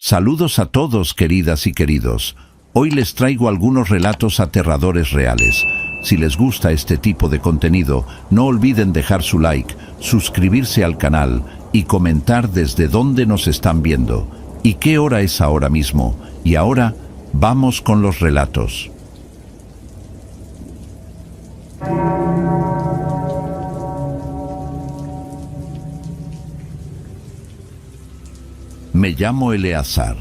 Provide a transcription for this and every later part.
Saludos a todos, queridas y queridos. Hoy les traigo algunos relatos aterradores reales. Si les gusta este tipo de contenido, no olviden dejar su like, suscribirse al canal y comentar desde dónde nos están viendo y qué hora es ahora mismo. Y ahora, vamos con los relatos. Me llamo Eleazar.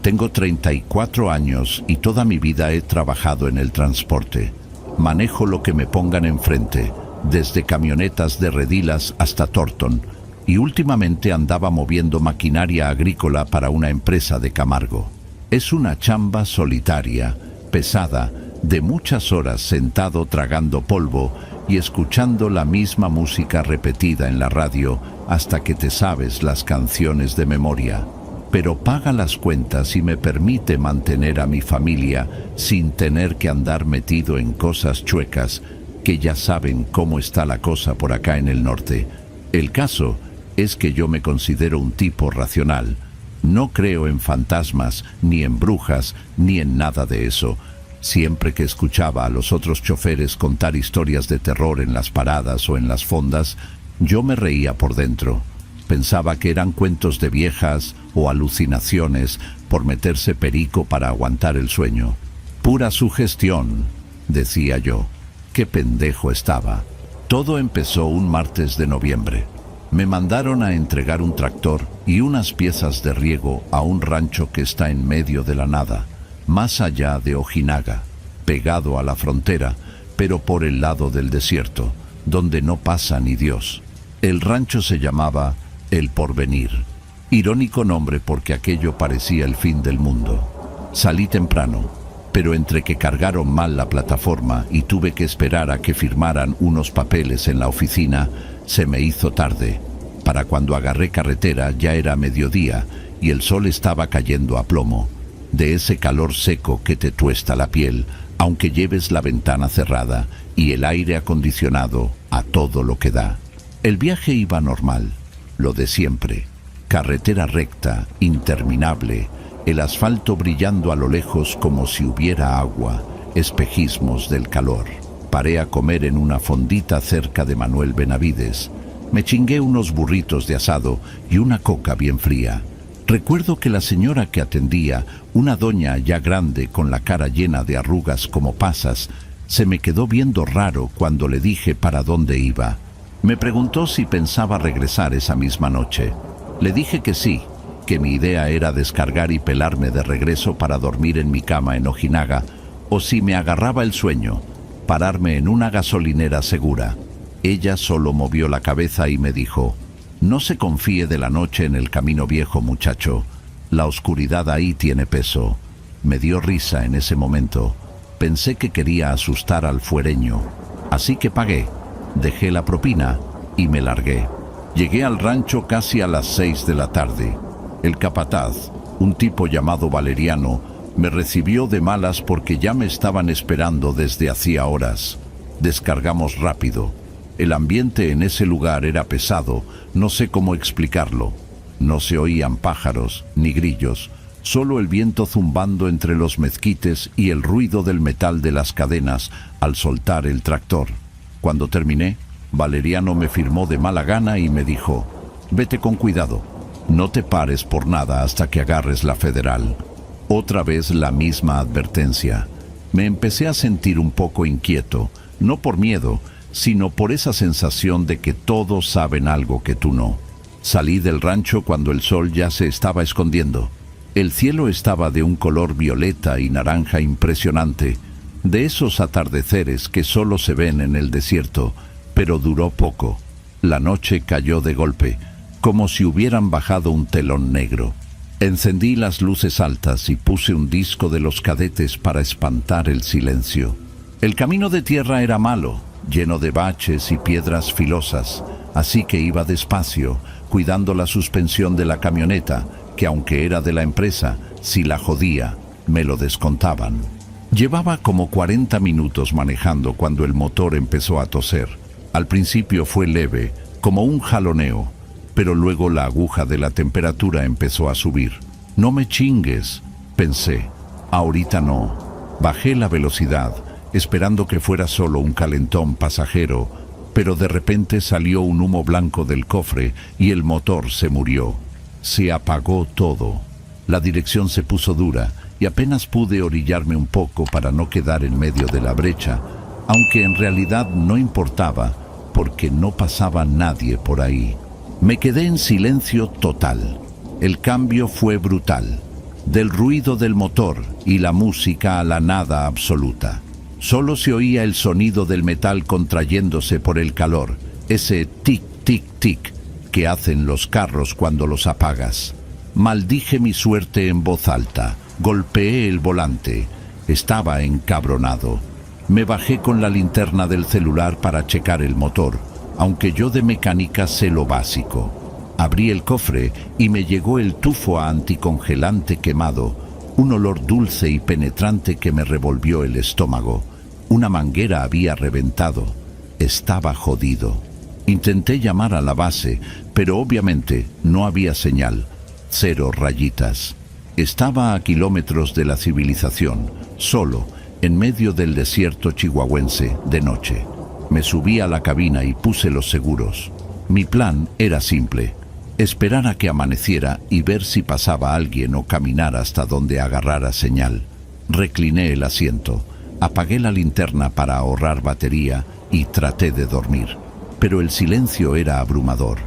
Tengo 34 años y toda mi vida he trabajado en el transporte. Manejo lo que me pongan enfrente, desde camionetas de Redilas hasta Torton, y últimamente andaba moviendo maquinaria agrícola para una empresa de Camargo. Es una chamba solitaria, pesada, de muchas horas sentado tragando polvo y escuchando la misma música repetida en la radio hasta que te sabes las canciones de memoria. Pero paga las cuentas y me permite mantener a mi familia sin tener que andar metido en cosas chuecas, que ya saben cómo está la cosa por acá en el norte. El caso es que yo me considero un tipo racional. No creo en fantasmas, ni en brujas, ni en nada de eso. Siempre que escuchaba a los otros choferes contar historias de terror en las paradas o en las fondas, yo me reía por dentro. Pensaba que eran cuentos de viejas o alucinaciones por meterse perico para aguantar el sueño. Pura sugestión, decía yo. Qué pendejo estaba. Todo empezó un martes de noviembre. Me mandaron a entregar un tractor y unas piezas de riego a un rancho que está en medio de la nada, más allá de Ojinaga, pegado a la frontera, pero por el lado del desierto, donde no pasa ni Dios. El rancho se llamaba El Porvenir. Irónico nombre porque aquello parecía el fin del mundo. Salí temprano, pero entre que cargaron mal la plataforma y tuve que esperar a que firmaran unos papeles en la oficina, se me hizo tarde. Para cuando agarré carretera ya era mediodía y el sol estaba cayendo a plomo, de ese calor seco que te tuesta la piel, aunque lleves la ventana cerrada y el aire acondicionado a todo lo que da. El viaje iba normal, lo de siempre. Carretera recta, interminable, el asfalto brillando a lo lejos como si hubiera agua, espejismos del calor. Paré a comer en una fondita cerca de Manuel Benavides. Me chingué unos burritos de asado y una coca bien fría. Recuerdo que la señora que atendía, una doña ya grande con la cara llena de arrugas como pasas, se me quedó viendo raro cuando le dije para dónde iba. Me preguntó si pensaba regresar esa misma noche. Le dije que sí, que mi idea era descargar y pelarme de regreso para dormir en mi cama en Ojinaga, o si me agarraba el sueño, pararme en una gasolinera segura. Ella solo movió la cabeza y me dijo: «No se confíe de la noche en el camino viejo, muchacho. La oscuridad ahí tiene peso». Me dio risa en ese momento. Pensé que quería asustar al fuereño. Así que pagué, dejé la propina y me largué. Llegué al rancho casi a las 6 de la tarde. El capataz, un tipo llamado Valeriano, me recibió de malas porque ya me estaban esperando desde hacía horas. Descargamos rápido. El ambiente en ese lugar era pesado, no sé cómo explicarlo. No se oían pájaros ni grillos, solo el viento zumbando entre los mezquites y el ruido del metal de las cadenas al soltar el tractor. Cuando terminé, Valeriano me firmó de mala gana y me dijo: «Vete con cuidado, no te pares por nada hasta que agarres la federal». Otra vez la misma advertencia. Me empecé a sentir un poco inquieto, no por miedo, sino por esa sensación de que todos saben algo que tú no. Salí del rancho cuando el sol ya se estaba escondiendo. El cielo estaba de un color violeta y naranja impresionante, de esos atardeceres que solo se ven en el desierto, pero duró poco. La noche cayó de golpe, como si hubieran bajado un telón negro. Encendí las luces altas y puse un disco de Los Cadetes para espantar el silencio. El camino de tierra era malo, lleno de baches y piedras filosas, así que iba despacio, cuidando la suspensión de la camioneta, que aunque era de la empresa, si la jodía, me lo descontaban. Llevaba como 40 minutos manejando cuando el motor empezó a toser. Al principio fue leve, como un jaloneo, pero luego la aguja de la temperatura empezó a subir. No me chingues, pensé. Ahorita no. Bajé la velocidad, esperando que fuera solo un calentón pasajero, pero de repente salió un humo blanco del cofre y el motor se murió. Se apagó todo. La dirección se puso dura y apenas pude orillarme un poco para no quedar en medio de la brecha, aunque en realidad no importaba, porque no pasaba nadie por ahí. Me quedé en silencio total. El cambio fue brutal. Del ruido del motor y la música a la nada absoluta. Solo se oía el sonido del metal contrayéndose por el calor, ese tic, tic, tic que hacen los carros cuando los apagas. Maldije mi suerte en voz alta, golpeé el volante. Estaba encabronado. Me bajé con la linterna del celular para checar el motor, aunque yo de mecánica sé lo básico. Abrí el cofre y me llegó el tufo a anticongelante quemado, un olor dulce y penetrante que me revolvió el estómago. Una manguera había reventado. Estaba jodido. Intenté llamar a la base, pero obviamente no había señal. 0 rayitas. Estaba a kilómetros de la civilización, solo, en medio del desierto chihuahuense, de noche. Me subí a la cabina y puse los seguros. Mi plan era simple: esperar a que amaneciera y ver si pasaba alguien o caminar hasta donde agarrara señal. Recliné el asiento, apagué la linterna para ahorrar batería y traté de dormir. Pero el silencio era abrumador.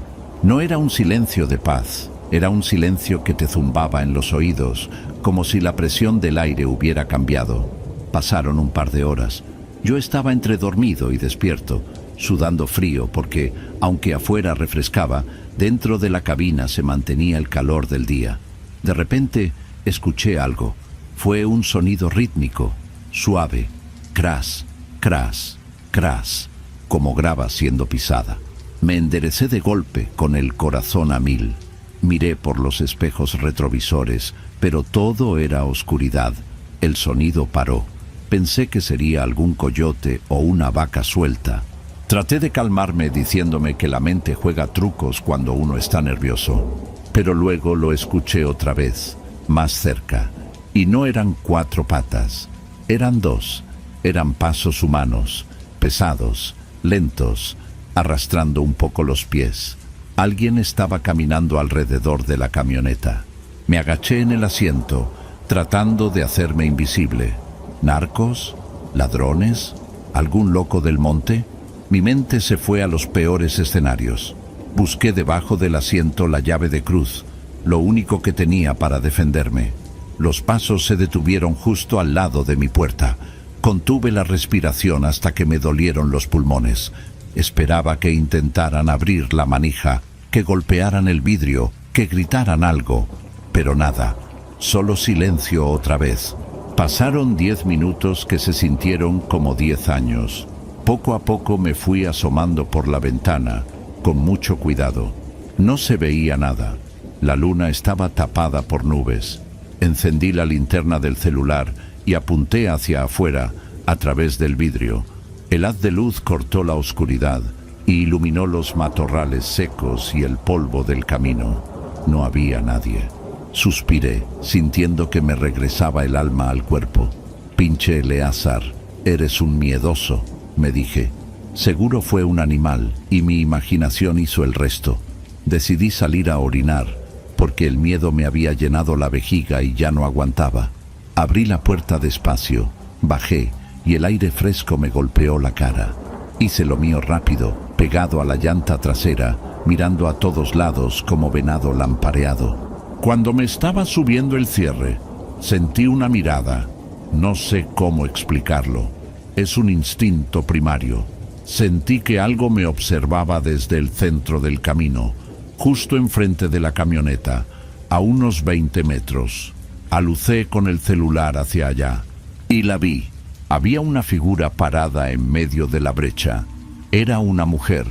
No era un silencio de paz, era un silencio que te zumbaba en los oídos, como si la presión del aire hubiera cambiado. Pasaron un par de horas. Yo estaba entre dormido y despierto, sudando frío porque, aunque afuera refrescaba, dentro de la cabina se mantenía el calor del día. De repente, escuché algo. Fue un sonido rítmico, suave, cras, cras, cras, como grava siendo pisada. Me enderecé de golpe, con el corazón a 1000. Miré por los espejos retrovisores, pero todo era oscuridad. El sonido paró. Pensé que sería algún coyote o una vaca suelta. Traté de calmarme diciéndome que la mente juega trucos cuando uno está nervioso. Pero luego lo escuché otra vez, más cerca. Y no eran 4 patas, eran 2. Eran pasos humanos, pesados, lentos, arrastrando un poco los pies. Alguien estaba caminando alrededor de la camioneta. Me agaché en el asiento, tratando de hacerme invisible. ¿Narcos? ¿Ladrones? ¿Algún loco del monte? Mi mente se fue a los peores escenarios. Busqué debajo del asiento la llave de cruz, lo único que tenía para defenderme. Los pasos se detuvieron justo al lado de mi puerta. Contuve la respiración hasta que me dolieron los pulmones. Esperaba que intentaran abrir la manija, que golpearan el vidrio, que gritaran algo, pero nada. Solo silencio otra vez. Pasaron 10 minutos que se sintieron como 10 años. Poco a poco me fui asomando por la ventana, con mucho cuidado. No se veía nada. La luna estaba tapada por nubes. Encendí la linterna del celular y apunté hacia afuera, a través del vidrio. El haz de luz cortó la oscuridad y iluminó los matorrales secos y el polvo del camino. No había nadie. Suspiré, sintiendo que me regresaba el alma al cuerpo. Pinche Eleazar, eres un miedoso, me dije. Seguro fue un animal y mi imaginación hizo el resto. Decidí salir a orinar, porque el miedo me había llenado la vejiga y ya no aguantaba. Abrí la puerta despacio, bajé y el aire fresco me golpeó la cara. Hice lo mío rápido, pegado a la llanta trasera, mirando a todos lados como venado lampareado. Cuando me estaba subiendo el cierre, sentí una mirada. No sé cómo explicarlo. Es un instinto primario. Sentí que algo me observaba desde el centro del camino, justo enfrente de la camioneta, a unos 20 metros. Alucé con el celular hacia allá y la vi. Había una figura parada en medio de la brecha. Era una mujer,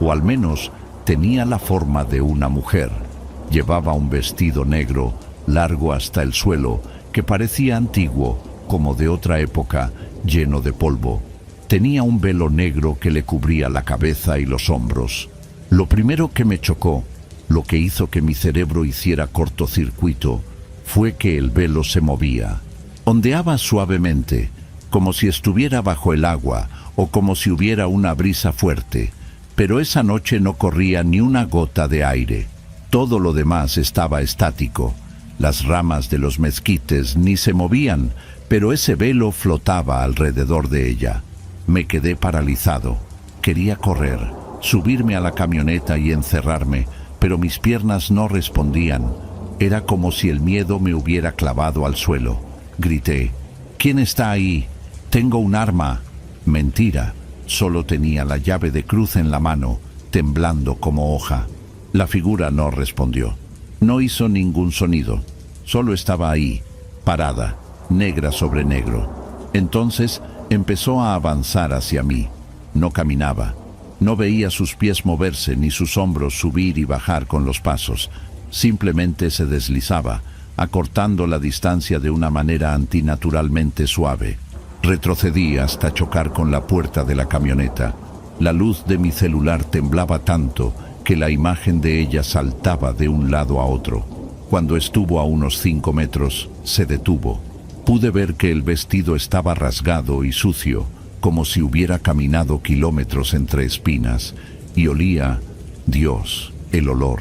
o al menos tenía la forma de una mujer. Llevaba un vestido negro, largo hasta el suelo, que parecía antiguo, como de otra época, lleno de polvo. Tenía un velo negro que le cubría la cabeza y los hombros. Lo primero que me chocó, lo que hizo que mi cerebro hiciera cortocircuito, fue que el velo se movía. Ondeaba suavemente, como si estuviera bajo el agua o como si hubiera una brisa fuerte, pero esa noche no corría ni una gota de aire. Todo lo demás estaba estático. Las ramas de los mezquites ni se movían, pero ese velo flotaba alrededor de ella. Me quedé paralizado. Quería correr, subirme a la camioneta y encerrarme, pero mis piernas no respondían. Era como si el miedo me hubiera clavado al suelo. Grité: ¿quién está ahí? Tengo un arma. Mentira, solo tenía la llave de cruz en la mano, temblando como hoja. La figura no respondió. No hizo ningún sonido. Solo estaba ahí, parada, negra sobre negro. Entonces empezó a avanzar hacia mí. No caminaba. No veía sus pies moverse ni sus hombros subir y bajar con los pasos. Simplemente se deslizaba, acortando la distancia de una manera antinaturalmente suave. Retrocedí hasta chocar con la puerta de la camioneta. La luz de mi celular temblaba tanto que la imagen de ella saltaba de un lado a otro. Cuando estuvo a unos 5 metros, se detuvo. Pude ver que el vestido estaba rasgado y sucio, como si hubiera caminado kilómetros entre espinas, y olía, Dios, el olor.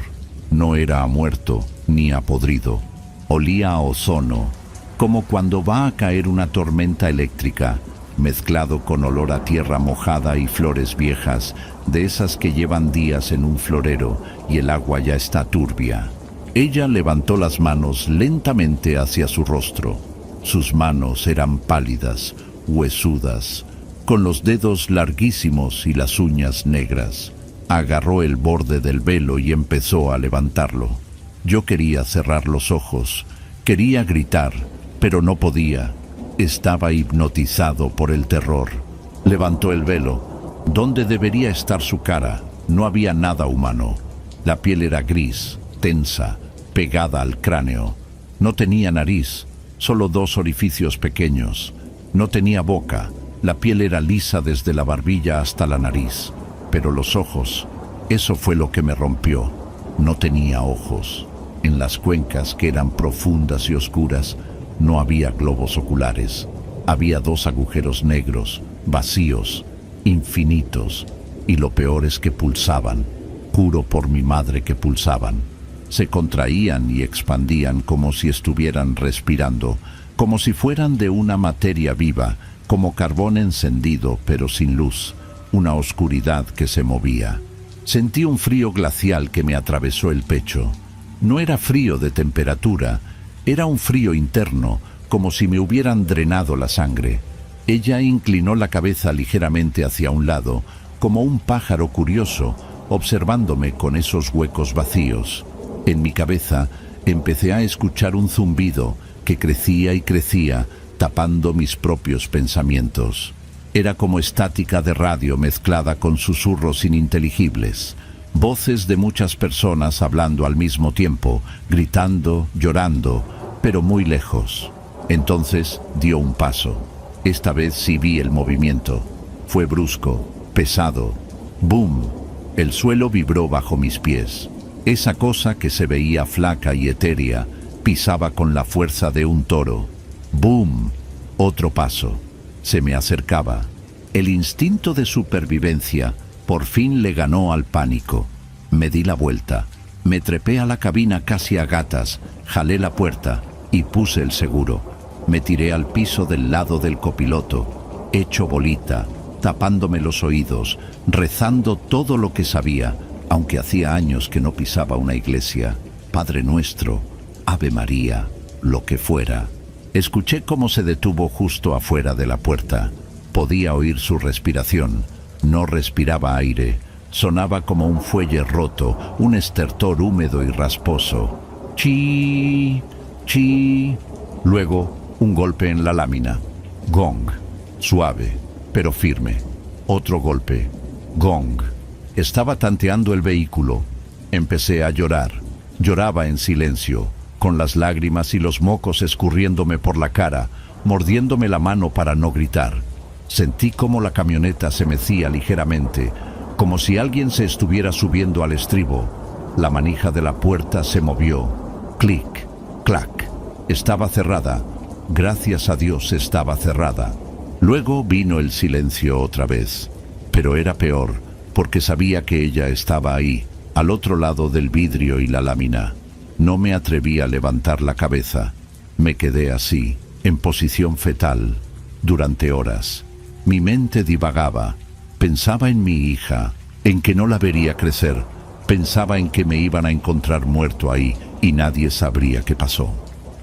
No era a muerto ni a podrido. Olía a ozono, como cuando va a caer una tormenta eléctrica, mezclado con olor a tierra mojada y flores viejas, de esas que llevan días en un florero y el agua ya está turbia. Ella levantó las manos lentamente hacia su rostro. Sus manos eran pálidas, huesudas, con los dedos larguísimos y las uñas negras. Agarró el borde del velo y empezó a levantarlo. Yo quería cerrar los ojos, quería gritar, pero no podía. Estaba hipnotizado por el terror. Levantó el velo. Donde debería estar su cara, no había nada humano. La piel era gris, tensa, pegada al cráneo. No tenía nariz, solo 2 orificios pequeños. No tenía boca, la piel era lisa desde la barbilla hasta la nariz. Pero los ojos, eso fue lo que me rompió. No tenía ojos. En las cuencas, que eran profundas y oscuras, no había globos oculares. Había 2 agujeros negros, vacíos, infinitos, y lo peor es que pulsaban. Juro por mi madre que pulsaban. Se contraían y expandían como si estuvieran respirando, como si fueran de una materia viva, como carbón encendido pero sin luz, una oscuridad que se movía. Sentí un frío glacial que me atravesó el pecho. No era frío de temperatura, era un frío interno, como si me hubieran drenado la sangre. Ella inclinó la cabeza ligeramente hacia un lado, como un pájaro curioso, observándome con esos huecos vacíos. En mi cabeza empecé a escuchar un zumbido que crecía y crecía, tapando mis propios pensamientos. Era como estática de radio mezclada con susurros ininteligibles. Voces de muchas personas hablando al mismo tiempo, gritando, llorando, pero muy lejos. Entonces dio un paso. Esta vez sí vi el movimiento. Fue brusco, pesado. ¡Bum! El suelo vibró bajo mis pies. Esa cosa que se veía flaca y etérea pisaba con la fuerza de un toro. ¡Bum! Otro paso. Se me acercaba. El instinto de supervivencia por fin le ganó al pánico. Me di la vuelta. Me trepé a la cabina casi a gatas, jalé la puerta y puse el seguro. Me tiré al piso del lado del copiloto, hecho bolita, tapándome los oídos, rezando todo lo que sabía, aunque hacía años que no pisaba una iglesia. Padre Nuestro, Ave María, lo que fuera. Escuché cómo se detuvo justo afuera de la puerta. Podía oír su respiración. No respiraba aire. Sonaba como un fuelle roto, un estertor húmedo y rasposo. ¡Chi! ¡Chi! Luego, un golpe en la lámina. Gong. Suave, pero firme. Otro golpe. Gong. Estaba tanteando el vehículo. Empecé a llorar. Lloraba en silencio, con las lágrimas y los mocos escurriéndome por la cara, mordiéndome la mano para no gritar. Sentí como la camioneta se mecía ligeramente, como si alguien se estuviera subiendo al estribo. La manija de la puerta se movió. Clic, clac. Estaba cerrada. Gracias a Dios estaba cerrada. Luego vino el silencio otra vez. Pero era peor, porque sabía que ella estaba ahí, al otro lado del vidrio y la lámina. No me atreví a levantar la cabeza. Me quedé así, en posición fetal, durante horas. Mi mente divagaba. Pensaba en mi hija, en que no la vería crecer. Pensaba en que me iban a encontrar muerto ahí y nadie sabría qué pasó.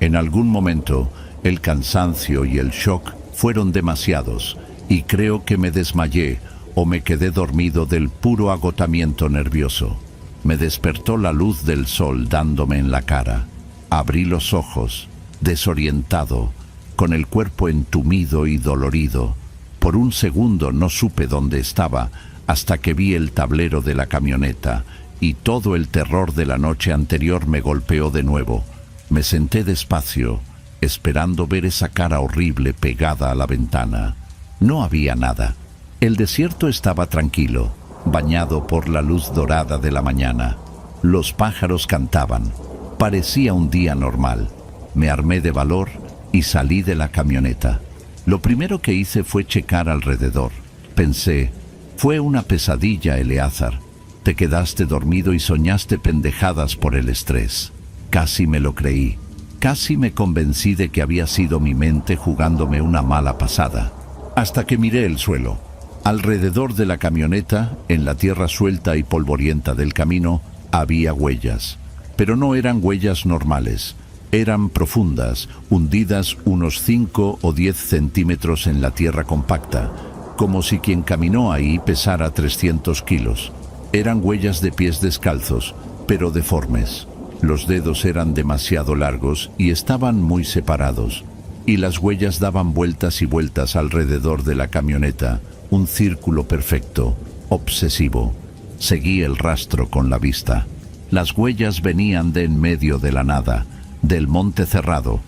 En algún momento, el cansancio y el shock fueron demasiados y creo que me desmayé o me quedé dormido del puro agotamiento nervioso. Me despertó la luz del sol dándome en la cara. Abrí los ojos, desorientado, con el cuerpo entumido y dolorido. Por un segundo no supe dónde estaba hasta que vi el tablero de la camioneta y todo el terror de la noche anterior me golpeó de nuevo. Me senté despacio, esperando ver esa cara horrible pegada a la ventana. No había nada. El desierto estaba tranquilo, bañado por la luz dorada de la mañana. Los pájaros cantaban. Parecía un día normal. Me armé de valor y salí de la camioneta. Lo primero que hice fue checar alrededor. Pensé, fue una pesadilla, Eleazar. Te quedaste dormido y soñaste pendejadas por el estrés. Casi me lo creí. Casi me convencí de que había sido mi mente jugándome una mala pasada. Hasta que miré el suelo. Alrededor de la camioneta, en la tierra suelta y polvorienta del camino, había huellas. Pero no eran huellas normales. Eran profundas, hundidas unos 5 o 10 centímetros en la tierra compacta, como si quien caminó ahí pesara 300 kilos. Eran huellas de pies descalzos, pero deformes. Los dedos eran demasiado largos y estaban muy separados, y las huellas daban vueltas y vueltas alrededor de la camioneta, un círculo perfecto, obsesivo. Seguí el rastro con la vista. Las huellas venían de en medio de la nada, del monte cerrado,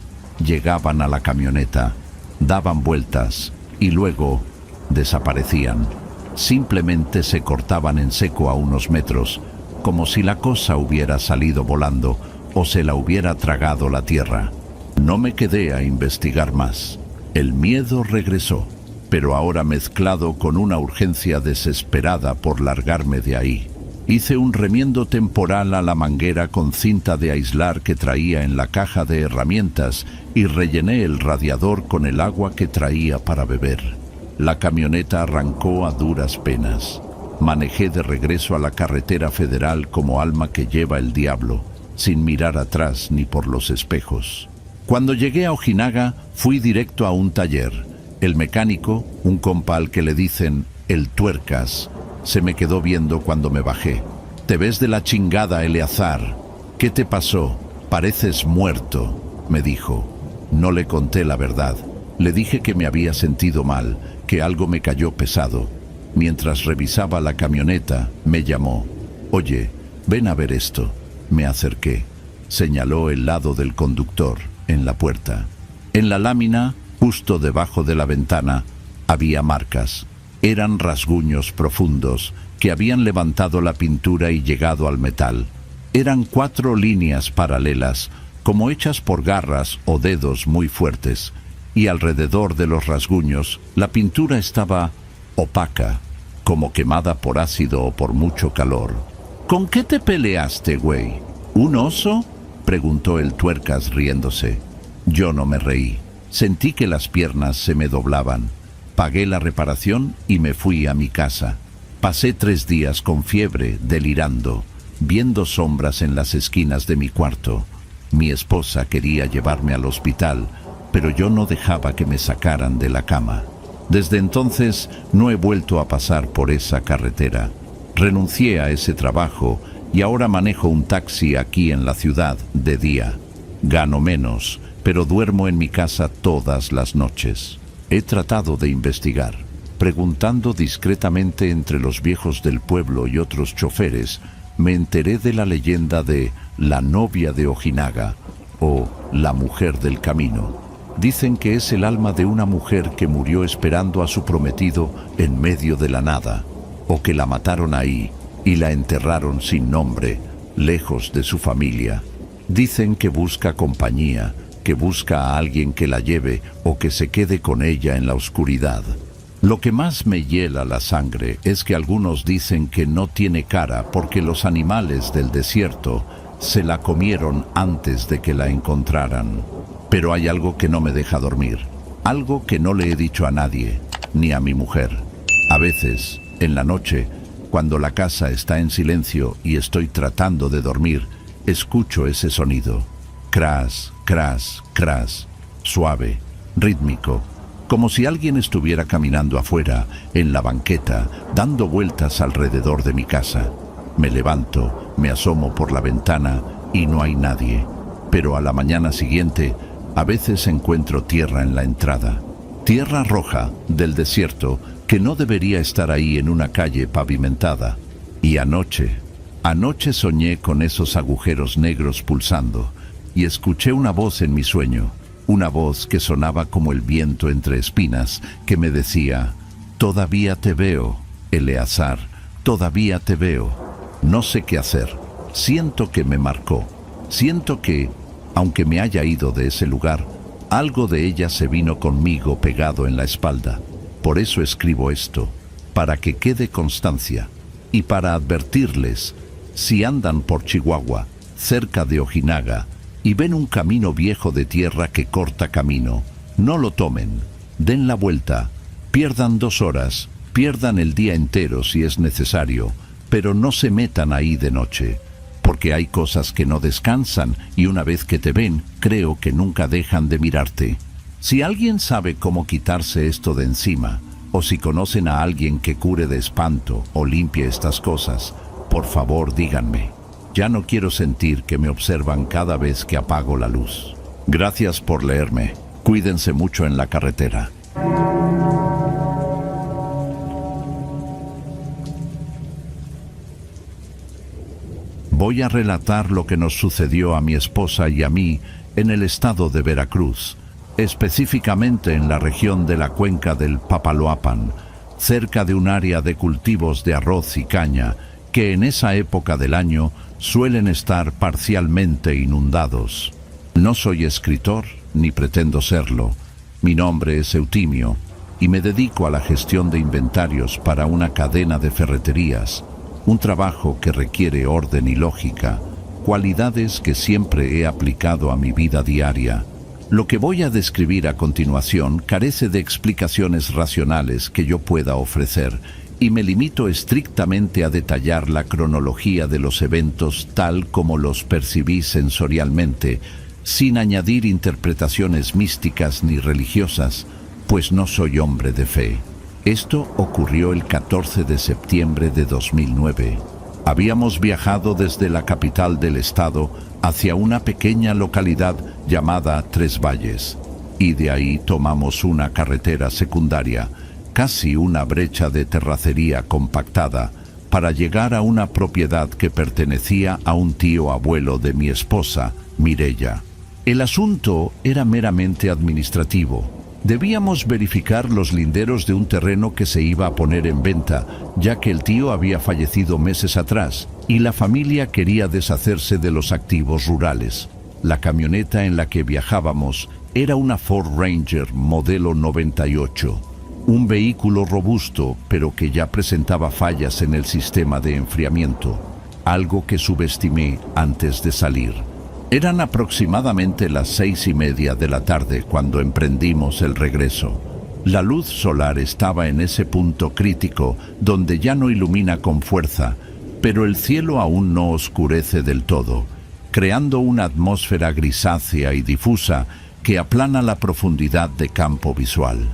llegaban a la camioneta, daban vueltas y luego desaparecían. Simplemente se cortaban en seco a unos metros, como si la cosa hubiera salido volando o se la hubiera tragado la tierra. No me quedé a investigar más. El miedo regresó, pero ahora mezclado con una urgencia desesperada por largarme de ahí. Hice un remiendo temporal a la manguera con cinta de aislar que traía en la caja de herramientas y rellené el radiador con el agua que traía para beber. La camioneta arrancó a duras penas. Manejé de regreso a la carretera federal como alma que lleva el diablo, sin mirar atrás ni por los espejos. Cuando llegué a Ojinaga, fui directo a un taller. El mecánico, un compa al que le dicen el Tuercas, se me quedó viendo cuando me bajé. «Te ves de la chingada, Eleazar. ¿Qué te pasó? Pareces muerto», me dijo. No le conté la verdad. Le dije que me había sentido mal, que algo me cayó pesado. Mientras revisaba la camioneta, me llamó. «Oye, ven a ver esto». Me acerqué. Señaló el lado del conductor, en la puerta. En la lámina, justo debajo de la ventana, había marcas. Eran rasguños profundos que habían levantado la pintura y llegado al metal. Eran 4 líneas paralelas, como hechas por garras o dedos muy fuertes, y alrededor de los rasguños la pintura estaba opaca, como quemada por ácido o por mucho calor. «¿Con qué te peleaste, güey? ¿Un oso?», preguntó el Tuercas riéndose. Yo no me reí. Sentí que las piernas se me doblaban. Pagué la reparación y me fui a mi casa. Pasé 3 días con fiebre, delirando, viendo sombras en las esquinas de mi cuarto. Mi esposa quería llevarme al hospital, pero yo no dejaba que me sacaran de la cama. Desde entonces no he vuelto a pasar por esa carretera. Renuncié a ese trabajo y ahora manejo un taxi aquí en la ciudad de día. Gano menos, pero duermo en mi casa todas las noches. He tratado de investigar. Preguntando discretamente entre los viejos del pueblo y otros choferes, me enteré de la leyenda de la novia de Ojinaga o la mujer del camino. Dicen que es el alma de una mujer que murió esperando a su prometido en medio de la nada, o que la mataron ahí y la enterraron sin nombre, lejos de su familia. Dicen que busca compañía, que busca a alguien que la lleve o que se quede con ella en la oscuridad. Lo que más me hiela la sangre es que algunos dicen que no tiene cara porque los animales del desierto se la comieron antes de que la encontraran. Pero hay algo que no me deja dormir, algo que no le he dicho a nadie, ni a mi mujer. A veces, en la noche, cuando la casa está en silencio y estoy tratando de dormir, escucho ese sonido. Cras, cras, cras, suave, rítmico, como si alguien estuviera caminando afuera, en la banqueta, dando vueltas alrededor de mi casa. Me levanto, me asomo por la ventana y no hay nadie. Pero a la mañana siguiente, a veces encuentro tierra en la entrada. Tierra roja del desierto que no debería estar ahí en una calle pavimentada. Y anoche soñé con esos agujeros negros pulsando y escuché una voz en mi sueño, una voz que sonaba como el viento entre espinas, que me decía: todavía te veo, Eleazar, todavía te veo. No sé qué hacer. Siento que me marcó. Siento que, aunque me haya ido de ese lugar, algo de ella se vino conmigo pegado en la espalda. Por eso escribo esto, para que quede constancia y para advertirles, si andan por Chihuahua, cerca de Ojinaga, y ven un camino viejo de tierra que corta camino, no lo tomen, den la vuelta, pierdan 2 horas, pierdan el día entero si es necesario, pero no se metan ahí de noche, porque hay cosas que no descansan y una vez que te ven, creo que nunca dejan de mirarte. Si alguien sabe cómo quitarse esto de encima, o si conocen a alguien que cure de espanto o limpie estas cosas, por favor díganme. Ya no quiero sentir que me observan cada vez que apago la luz. Gracias por leerme. Cuídense mucho en la carretera. Voy a relatar lo que nos sucedió a mi esposa y a mí en el estado de Veracruz, específicamente en la región de la cuenca del Papaloapan, cerca de un área de cultivos de arroz y caña, que en esa época del año suelen estar parcialmente inundados. No soy escritor, ni pretendo serlo. Mi nombre es Eutimio, y me dedico a la gestión de inventarios para una cadena de ferreterías, un trabajo que requiere orden y lógica, cualidades que siempre he aplicado a mi vida diaria. Lo que voy a describir a continuación carece de explicaciones racionales que yo pueda ofrecer, y me limito estrictamente a detallar la cronología de los eventos tal como los percibí sensorialmente, sin añadir interpretaciones místicas ni religiosas, pues no soy hombre de fe. Esto ocurrió el 14 de septiembre de 2009. Habíamos viajado desde la capital del estado hacia una pequeña localidad llamada Tres Valles, y de ahí tomamos una carretera secundaria, casi una brecha de terracería compactada, para llegar a una propiedad que pertenecía a un tío abuelo de mi esposa, Mireya. El asunto era meramente administrativo. Debíamos verificar los linderos de un terreno que se iba a poner en venta, ya que el tío había fallecido meses atrás y la familia quería deshacerse de los activos rurales. La camioneta en la que viajábamos era una Ford Ranger modelo 98. Un vehículo robusto, pero que ya presentaba fallas en el sistema de enfriamiento, algo que subestimé antes de salir. Eran aproximadamente las 6:30 de la tarde cuando emprendimos el regreso. La luz solar estaba en ese punto crítico donde ya no ilumina con fuerza, pero el cielo aún no oscurece del todo, creando una atmósfera grisácea y difusa que aplana la profundidad de campo visual.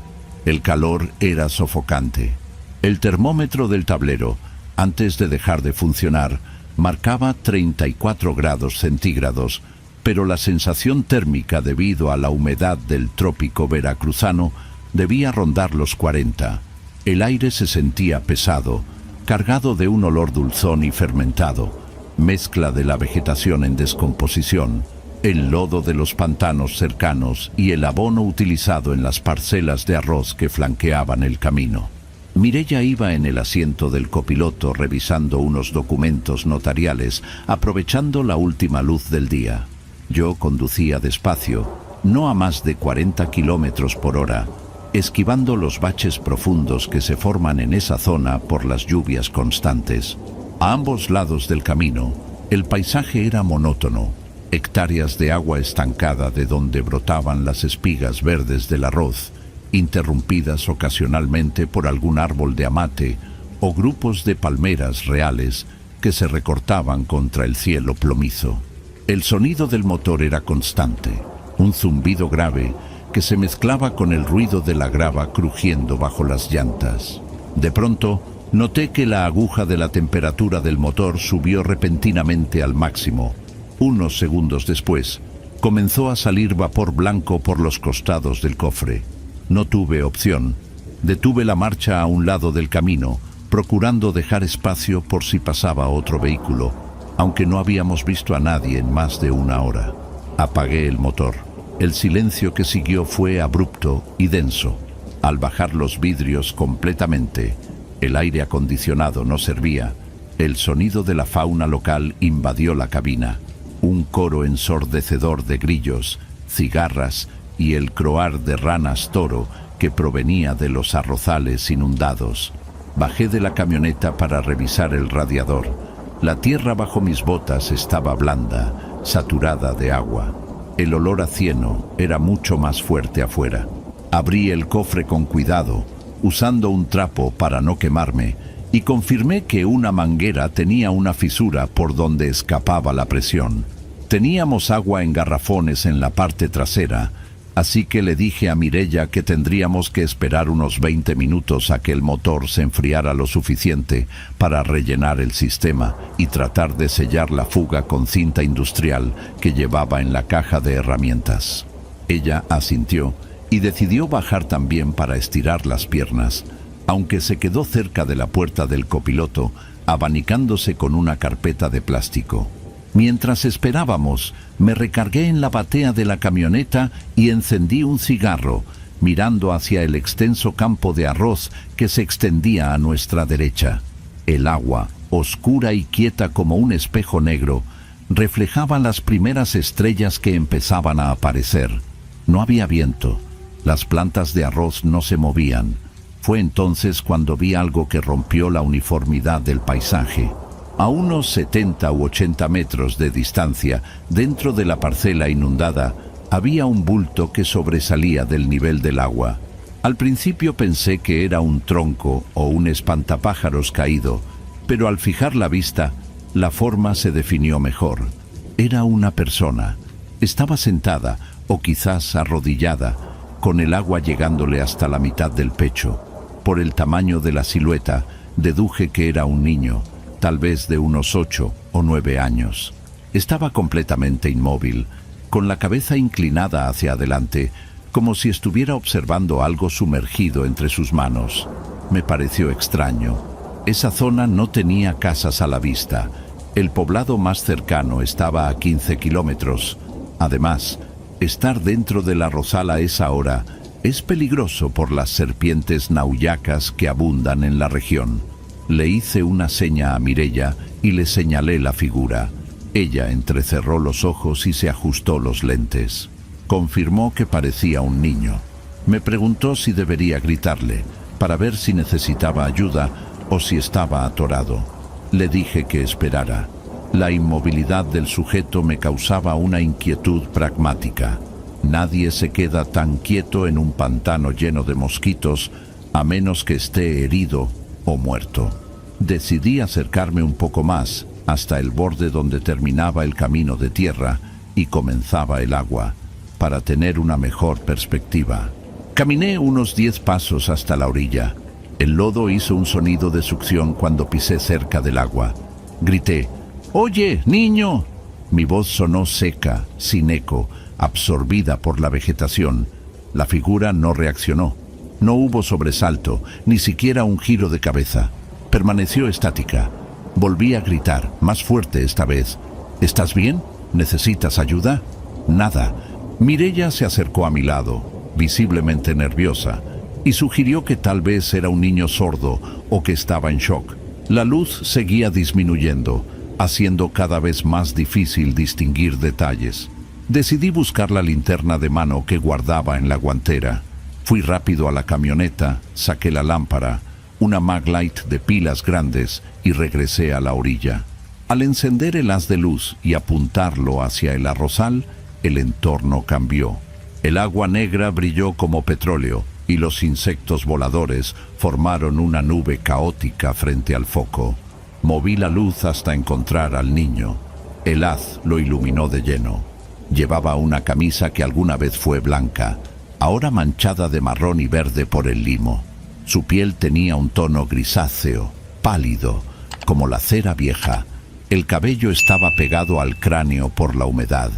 El calor era sofocante. El termómetro del tablero, antes de dejar de funcionar, marcaba 34 grados centígrados, pero la sensación térmica debido a la humedad del trópico veracruzano debía rondar los 40. El aire se sentía pesado, cargado de un olor dulzón y fermentado, mezcla de la vegetación en descomposición, el lodo de los pantanos cercanos y el abono utilizado en las parcelas de arroz que flanqueaban el camino. Mireya iba en el asiento del copiloto revisando unos documentos notariales, aprovechando la última luz del día. Yo conducía despacio, no a más de 40 kilómetros por hora, esquivando los baches profundos que se forman en esa zona por las lluvias constantes. A ambos lados del camino, el paisaje era monótono, hectáreas de agua estancada de donde brotaban las espigas verdes del arroz, interrumpidas ocasionalmente por algún árbol de amate o grupos de palmeras reales que se recortaban contra el cielo plomizo. El sonido del motor era constante, un zumbido grave que se mezclaba con el ruido de la grava crujiendo bajo las llantas. De pronto, noté que la aguja de la temperatura del motor subió repentinamente al máximo. Unos segundos después, comenzó a salir vapor blanco por los costados del cofre. No tuve opción. Detuve la marcha a un lado del camino, procurando dejar espacio por si pasaba otro vehículo, aunque no habíamos visto a nadie en más de una hora. Apagué el motor. El silencio que siguió fue abrupto y denso. Al bajar los vidrios completamente, el aire acondicionado no servía. El sonido de la fauna local invadió la cabina. Un coro ensordecedor de grillos, cigarras y el croar de ranas toro que provenía de los arrozales inundados. Bajé de la camioneta para revisar el radiador. La tierra bajo mis botas estaba blanda, saturada de agua. El olor a cieno era mucho más fuerte afuera. Abrí el cofre con cuidado, usando un trapo para no quemarme, y confirmé que una manguera tenía una fisura por donde escapaba la presión. Teníamos agua en garrafones en la parte trasera, así que le dije a Mireya que tendríamos que esperar unos 20 minutos a que el motor se enfriara lo suficiente para rellenar el sistema y tratar de sellar la fuga con cinta industrial que llevaba en la caja de herramientas. Ella asintió y decidió bajar también para estirar las piernas, aunque se quedó cerca de la puerta del copiloto, abanicándose con una carpeta de plástico. Mientras esperábamos, me recargué en la batea de la camioneta y encendí un cigarro, mirando hacia el extenso campo de arroz que se extendía a nuestra derecha. El agua, oscura y quieta como un espejo negro, reflejaba las primeras estrellas que empezaban a aparecer. No había viento. Las plantas de arroz no se movían. Fue entonces cuando vi algo que rompió la uniformidad del paisaje. A unos 70 u 80 metros de distancia, dentro de la parcela inundada, había un bulto que sobresalía del nivel del agua. Al principio pensé que era un tronco o un espantapájaros caído, pero al fijar la vista, la forma se definió mejor. Era una persona. Estaba sentada, o quizás arrodillada, con el agua llegándole hasta la mitad del pecho. Por el tamaño de la silueta, deduje que era un niño, tal vez de unos 8 o 9 años. Estaba completamente inmóvil, con la cabeza inclinada hacia adelante, como si estuviera observando algo sumergido entre sus manos. Me pareció extraño. Esa zona no tenía casas a la vista. El poblado más cercano estaba a 15 kilómetros. Además, estar dentro del arrozal a esa hora es peligroso por las serpientes nauyacas que abundan en la región. Le hice una seña a Mireya y le señalé la figura. Ella entrecerró los ojos y se ajustó los lentes. Confirmó que parecía un niño. Me preguntó si debería gritarle, para ver si necesitaba ayuda o si estaba atorado. Le dije que esperara. La inmovilidad del sujeto me causaba una inquietud pragmática. Nadie se queda tan quieto en un pantano lleno de mosquitos a menos que esté herido o muerto. Decidí acercarme un poco más hasta el borde donde terminaba el camino de tierra y comenzaba el agua, para tener una mejor perspectiva. Caminé unos 10 pasos hasta la orilla. El lodo hizo un sonido de succión cuando pisé cerca del agua. Grité: «¡Oye, niño!». Mi voz sonó seca, sin eco, absorbida por la vegetación. La figura no reaccionó. No hubo sobresalto, ni siquiera un giro de cabeza. Permaneció estática. Volví a gritar, más fuerte esta vez. «¿Estás bien? ¿Necesitas ayuda?». Nada. Mireya se acercó a mi lado, visiblemente nerviosa, y sugirió que tal vez era un niño sordo o que estaba en shock. La luz seguía disminuyendo, haciendo cada vez más difícil distinguir detalles. Decidí buscar la linterna de mano que guardaba en la guantera. Fui rápido a la camioneta, saqué la lámpara, una Maglite de pilas grandes y regresé a la orilla. Al encender el haz de luz y apuntarlo hacia el arrozal, el entorno cambió. El agua negra brilló como petróleo y los insectos voladores formaron una nube caótica frente al foco. Moví la luz hasta encontrar al niño. El haz lo iluminó de lleno. Llevaba una camisa que alguna vez fue blanca, ahora manchada de marrón y verde por el limo. Su piel tenía un tono grisáceo, pálido, como la cera vieja. El cabello estaba pegado al cráneo por la humedad,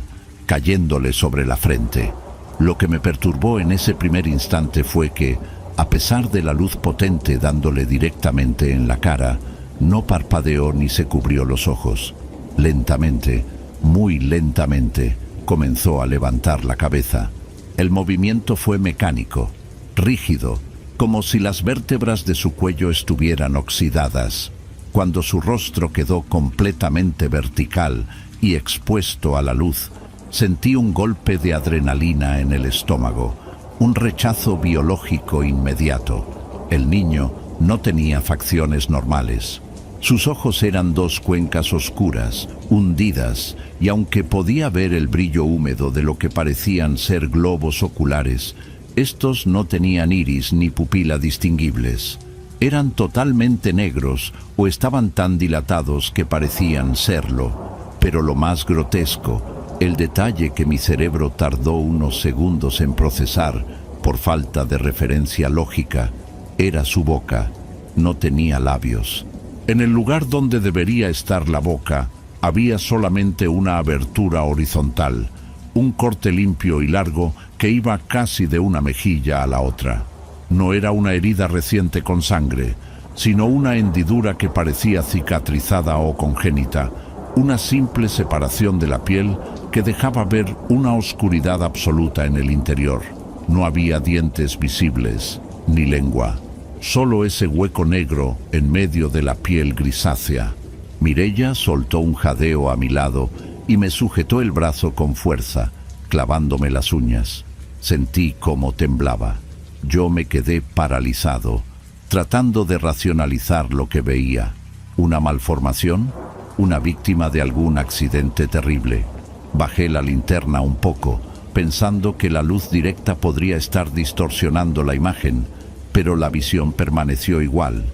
cayéndole sobre la frente. Lo que me perturbó en ese primer instante fue que, a pesar de la luz potente dándole directamente en la cara, no parpadeó ni se cubrió los ojos. Lentamente, muy lentamente, comenzó a levantar la cabeza. El movimiento fue mecánico, rígido, como si las vértebras de su cuello estuvieran oxidadas. Cuando su rostro quedó completamente vertical y expuesto a la luz, sentí un golpe de adrenalina en el estómago, un rechazo biológico inmediato. El niño no tenía facciones normales. Sus ojos eran dos cuencas oscuras, hundidas, y aunque podía ver el brillo húmedo de lo que parecían ser globos oculares, estos no tenían iris ni pupila distinguibles. Eran totalmente negros o estaban tan dilatados que parecían serlo. Pero lo más grotesco, el detalle que mi cerebro tardó unos segundos en procesar por falta de referencia lógica, era su boca. No tenía labios. En el lugar donde debería estar la boca, había solamente una abertura horizontal, un corte limpio y largo que iba casi de una mejilla a la otra. No era una herida reciente con sangre, sino una hendidura que parecía cicatrizada o congénita, una simple separación de la piel que dejaba ver una oscuridad absoluta en el interior. No había dientes visibles, ni lengua, solo ese hueco negro en medio de la piel grisácea. Mireia soltó un jadeo a mi lado y me sujetó el brazo con fuerza, clavándome las uñas. Sentí cómo temblaba. Yo me quedé paralizado, tratando de racionalizar lo que veía. ¿Una malformación? ¿Una víctima de algún accidente terrible? Bajé la linterna un poco, pensando que la luz directa podría estar distorsionando la imagen, pero la visión permaneció igual.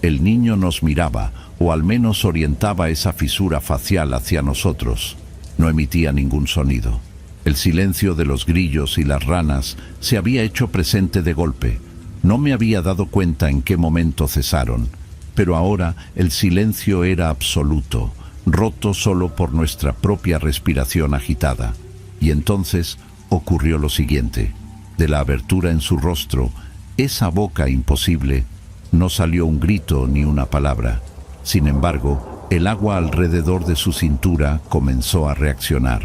El niño nos miraba, o al menos orientaba esa fisura facial hacia nosotros. No emitía ningún sonido. El silencio de los grillos y las ranas se había hecho presente de golpe. No me había dado cuenta en qué momento cesaron, pero ahora el silencio era absoluto, roto solo por nuestra propia respiración agitada. Y entonces ocurrió lo siguiente. De la abertura en su rostro, esa boca imposible, no salió un grito ni una palabra. Sin embargo, el agua alrededor de su cintura comenzó a reaccionar.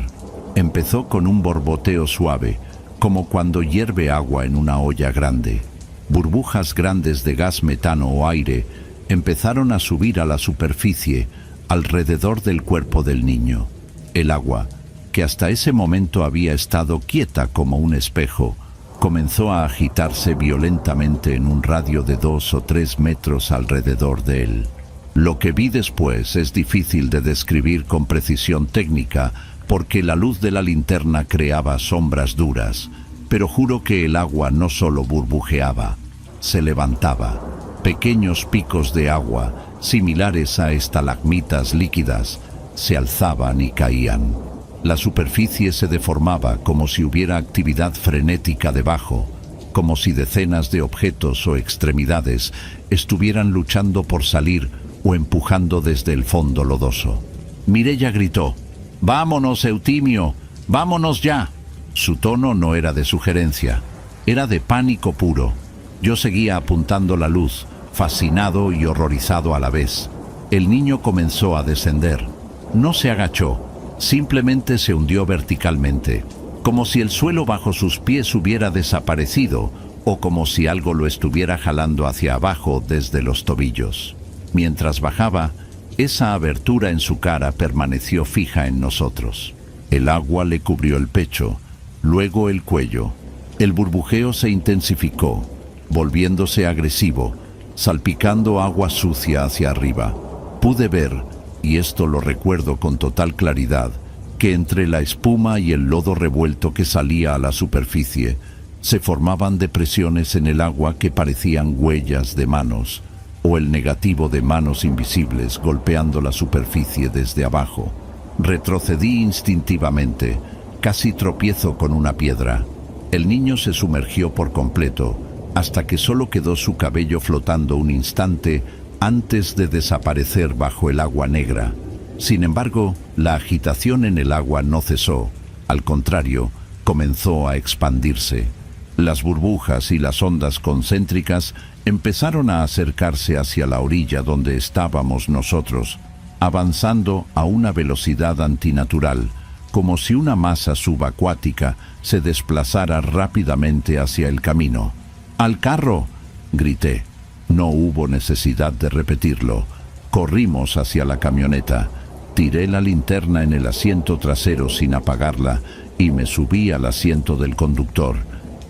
Empezó con un borboteo suave, como cuando hierve agua en una olla grande. Burbujas grandes de gas metano o aire empezaron a subir a la superficie alrededor del cuerpo del niño. El agua, que hasta ese momento había estado quieta como un espejo, comenzó a agitarse violentamente en un radio de 2 o 3 metros alrededor de él. Lo que vi después es difícil de describir con precisión técnica porque la luz de la linterna creaba sombras duras, pero juro que el agua no solo burbujeaba, se levantaba. Pequeños picos de agua, similares a estalagmitas líquidas, se alzaban y caían. La superficie se deformaba como si hubiera actividad frenética debajo, como si decenas de objetos o extremidades estuvieran luchando por salir o empujando desde el fondo lodoso. Mireia gritó: «¡Vámonos, Eutimio! ¡Vámonos ya!». Su tono no era de sugerencia, era de pánico puro. Yo seguía apuntando la luz, fascinado y horrorizado a la vez. El niño comenzó a descender. No se agachó, simplemente se hundió verticalmente, como si el suelo bajo sus pies hubiera desaparecido o como si algo lo estuviera jalando hacia abajo desde los tobillos. Mientras bajaba, esa abertura en su cara permaneció fija en nosotros. El agua le cubrió el pecho, luego el cuello. El burbujeo se intensificó, volviéndose agresivo, salpicando agua sucia hacia arriba. Pude ver, y esto lo recuerdo con total claridad, que entre la espuma y el lodo revuelto que salía a la superficie, se formaban depresiones en el agua que parecían huellas de manos, o el negativo de manos invisibles golpeando la superficie desde abajo. Retrocedí instintivamente, casi tropiezo con una piedra. El niño se sumergió por completo, hasta que solo quedó su cabello flotando un instante antes de desaparecer bajo el agua negra. Sin embargo, la agitación en el agua no cesó, al contrario, comenzó a expandirse. Las burbujas y las ondas concéntricas empezaron a acercarse hacia la orilla donde estábamos nosotros, avanzando a una velocidad antinatural, como si una masa subacuática se desplazara rápidamente hacia el camino. ¡Al carro!, grité. No hubo necesidad de repetirlo. Corrimos hacia la camioneta. Tiré la linterna en el asiento trasero sin apagarla y me subí al asiento del conductor.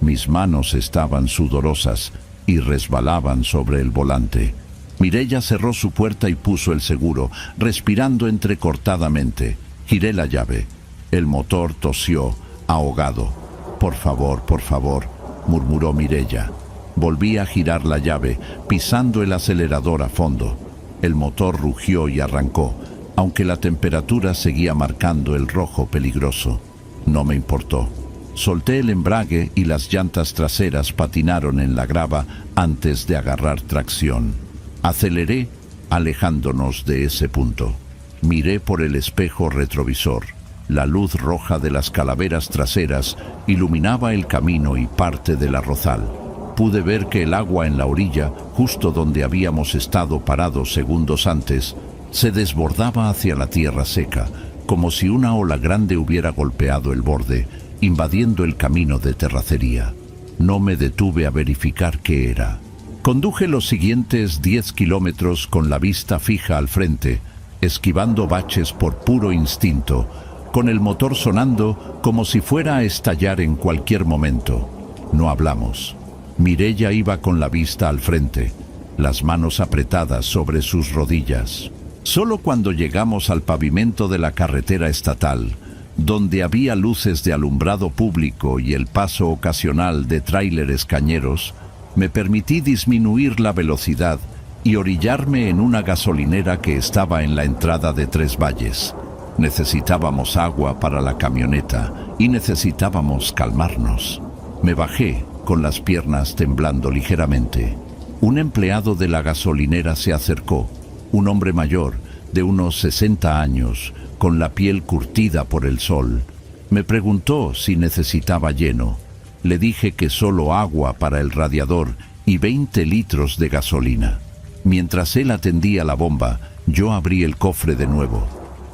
Mis manos estaban sudorosas y resbalaban sobre el volante. Mireya cerró su puerta y puso el seguro, respirando entrecortadamente. Giré la llave. El motor tosió, ahogado. Por favor, murmuró Mireya. Volví a girar la llave, pisando el acelerador a fondo. El motor rugió y arrancó, aunque la temperatura seguía marcando el rojo peligroso. No me importó. Solté el embrague y las llantas traseras patinaron en la grava antes de agarrar tracción. Aceleré, alejándonos de ese punto. Miré por el espejo retrovisor. La luz roja de las calaveras traseras iluminaba el camino y parte del arrozal. Pude ver que el agua en la orilla, justo donde habíamos estado parados segundos antes, se desbordaba hacia la tierra seca, como si una ola grande hubiera golpeado el borde, invadiendo el camino de terracería. No me detuve a verificar qué era. Conduje los siguientes 10 kilómetros con la vista fija al frente, esquivando baches por puro instinto, con el motor sonando como si fuera a estallar en cualquier momento. No hablamos. Mireya iba con la vista al frente, las manos apretadas sobre sus rodillas. Solo cuando llegamos al pavimento de la carretera estatal, donde había luces de alumbrado público y el paso ocasional de tráileres cañeros, me permití disminuir la velocidad y orillarme en una gasolinera que estaba en la entrada de Tres Valles. Necesitábamos agua para la camioneta y necesitábamos calmarnos. Me bajé, con las piernas temblando ligeramente. Un empleado de la gasolinera se acercó, un hombre mayor, de unos 60 años, con la piel curtida por el sol. Me preguntó si necesitaba lleno. Le dije que solo agua para el radiador y 20 litros de gasolina. Mientras él atendía la bomba, yo abrí el cofre de nuevo.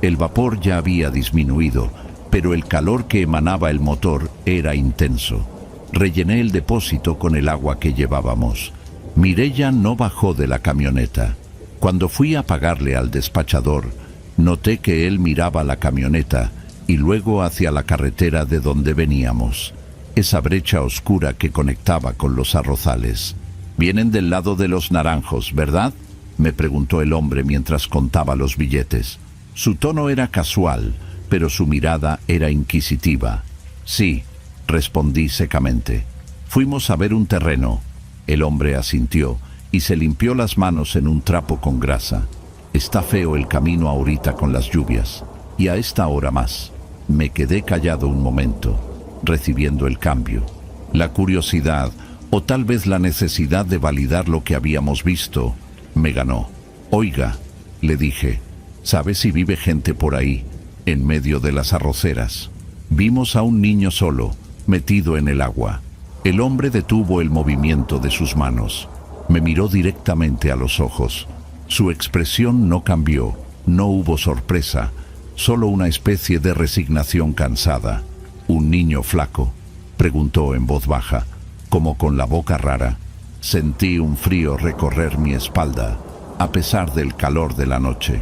El vapor ya había disminuido, pero el calor que emanaba el motor era intenso. Rellené el depósito con el agua que llevábamos. Mireya no bajó de la camioneta. Cuando fui a pagarle al despachador, noté que él miraba la camioneta y luego hacia la carretera de donde veníamos, esa brecha oscura que conectaba con los arrozales. «Vienen del lado de los naranjos, ¿verdad?», me preguntó el hombre mientras contaba los billetes. Su tono era casual, pero su mirada era inquisitiva. «Sí», respondí secamente. «Fuimos a ver un terreno». El hombre asintió y se limpió las manos en un trapo con grasa. «Está feo el camino ahorita con las lluvias, y a esta hora más». Me quedé callado un momento, recibiendo el cambio. La curiosidad, o tal vez la necesidad de validar lo que habíamos visto, me ganó. «Oiga», le dije, «¿sabe si vive gente por ahí, en medio de las arroceras?» Vimos a un niño solo, metido en el agua. El hombre detuvo el movimiento de sus manos. Me miró directamente a los ojos. Su expresión no cambió, no hubo sorpresa, solo una especie de resignación cansada. «¿Un niño flaco?», preguntó en voz baja, como con la boca rara. Sentí un frío recorrer mi espalda, a pesar del calor de la noche.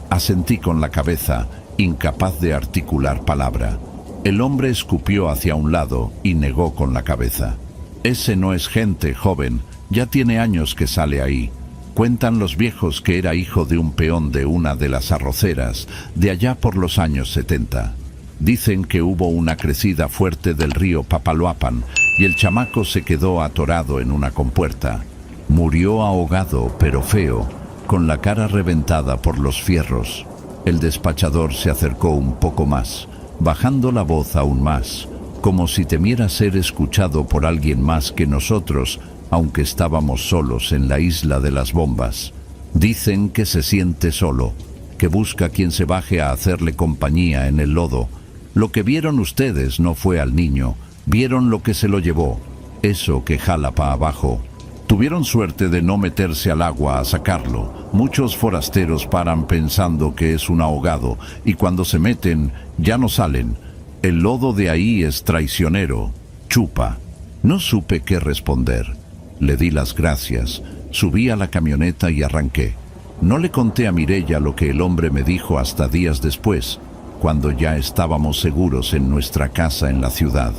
Asentí con la cabeza incapaz de articular palabra. El hombre escupió hacia un lado y negó con la cabeza. Ese no es gente, joven, ya tiene años que sale ahí. Cuentan los viejos que era hijo de un peón de una de las arroceras, de allá por los años 70. Dicen que hubo una crecida fuerte del río Papaloapan y el chamaco se quedó atorado en una compuerta. Murió ahogado, pero feo, con la cara reventada por los fierros. El despachador se acercó un poco más, bajando la voz aún más, como si temiera ser escuchado por alguien más que nosotros, aunque estábamos solos en la isla de las bombas. Dicen que se siente solo, que busca quien se baje a hacerle compañía en el lodo. Lo que vieron ustedes no fue al niño, vieron lo que se lo llevó, eso que jala para abajo. Tuvieron suerte de no meterse al agua a sacarlo. Muchos forasteros paran pensando que es un ahogado y cuando se meten ya no salen. El lodo de ahí es traicionero, chupa. No supe qué responder. Le di las gracias, subí a la camioneta y arranqué. No le conté a Mireya lo que el hombre me dijo hasta días después, cuando ya estábamos seguros en nuestra casa en la ciudad.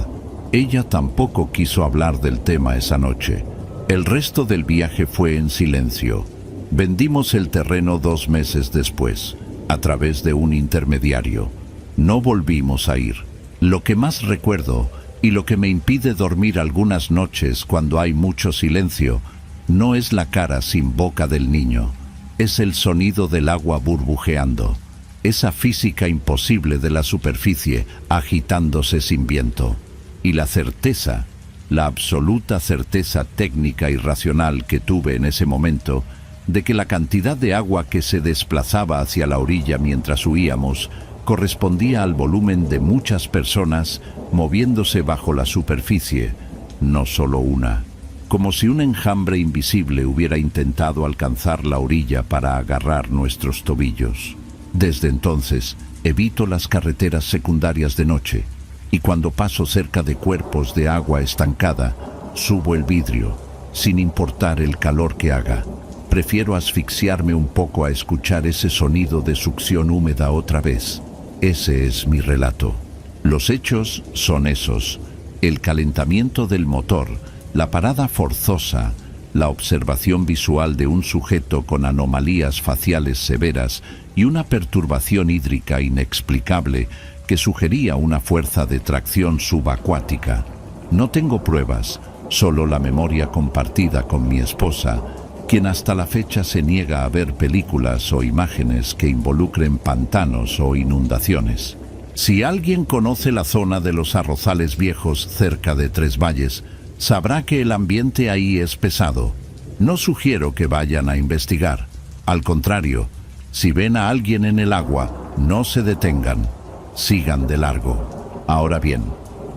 Ella tampoco quiso hablar del tema esa noche. El resto del viaje fue en silencio. Vendimos el terreno 2 meses después, a través de un intermediario. No volvimos a ir. Lo que más recuerdo, y lo que me impide dormir algunas noches cuando hay mucho silencio, no es la cara sin boca del niño, es el sonido del agua burbujeando, esa física imposible de la superficie agitándose sin viento, y la certeza, la absoluta certeza técnica y racional que tuve en ese momento, de que la cantidad de agua que se desplazaba hacia la orilla mientras huíamos correspondía al volumen de muchas personas moviéndose bajo la superficie, no solo una, como si un enjambre invisible hubiera intentado alcanzar la orilla para agarrar nuestros tobillos. Desde entonces, evito las carreteras secundarias de noche, y cuando paso cerca de cuerpos de agua estancada, subo el vidrio, sin importar el calor que haga. Prefiero asfixiarme un poco a escuchar ese sonido de succión húmeda otra vez. Ese es mi relato. Los hechos son esos: el calentamiento del motor, la parada forzosa, la observación visual de un sujeto con anomalías faciales severas y una perturbación hídrica inexplicable que sugería una fuerza de tracción subacuática. No tengo pruebas, solo la memoria compartida con mi esposa, quien hasta la fecha se niega a ver películas o imágenes que involucren pantanos o inundaciones. Si alguien conoce la zona de los arrozales viejos cerca de Tres Valles, sabrá que el ambiente ahí es pesado. No sugiero que vayan a investigar. Al contrario, si ven a alguien en el agua, no se detengan. Sigan de largo. Ahora bien,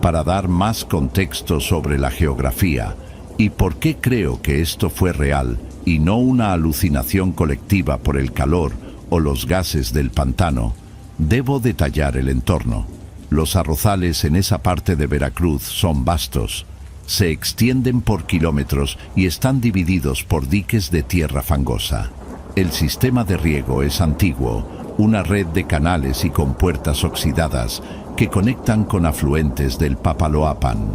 para dar más contexto sobre la geografía y por qué creo que esto fue real y no una alucinación colectiva por el calor o los gases del pantano, debo detallar el entorno. Los arrozales en esa parte de Veracruz son vastos. Se extienden por kilómetros y están divididos por diques de tierra fangosa. El sistema de riego es antiguo, una red de canales y compuertas oxidadas que conectan con afluentes del Papaloapan.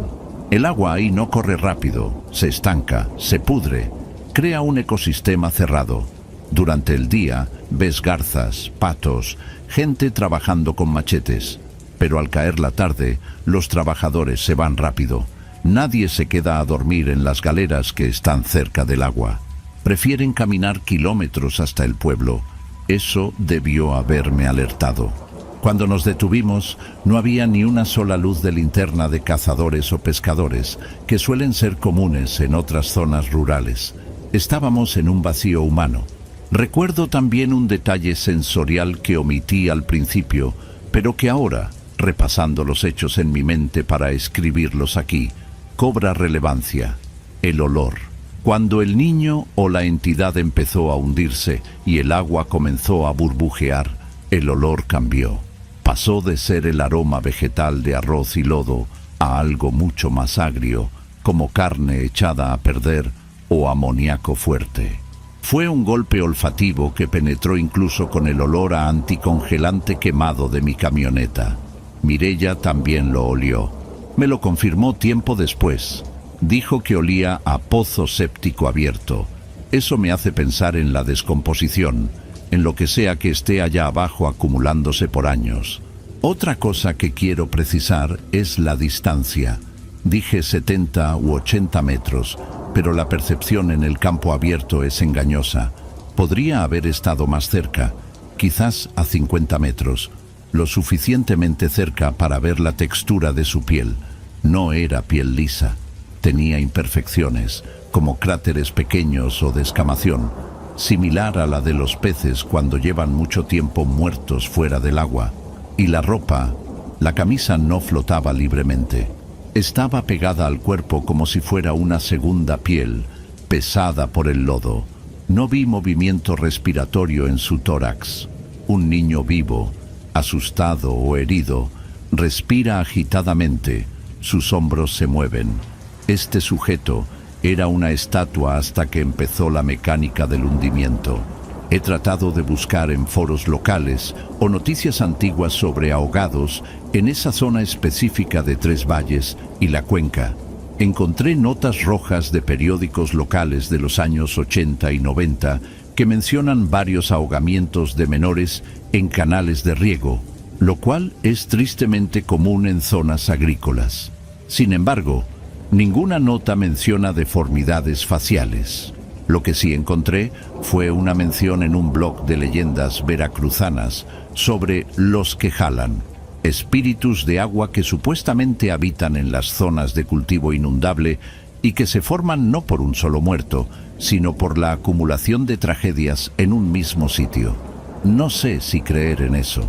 El agua ahí no corre rápido, se estanca, se pudre, crea un ecosistema cerrado. Durante el día ves garzas, patos, gente trabajando con machetes, pero al caer la tarde los trabajadores se van rápido. Nadie se queda a dormir en las galeras que están cerca del agua. Prefieren caminar kilómetros hasta el pueblo. Eso debió haberme alertado. Cuando nos detuvimos, no había ni una sola luz de linterna de cazadores o pescadores, que suelen ser comunes en otras zonas rurales. Estábamos en un vacío humano. Recuerdo también un detalle sensorial que omití al principio, pero que ahora, repasando los hechos en mi mente para escribirlos aquí, cobra relevancia: el olor. Cuando el niño o la entidad empezó a hundirse y el agua comenzó a burbujear, el olor cambió. Pasó de ser el aroma vegetal de arroz y lodo a algo mucho más agrio, como carne echada a perder o amoníaco fuerte. Fue un golpe olfativo que penetró incluso con el olor a anticongelante quemado de mi camioneta. Mireya también lo olió. Me lo confirmó tiempo después. Dijo que olía a pozo séptico abierto. Eso me hace pensar en la descomposición, en lo que sea que esté allá abajo acumulándose por años. Otra cosa que quiero precisar es la distancia. Dije 70 u 80 metros, pero la percepción en el campo abierto es engañosa. Podría haber estado más cerca, quizás a 50 metros, lo suficientemente cerca para ver la textura de su piel. No era piel lisa, tenía imperfecciones, como cráteres pequeños o de escamación, similar a la de los peces cuando llevan mucho tiempo muertos fuera del agua. Y la ropa, la camisa no flotaba libremente. Estaba pegada al cuerpo como si fuera una segunda piel, pesada por el lodo. No vi movimiento respiratorio en su tórax. Un niño vivo, asustado o herido, respira agitadamente, sus hombros se mueven. Este sujeto era una estatua hasta que empezó la mecánica del hundimiento. He tratado de buscar en foros locales o noticias antiguas sobre ahogados en esa zona específica de Tres Valles y la cuenca. Encontré notas rojas de periódicos locales de los años 80 y 90 que mencionan varios ahogamientos de menores en canales de riego, lo cual es tristemente común en zonas agrícolas. Sin embargo, ninguna nota menciona deformidades faciales. Lo que sí encontré fue una mención en un blog de leyendas veracruzanas sobre los que jalan, espíritus de agua que supuestamente habitan en las zonas de cultivo inundable y que se forman no por un solo muerto, sino por la acumulación de tragedias en un mismo sitio. No sé si creer en eso.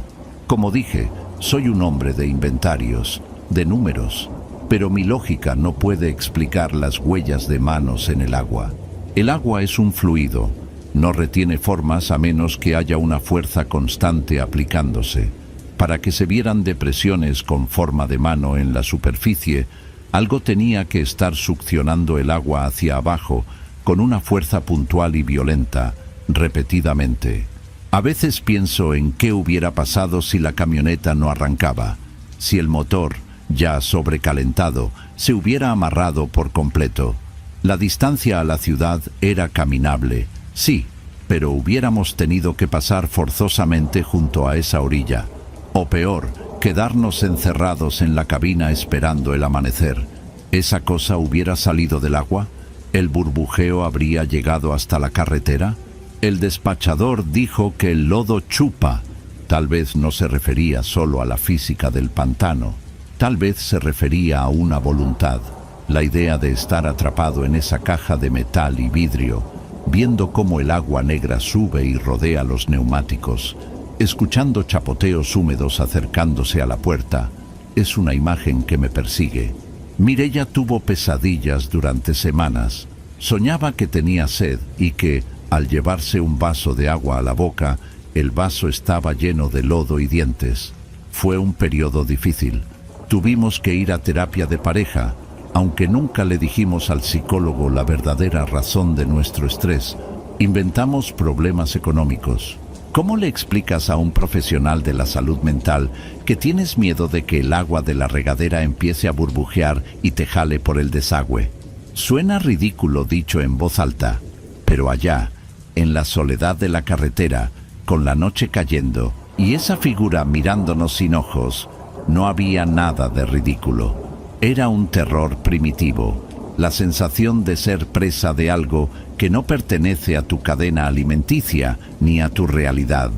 Como dije, soy un hombre de inventarios, de números, pero mi lógica no puede explicar las huellas de manos en el agua. El agua es un fluido, no retiene formas a menos que haya una fuerza constante aplicándose. Para que se vieran depresiones con forma de mano en la superficie, algo tenía que estar succionando el agua hacia abajo con una fuerza puntual y violenta, repetidamente. A veces pienso en qué hubiera pasado si la camioneta no arrancaba, si el motor, ya sobrecalentado, se hubiera amarrado por completo. La distancia a la ciudad era caminable, sí, pero hubiéramos tenido que pasar forzosamente junto a esa orilla. O peor, quedarnos encerrados en la cabina esperando el amanecer. ¿Esa cosa hubiera salido del agua? ¿El burbujeo habría llegado hasta la carretera? El despachador dijo que el lodo chupa. Tal vez no se refería solo a la física del pantano. Tal vez se refería a una voluntad. La idea de estar atrapado en esa caja de metal y vidrio, viendo cómo el agua negra sube y rodea los neumáticos, escuchando chapoteos húmedos acercándose a la puerta, es una imagen que me persigue. Mireya tuvo pesadillas durante semanas. Soñaba que tenía sed y que, al llevarse un vaso de agua a la boca, el vaso estaba lleno de lodo y dientes. Fue un periodo difícil. Tuvimos que ir a terapia de pareja, aunque nunca le dijimos al psicólogo la verdadera razón de nuestro estrés. Inventamos problemas económicos. ¿Cómo le explicas a un profesional de la salud mental que tienes miedo de que el agua de la regadera empiece a burbujear y te jale por el desagüe? Suena ridículo dicho en voz alta, pero allá, en la soledad de la carretera, con la noche cayendo y esa figura mirándonos sin ojos, no había nada de ridículo. Era un terror primitivo, la sensación de ser presa de algo que no pertenece a tu cadena alimenticia ni a tu realidad.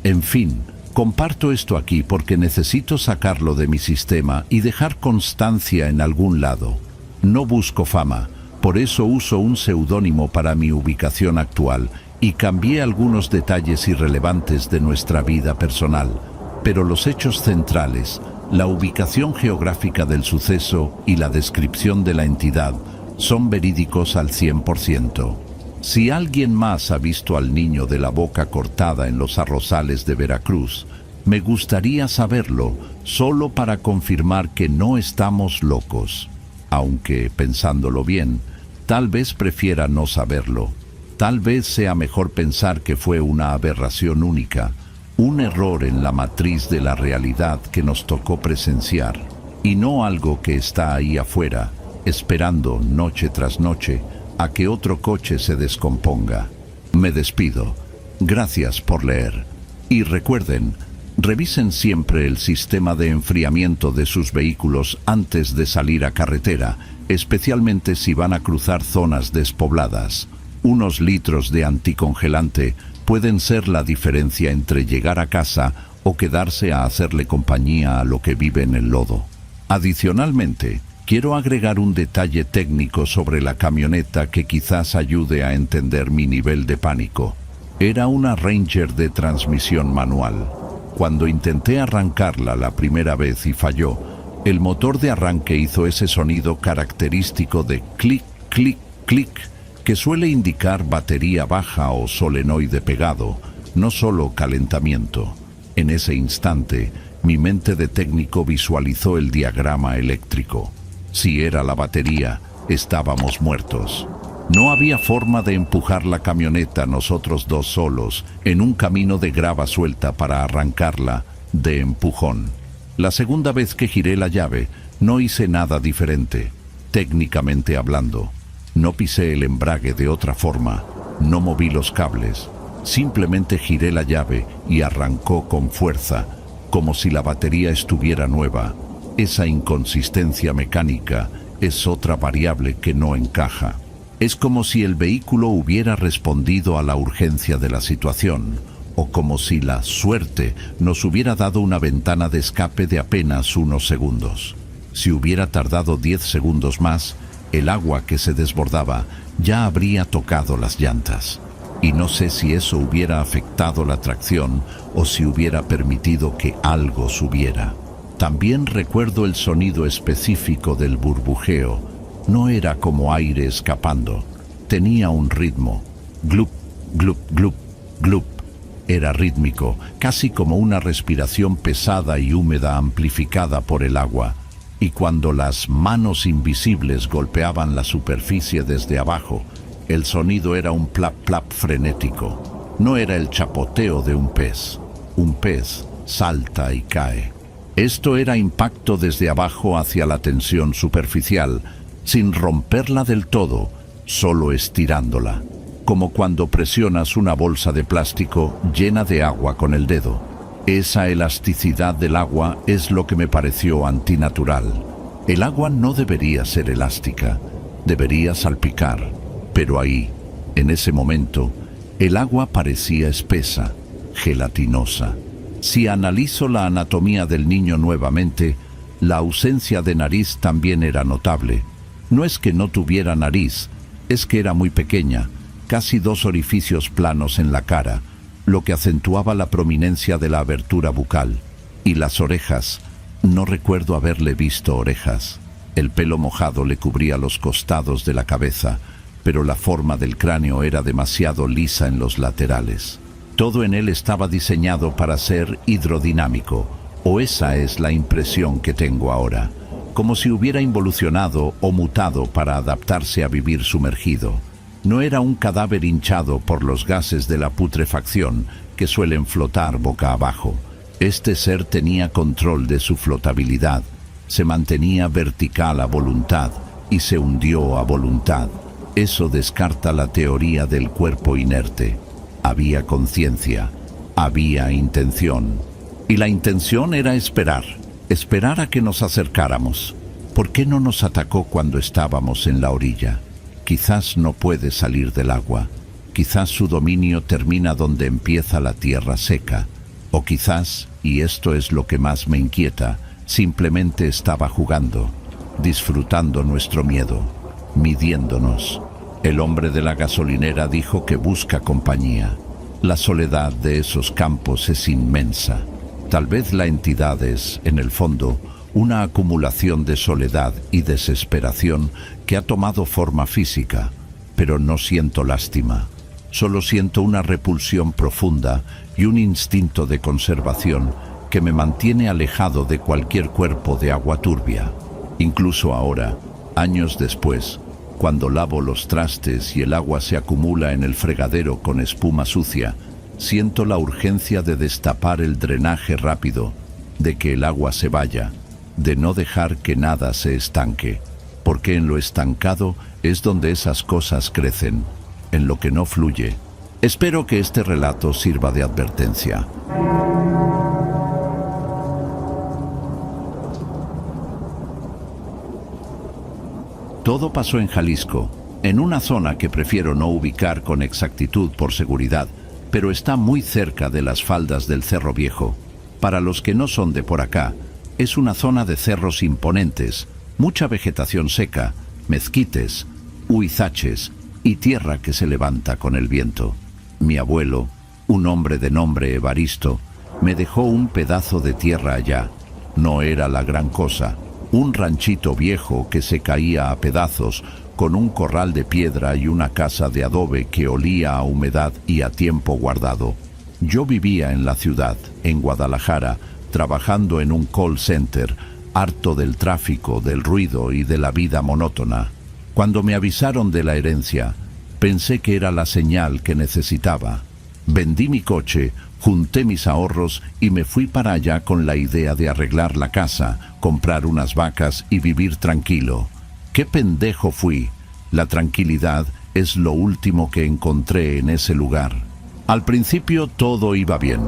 En fin, comparto esto aquí porque necesito sacarlo de mi sistema y dejar constancia en algún lado. No busco fama, por eso uso un seudónimo para mi ubicación actual y cambié algunos detalles irrelevantes de nuestra vida personal, pero los hechos centrales, la ubicación geográfica del suceso y la descripción de la entidad son verídicos al 100%. Si alguien más ha visto al niño de la boca cortada en los arrozales de Veracruz, me gustaría saberlo, solo para confirmar que no estamos locos. Aunque, pensándolo bien, tal vez prefiera no saberlo. Tal vez sea mejor pensar que fue una aberración única, un error en la matriz de la realidad que nos tocó presenciar, y no algo que está ahí afuera, esperando noche tras noche a que otro coche se descomponga. Me despido. Gracias por leer. Y recuerden, revisen siempre el sistema de enfriamiento de sus vehículos antes de salir a carretera, especialmente si van a cruzar zonas despobladas. Unos litros de anticongelante pueden ser la diferencia entre llegar a casa o quedarse a hacerle compañía a lo que vive en el lodo. Adicionalmente, quiero agregar un detalle técnico sobre la camioneta que quizás ayude a entender mi nivel de pánico. Era una Ranger de transmisión manual. Cuando intenté arrancarla la primera vez y falló, el motor de arranque hizo ese sonido característico de clic, clic, clic, que suele indicar batería baja o solenoide pegado, no solo calentamiento. En ese instante, mi mente de técnico visualizó el diagrama eléctrico. Si era la batería, estábamos muertos. No había forma de empujar la camioneta nosotros dos solos en un camino de grava suelta para arrancarla de empujón. La segunda vez que giré la llave, no hice nada diferente, técnicamente hablando. No pisé el embrague de otra forma, no moví los cables. Simplemente giré la llave y arrancó con fuerza, como si la batería estuviera nueva. Esa inconsistencia mecánica es otra variable que no encaja. Es como si el vehículo hubiera respondido a la urgencia de la situación, o como si la suerte nos hubiera dado una ventana de escape de apenas unos segundos. Si hubiera tardado 10 segundos más, el agua que se desbordaba ya habría tocado las llantas. Y no sé si eso hubiera afectado la tracción o si hubiera permitido que algo subiera. También recuerdo el sonido específico del burbujeo. No era como aire escapando, tenía un ritmo. Glup, glup, glup, glup. Era rítmico, casi como una respiración pesada y húmeda amplificada por el agua. Y cuando las manos invisibles golpeaban la superficie desde abajo, el sonido era un plap plap frenético. No era el chapoteo de un pez. Un pez salta y cae. Esto era impacto desde abajo hacia la tensión superficial, sin romperla del todo, solo estirándola, como cuando presionas una bolsa de plástico llena de agua con el dedo. Esa elasticidad del agua es lo que me pareció antinatural. El agua no debería ser elástica, debería salpicar, pero ahí, en ese momento, el agua parecía espesa, gelatinosa. Si analizo la anatomía del niño nuevamente, la ausencia de nariz también era notable. No es que no tuviera nariz, es que era muy pequeña, casi 2 orificios planos en la cara, lo que acentuaba la prominencia de la abertura bucal. Y las orejas, no recuerdo haberle visto orejas. El pelo mojado le cubría los costados de la cabeza, pero la forma del cráneo era demasiado lisa en los laterales. Todo en él estaba diseñado para ser hidrodinámico, o esa es la impresión que tengo ahora. Como si hubiera involucionado o mutado para adaptarse a vivir sumergido. No era un cadáver hinchado por los gases de la putrefacción que suelen flotar boca abajo. Este ser tenía control de su flotabilidad, se mantenía vertical a voluntad y se hundió a voluntad. Eso descarta la teoría del cuerpo inerte. Había conciencia, había intención. Y la intención era esperar a que nos acercáramos. ¿Por qué no nos atacó cuando estábamos en la orilla? Quizás no puede salir del agua. Quizás su dominio termina donde empieza la tierra seca. O quizás, y esto es lo que más me inquieta, simplemente estaba jugando, disfrutando nuestro miedo, midiéndonos. El hombre de la gasolinera dijo que busca compañía. La soledad de esos campos es inmensa. Tal vez la entidad es, en el fondo, una acumulación de soledad y desesperación que ha tomado forma física, pero no siento lástima. Solo siento una repulsión profunda y un instinto de conservación que me mantiene alejado de cualquier cuerpo de agua turbia. Incluso ahora, años después, Cuando lavo los trastes y el agua se acumula en el fregadero con espuma sucia, siento la urgencia de destapar el drenaje rápido, de que el agua se vaya, de no dejar que nada se estanque, porque en lo estancado es donde esas cosas crecen, en lo que no fluye. Espero que este relato sirva de advertencia. Todo pasó en Jalisco, en una zona que prefiero no ubicar con exactitud por seguridad, pero está muy cerca de las faldas del Cerro Viejo. Para los que no son de por acá, es una zona de cerros imponentes, mucha vegetación seca, mezquites, huizaches y tierra que se levanta con el viento. Mi abuelo, un hombre de nombre Evaristo, me dejó un pedazo de tierra allá. No era la gran cosa, un ranchito viejo que se caía a pedazos, con un corral de piedra y una casa de adobe que olía a humedad y a tiempo guardado. Yo vivía en la ciudad, en Guadalajara, trabajando en un call center, harto del tráfico, del ruido y de la vida monótona. Cuando me avisaron de la herencia, pensé que era la señal que necesitaba. Vendí mi coche, junté mis ahorros y me fui para allá con la idea de arreglar la casa, comprar unas vacas y vivir tranquilo. ¡Qué pendejo fui! La tranquilidad es lo último que encontré en ese lugar. Al principio todo iba bien.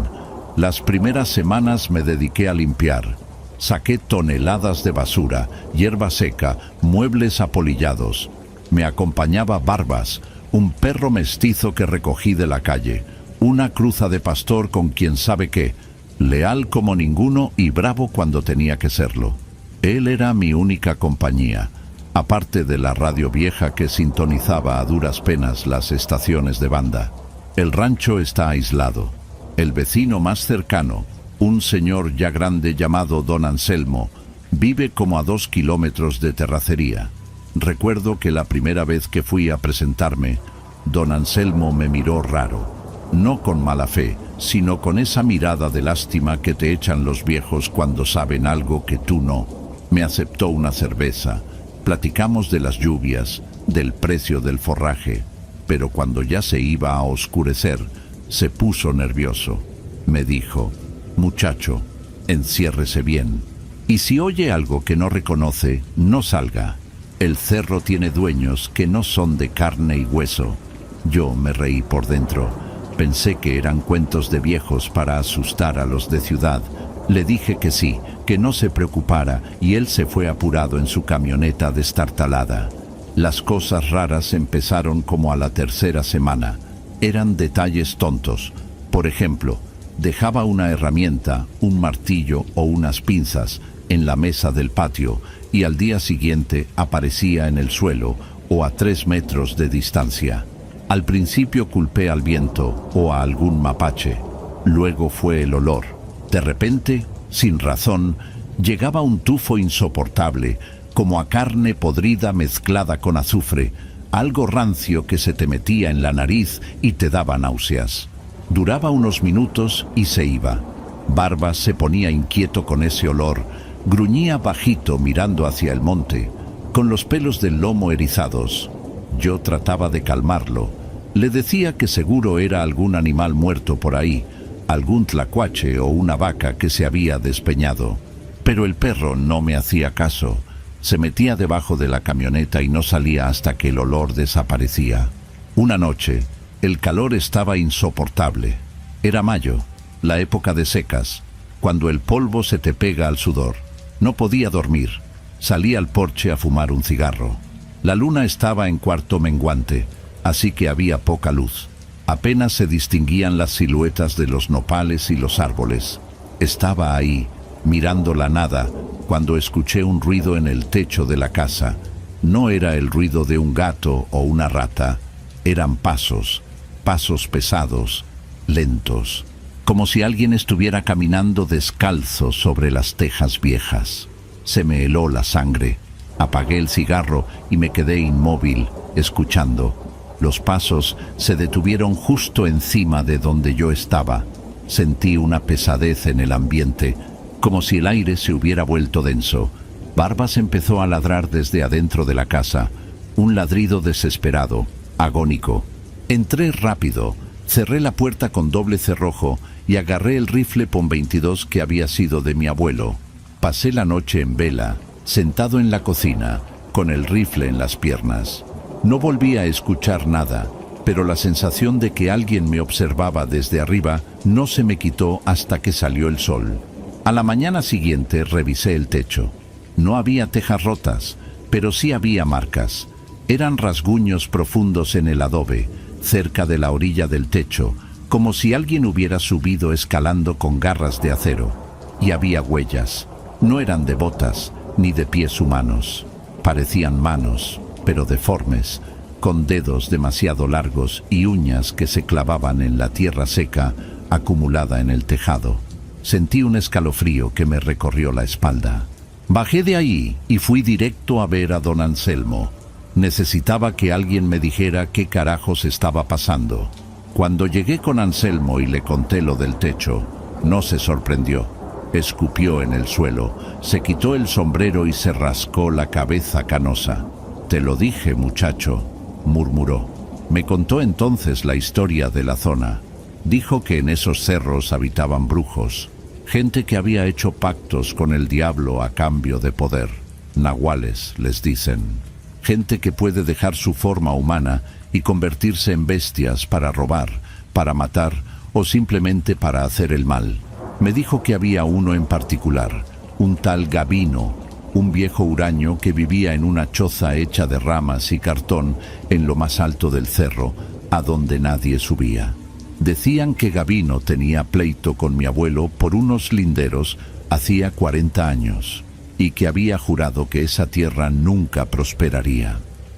Las primeras semanas me dediqué a limpiar. Saqué toneladas de basura, hierba seca, muebles apolillados. Me acompañaba Barbas, un perro mestizo que recogí de la calle. Una cruza de pastor con quien sabe qué, leal como ninguno y bravo cuando tenía que serlo. Él era mi única compañía, aparte de la radio vieja que sintonizaba a duras penas las estaciones de banda. El rancho está aislado. El vecino más cercano, un señor ya grande llamado Don Anselmo, vive como a 2 kilómetros de terracería. Recuerdo que la primera vez que fui a presentarme, Don Anselmo me miró raro. No con mala fe, sino con esa mirada de lástima que te echan los viejos cuando saben algo que tú no. Me aceptó una cerveza, platicamos de las lluvias, del precio del forraje, pero cuando ya se iba a oscurecer, se puso nervioso. Me dijo: muchacho, enciérrese bien, y si oye algo que no reconoce, no salga. El cerro tiene dueños que no son de carne y hueso. Yo me reí por dentro. Pensé que eran cuentos de viejos para asustar a los de ciudad. Le dije que sí, que no se preocupara, y él se fue apurado en su camioneta destartalada. Las cosas raras empezaron como a la tercera semana. Eran detalles tontos. Por ejemplo, dejaba una herramienta, un martillo o unas pinzas en la mesa del patio y al día siguiente aparecía en el suelo o a 3 metros de distancia. Al principio culpé al viento o a algún mapache. Luego fue el olor. De repente, sin razón, llegaba un tufo insoportable, como a carne podrida mezclada con azufre, algo rancio que se te metía en la nariz y te daba náuseas. Duraba unos minutos y se iba. Barbas se ponía inquieto con ese olor, gruñía bajito mirando hacia el monte, con los pelos del lomo erizados. Yo trataba de calmarlo. Le decía que seguro era algún animal muerto por ahí, algún tlacuache o una vaca que se había despeñado. Pero el perro no me hacía caso. Se metía debajo de la camioneta y no salía hasta que el olor desaparecía. Una noche, el calor estaba insoportable. Era mayo, la época de secas, cuando el polvo se te pega al sudor. No podía dormir. Salí al porche a fumar un cigarro. La luna estaba en cuarto menguante, así que había poca luz. Apenas se distinguían las siluetas de los nopales y los árboles. Estaba ahí, mirando la nada, cuando escuché un ruido en el techo de la casa. No era el ruido de un gato o una rata, eran pasos pesados, lentos, como si alguien estuviera caminando descalzo sobre las tejas viejas. Se me heló la sangre. Apagué el cigarro y me quedé inmóvil, escuchando. Los pasos se detuvieron justo encima de donde yo estaba. Sentí una pesadez en el ambiente, como si el aire se hubiera vuelto denso. Barbas empezó a ladrar desde adentro de la casa. Un ladrido desesperado, agónico. Entré rápido, cerré la puerta con doble cerrojo y agarré el rifle .22 que había sido de mi abuelo. Pasé la noche en vela, sentado en la cocina, con el rifle en las piernas. No volví a escuchar nada, pero la sensación de que alguien me observaba desde arriba no se me quitó hasta que salió el sol. A la mañana siguiente revisé el techo. No había tejas rotas, pero sí había marcas. Eran rasguños profundos en el adobe, cerca de la orilla del techo, como si alguien hubiera subido escalando con garras de acero. Y había huellas. No eran de botas, ni de pies humanos. Parecían manos, pero deformes, con dedos demasiado largos y uñas que se clavaban en la tierra seca acumulada en el tejado. Sentí un escalofrío que me recorrió la espalda. Bajé de ahí y fui directo a ver a don Anselmo. Necesitaba que alguien me dijera qué carajos estaba pasando. Cuando llegué con Anselmo y le conté lo del techo, no se sorprendió. Escupió en el suelo, se quitó el sombrero y se rascó la cabeza canosa. «Te lo dije, muchacho», murmuró. Me contó entonces la historia de la zona. Dijo que en esos cerros habitaban brujos, gente que había hecho pactos con el diablo a cambio de poder. Nahuales, les dicen. Gente que puede dejar su forma humana y convertirse en bestias para robar, para matar o simplemente para hacer el mal. Me dijo que había uno en particular, un tal Gabino, un viejo huraño que vivía en una choza hecha de ramas y cartón en lo más alto del cerro, a donde nadie subía. Decían que Gabino tenía pleito con mi abuelo por unos linderos hacía 40 años y que había jurado que esa tierra nunca prosperaría.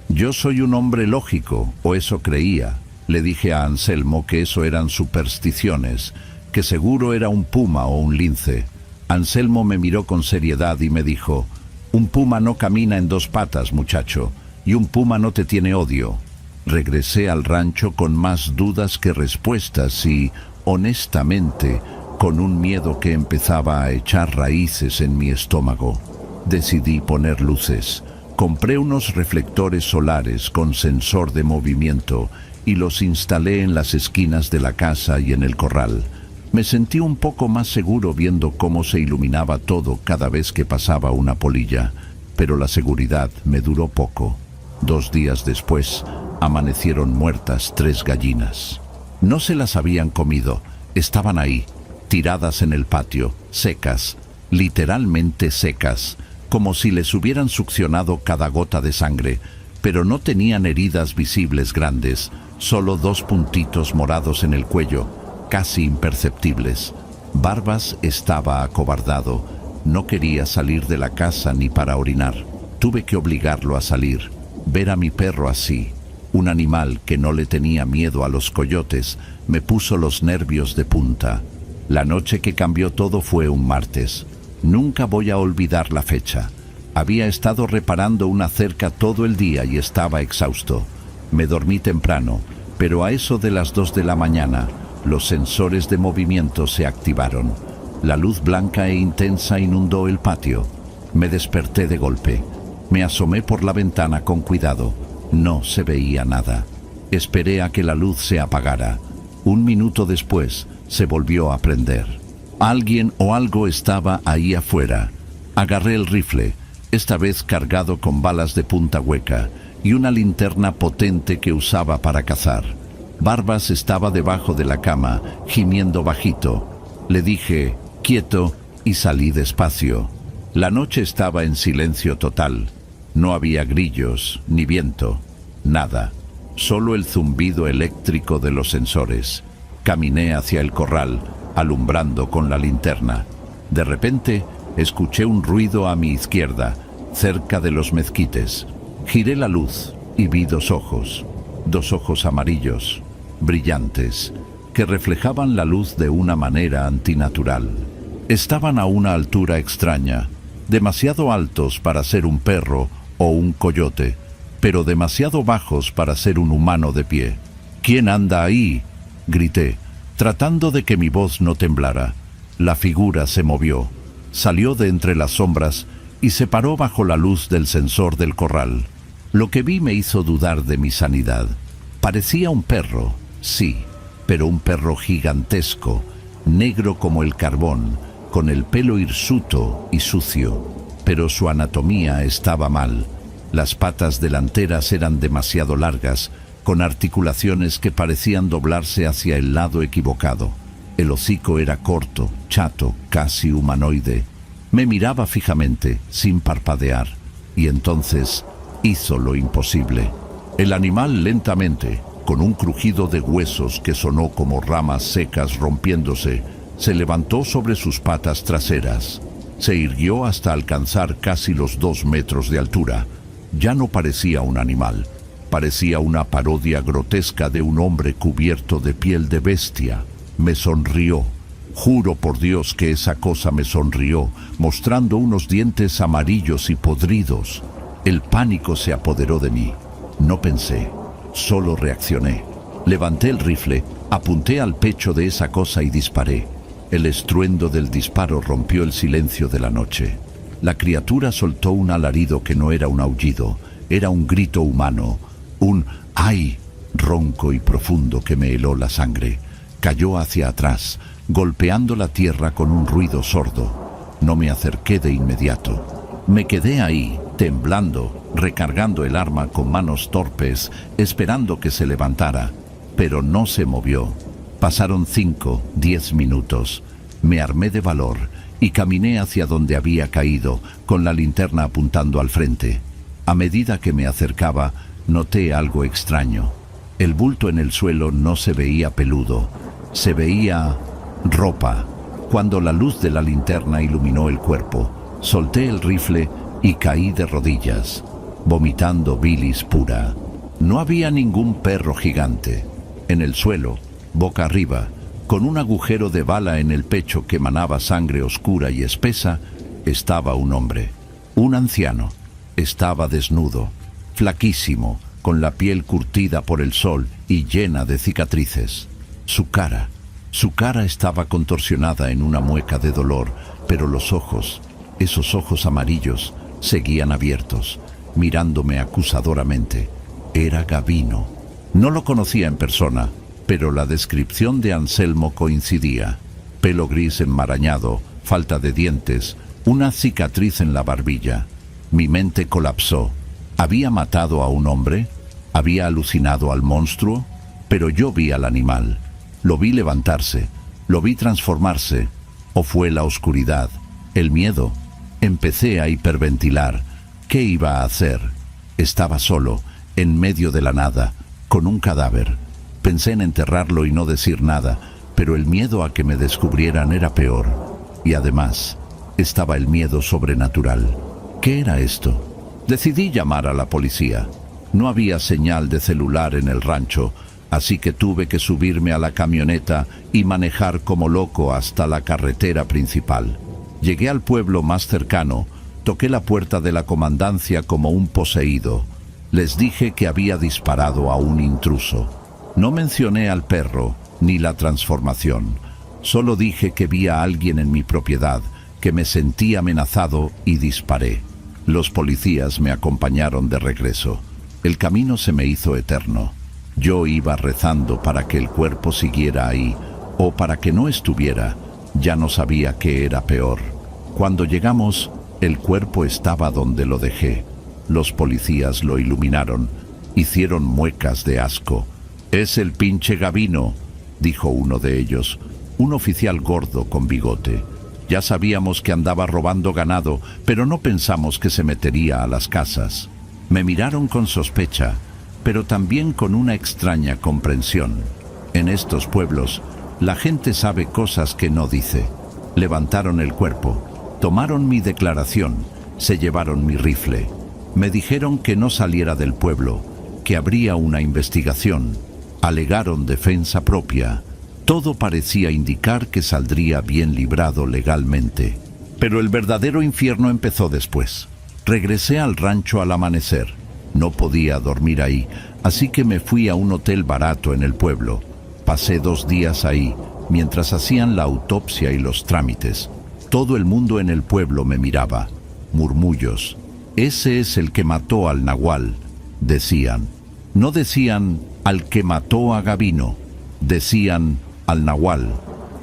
Yo soy un hombre lógico, o eso creía. Le dije a Anselmo que eso eran supersticiones, que seguro era un puma o un lince. Anselmo me miró con seriedad y me dijo: «Un puma no camina en dos patas, muchacho, y un puma no te tiene odio». Regresé al rancho con más dudas que respuestas y, honestamente, con un miedo que empezaba a echar raíces en mi estómago. Decidí poner luces. Compré unos reflectores solares con sensor de movimiento y los instalé en las esquinas de la casa y en el corral. Me sentí un poco más seguro viendo cómo se iluminaba todo cada vez que pasaba una polilla, pero la seguridad me duró poco. 2 días después, amanecieron muertas 3 gallinas. No se las habían comido, estaban ahí, tiradas en el patio, secas, literalmente secas, como si les hubieran succionado cada gota de sangre, pero no tenían heridas visibles grandes, solo 2 puntitos morados en el cuello, casi imperceptibles. Barbas estaba acobardado, no quería salir de la casa ni para orinar. Tuve que obligarlo a salir. Ver a mi perro así, un animal que no le tenía miedo a los coyotes, me puso los nervios de punta. La noche que cambió todo fue un martes. Nunca voy a olvidar la fecha. Había estado reparando una cerca todo el día y estaba exhausto. Me dormí temprano, pero a eso de las 2 de la mañana, los sensores de movimiento se activaron. La luz blanca e intensa inundó el patio. Me desperté de golpe. Me asomé por la ventana con cuidado. No se veía nada. Esperé a que la luz se apagara. 1 minuto después, se volvió a prender. Alguien o algo estaba ahí afuera. Agarré el rifle, esta vez cargado con balas de punta hueca, y una linterna potente que usaba para cazar. Barbas estaba debajo de la cama, gimiendo bajito. Le dije: «Quieto», y salí despacio. La noche estaba en silencio total. No había grillos, ni viento, nada. Solo el zumbido eléctrico de los sensores. Caminé hacia el corral, alumbrando con la linterna. De repente, escuché un ruido a mi izquierda, cerca de los mezquites. Giré la luz y vi 2 ojos. 2 ojos amarillos, brillantes, que reflejaban la luz de una manera antinatural. Estaban a una altura extraña, demasiado altos para ser un perro o un coyote, pero demasiado bajos para ser un humano de pie. «¿Quién anda ahí?», grité, tratando de que mi voz no temblara. La figura se movió, salió de entre las sombras y se paró bajo la luz del sensor del corral. Lo que vi me hizo dudar de mi sanidad. Parecía un perro, sí, pero un perro gigantesco, negro como el carbón, con el pelo hirsuto y sucio. Pero su anatomía estaba mal. Las patas delanteras eran demasiado largas, con articulaciones que parecían doblarse hacia el lado equivocado. El hocico era corto, chato, casi humanoide. Me miraba fijamente, sin parpadear, y entonces hizo lo imposible. El animal lentamente, con un crujido de huesos que sonó como ramas secas rompiéndose, se levantó sobre sus patas traseras. Se irguió hasta alcanzar casi los 2 metros de altura. Ya no parecía un animal, parecía una parodia grotesca de un hombre cubierto de piel de bestia. Me sonrió. Juro por Dios que esa cosa me sonrió, mostrando unos dientes amarillos y podridos. El pánico se apoderó de mí. No pensé, solo reaccioné. Levanté el rifle, apunté al pecho de esa cosa y disparé. El estruendo del disparo rompió el silencio de la noche. La criatura soltó un alarido que no era un aullido, era un grito humano, un ¡ay! Ronco y profundo que me heló la sangre. Cayó hacia atrás, golpeando la tierra con un ruido sordo. No me acerqué de inmediato. Me quedé ahí, temblando, recargando el arma con manos torpes, esperando que se levantara, pero no se movió. Pasaron 5, 10 minutos. Me armé de valor y caminé hacia donde había caído, con la linterna apuntando al frente. A medida que me acercaba, noté algo extraño. El bulto en el suelo no se veía peludo, se veía ropa. Cuando la luz de la linterna iluminó el cuerpo, solté el rifle y caí de rodillas, vomitando bilis pura. No había ningún perro gigante. En el suelo, boca arriba, con un agujero de bala en el pecho que manaba sangre oscura y espesa, estaba un hombre, un anciano. Estaba desnudo, flaquísimo, con la piel curtida por el sol y llena de cicatrices. Su cara estaba contorsionada en una mueca de dolor, pero los ojos, esos ojos amarillos, seguían abiertos, mirándome acusadoramente. Era Gavino. No lo conocía en persona, pero la descripción de Anselmo coincidía. Pelo gris enmarañado, falta de dientes, una cicatriz en la barbilla. Mi mente colapsó. ¿Había matado a un hombre? ¿Había alucinado al monstruo? Pero yo vi al animal. Lo vi levantarse, lo vi transformarse. ¿O fue la oscuridad, el miedo? Empecé a hiperventilar. ¿Qué iba a hacer? Estaba solo, en medio de la nada, con un cadáver. Pensé en enterrarlo y no decir nada, pero el miedo a que me descubrieran era peor. Y además, estaba el miedo sobrenatural. ¿Qué era esto? Decidí llamar a la policía. No había señal de celular en el rancho, así que tuve que subirme a la camioneta y manejar como loco hasta la carretera principal. Llegué al pueblo más cercano, toqué la puerta de la comandancia como un poseído. Les dije que había disparado a un intruso. No mencioné al perro ni la transformación. Solo dije que vi a alguien en mi propiedad, que me sentí amenazado y disparé. Los policías me acompañaron de regreso. El camino se me hizo eterno. Yo iba rezando para que el cuerpo siguiera ahí, o para que no estuviera. Ya no sabía qué era peor. Cuando llegamos, el cuerpo estaba donde lo dejé. Los policías lo iluminaron. Hicieron muecas de asco. «Es el pinche Gavino», dijo uno de ellos, un oficial gordo con bigote. Ya sabíamos que andaba robando ganado, pero no pensamos que se metería a las casas. Me miraron con sospecha, pero también con una extraña comprensión. En estos pueblos, la gente sabe cosas que no dice. Levantaron el cuerpo, tomaron mi declaración, se llevaron mi rifle. Me dijeron que no saliera del pueblo, que habría una investigación. Alegaron defensa propia. Todo parecía indicar que saldría bien librado legalmente. Pero el verdadero infierno empezó después. Regresé al rancho al amanecer. No podía dormir ahí, así que me fui a un hotel barato en el pueblo. Pasé 2 días ahí, mientras hacían la autopsia y los trámites. Todo el mundo en el pueblo me miraba. Murmullos. «Ese es el que mató al nahual», decían. No decían al que mató a Gabino, decían al Nahual.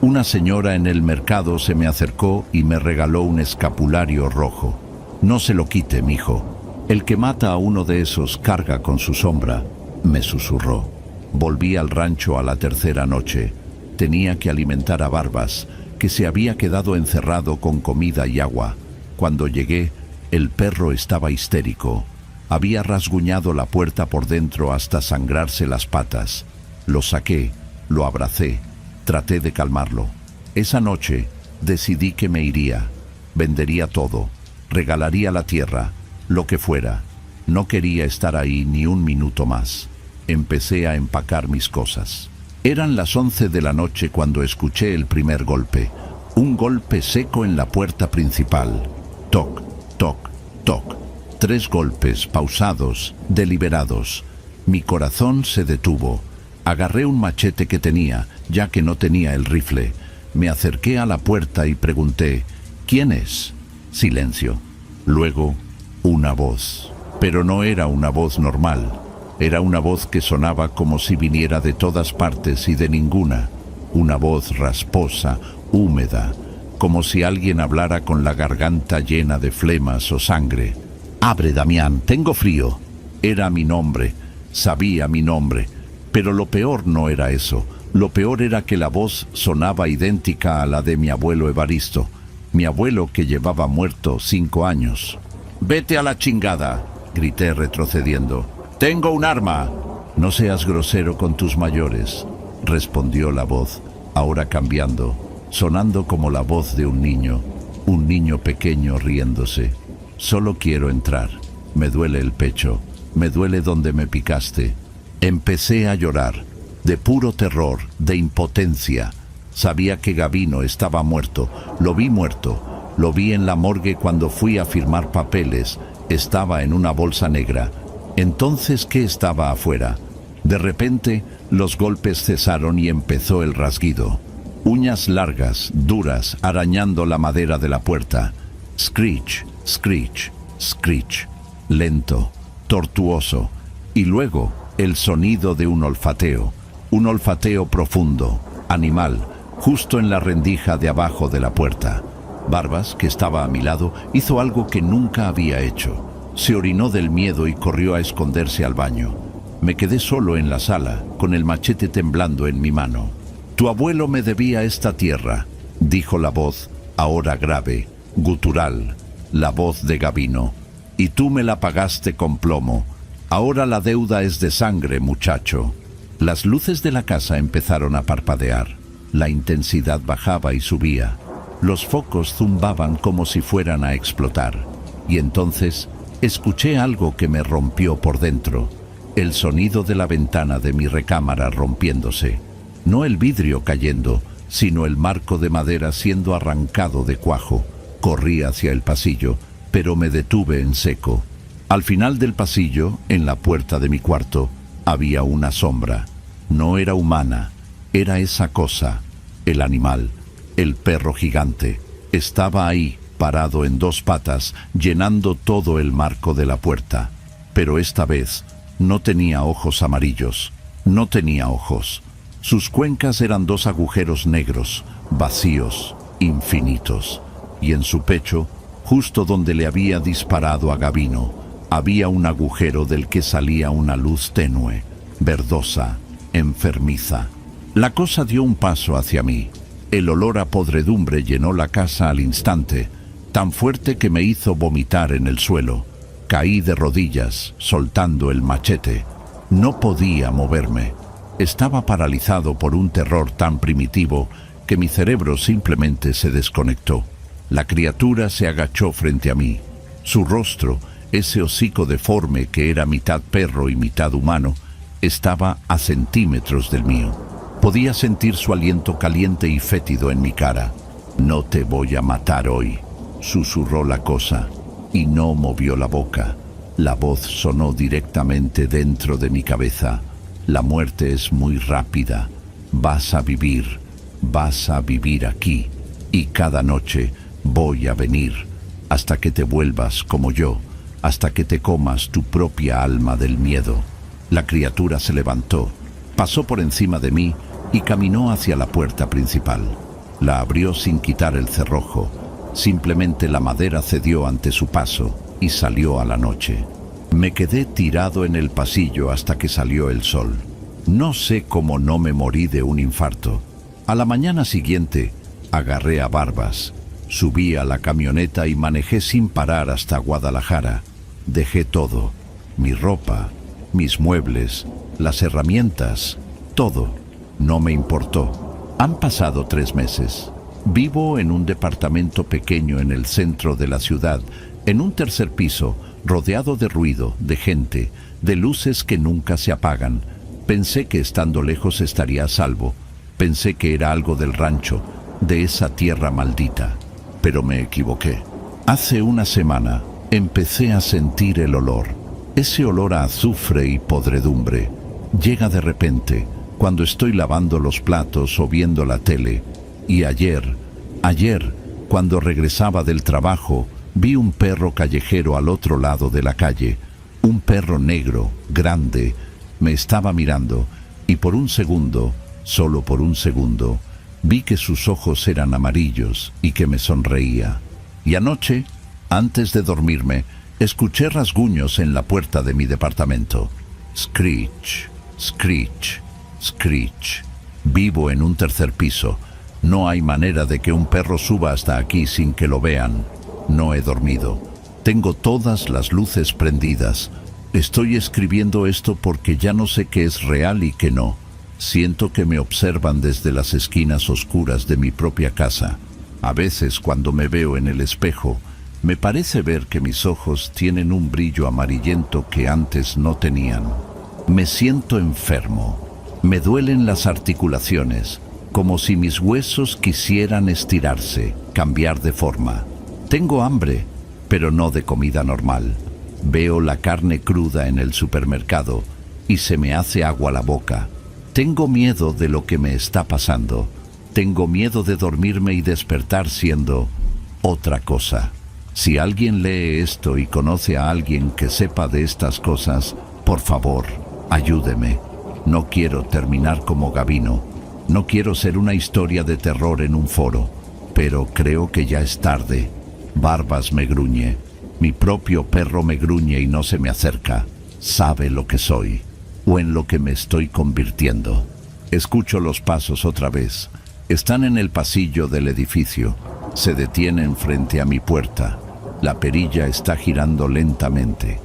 Una señora en el mercado se me acercó y me regaló un escapulario rojo. No se lo quite, mijo. El que mata a uno de esos carga con su sombra, me susurró. Volví al rancho a la tercera noche. Tenía que alimentar a Barbas, que se había quedado encerrado con comida y agua. Cuando llegué, el perro estaba histérico. Había rasguñado la puerta por dentro hasta sangrarse las patas. Lo saqué, lo abracé, traté de calmarlo. Esa noche decidí que me iría. Vendería todo, regalaría la tierra, lo que fuera. No quería estar ahí ni un minuto más. Empecé a empacar mis cosas. Eran las 11 de la noche cuando escuché el primer golpe. Un golpe seco en la puerta principal. Toc, toc, toc. 3 golpes pausados, deliberados. Mi corazón se detuvo. Agarré un machete que tenía, ya que no tenía el rifle. Me acerqué a la puerta y pregunté, ¿quién es? Silencio. Luego, una voz. Pero no era una voz normal. Era una voz que sonaba como si viniera de todas partes y de ninguna. Una voz rasposa, húmeda, como si alguien hablara con la garganta llena de flemas o sangre. «Abre, Damián, tengo frío». Era mi nombre, sabía mi nombre. Pero lo peor no era eso. Lo peor era que la voz sonaba idéntica a la de mi abuelo Evaristo. Mi abuelo que llevaba muerto 5 años. «Vete a la chingada», grité retrocediendo. «Tengo un arma». «No seas grosero con tus mayores», respondió la voz, ahora cambiando, sonando como la voz de un niño pequeño riéndose. «Solo quiero entrar. Me duele el pecho. Me duele donde me picaste». Empecé a llorar, de puro terror, de impotencia. Sabía que Gabino estaba muerto. Lo vi muerto. Lo vi en la morgue cuando fui a firmar papeles. Estaba en una bolsa negra. Entonces, ¿qué estaba afuera? De repente, los golpes cesaron y empezó el rasguido. Uñas largas, duras, arañando la madera de la puerta. Screech, screech, screech. Lento, tortuoso. Y luego, el sonido de un olfateo profundo, animal, justo en la rendija de abajo de la puerta. Barbas, que estaba a mi lado, hizo algo que nunca había hecho. Se orinó del miedo y corrió a esconderse al baño. Me quedé solo en la sala, con el machete temblando en mi mano. «Tu abuelo me debía esta tierra», dijo la voz, ahora grave, gutural, la voz de Gabino. «Y tú me la pagaste con plomo. Ahora la deuda es de sangre, muchacho». Las luces de la casa empezaron a parpadear. La intensidad bajaba y subía. Los focos zumbaban como si fueran a explotar. Y entonces escuché algo que me rompió por dentro. El sonido de la ventana de mi recámara rompiéndose. No el vidrio cayendo, sino el marco de madera siendo arrancado de cuajo. Corrí hacia el pasillo, pero me detuve en seco. Al final del pasillo, en la puerta de mi cuarto, había una sombra. No era humana, era esa cosa, el animal, el perro gigante. Estaba ahí, parado en 2 patas, llenando todo el marco de la puerta. Pero esta vez no tenía ojos amarillos, no tenía ojos. Sus cuencas eran 2 agujeros negros, vacíos, infinitos. Y en su pecho, justo donde le había disparado a Gabino, había un agujero del que salía una luz tenue, verdosa, enfermiza. La cosa dio un paso hacia mí. El olor a podredumbre llenó la casa al instante, tan fuerte que me hizo vomitar en el suelo. Caí de rodillas, soltando el machete. No podía moverme. Estaba paralizado por un terror tan primitivo que mi cerebro simplemente se desconectó. La criatura se agachó frente a mí. Su rostro, ese hocico deforme que era mitad perro y mitad humano, estaba a centímetros del mío. Podía sentir su aliento caliente y fétido en mi cara. «No te voy a matar hoy», susurró la cosa, y no movió la boca. La voz sonó directamente dentro de mi cabeza. «La muerte es muy rápida. Vas a vivir aquí, y cada noche voy a venir, hasta que te vuelvas como yo, hasta que te comas tu propia alma del miedo. La criatura se levantó, pasó por encima de mí y caminó hacia la puerta principal. La abrió sin quitar el cerrojo. Simplemente la madera cedió ante su paso y salió a la noche. Me quedé tirado en el pasillo hasta que salió el sol. No sé cómo no me morí de un infarto. A la mañana siguiente, agarré a Barbas, subí a la camioneta y manejé sin parar hasta Guadalajara. Dejé todo, mi ropa, mis muebles, las herramientas, todo. No me importó. Han pasado 3 meses. Vivo en un departamento pequeño en el centro de la ciudad, en un tercer piso, rodeado de ruido, de gente, de luces que nunca se apagan. Pensé que estando lejos estaría a salvo. Pensé que era algo del rancho, de esa tierra maldita. Pero me equivoqué. Hace una semana empecé a sentir el olor. Ese olor a azufre y podredumbre. Llega de repente, cuando estoy lavando los platos o viendo la tele. Y ayer, cuando regresaba del trabajo, vi un perro callejero al otro lado de la calle. Un perro negro, grande, me estaba mirando y por un segundo, solo por un segundo, vi que sus ojos eran amarillos y que me sonreía. Y anoche, antes de dormirme, escuché rasguños en la puerta de mi departamento. Screech, screech, screech. Vivo en un tercer piso. No hay manera de que un perro suba hasta aquí sin que lo vean. No he dormido. Tengo todas las luces prendidas. Estoy escribiendo esto porque ya no sé qué es real y qué no. Siento que me observan desde las esquinas oscuras de mi propia casa. A veces, cuando me veo en el espejo, me parece ver que mis ojos tienen un brillo amarillento que antes no tenían. Me siento enfermo. Me duelen las articulaciones, como si mis huesos quisieran estirarse, cambiar de forma. Tengo hambre, pero no de comida normal. Veo la carne cruda en el supermercado y se me hace agua la boca. Tengo miedo de lo que me está pasando. Tengo miedo de dormirme y despertar siendo otra cosa. Si alguien lee esto y conoce a alguien que sepa de estas cosas, por favor, ayúdeme. No quiero terminar como Gavino. No quiero ser una historia de terror en un foro, pero creo que ya es tarde. Barbas me gruñe. Mi propio perro me gruñe y no se me acerca. Sabe lo que soy, o en lo que me estoy convirtiendo. Escucho los pasos otra vez. Están en el pasillo del edificio. Se detienen frente a mi puerta. La perilla está girando lentamente.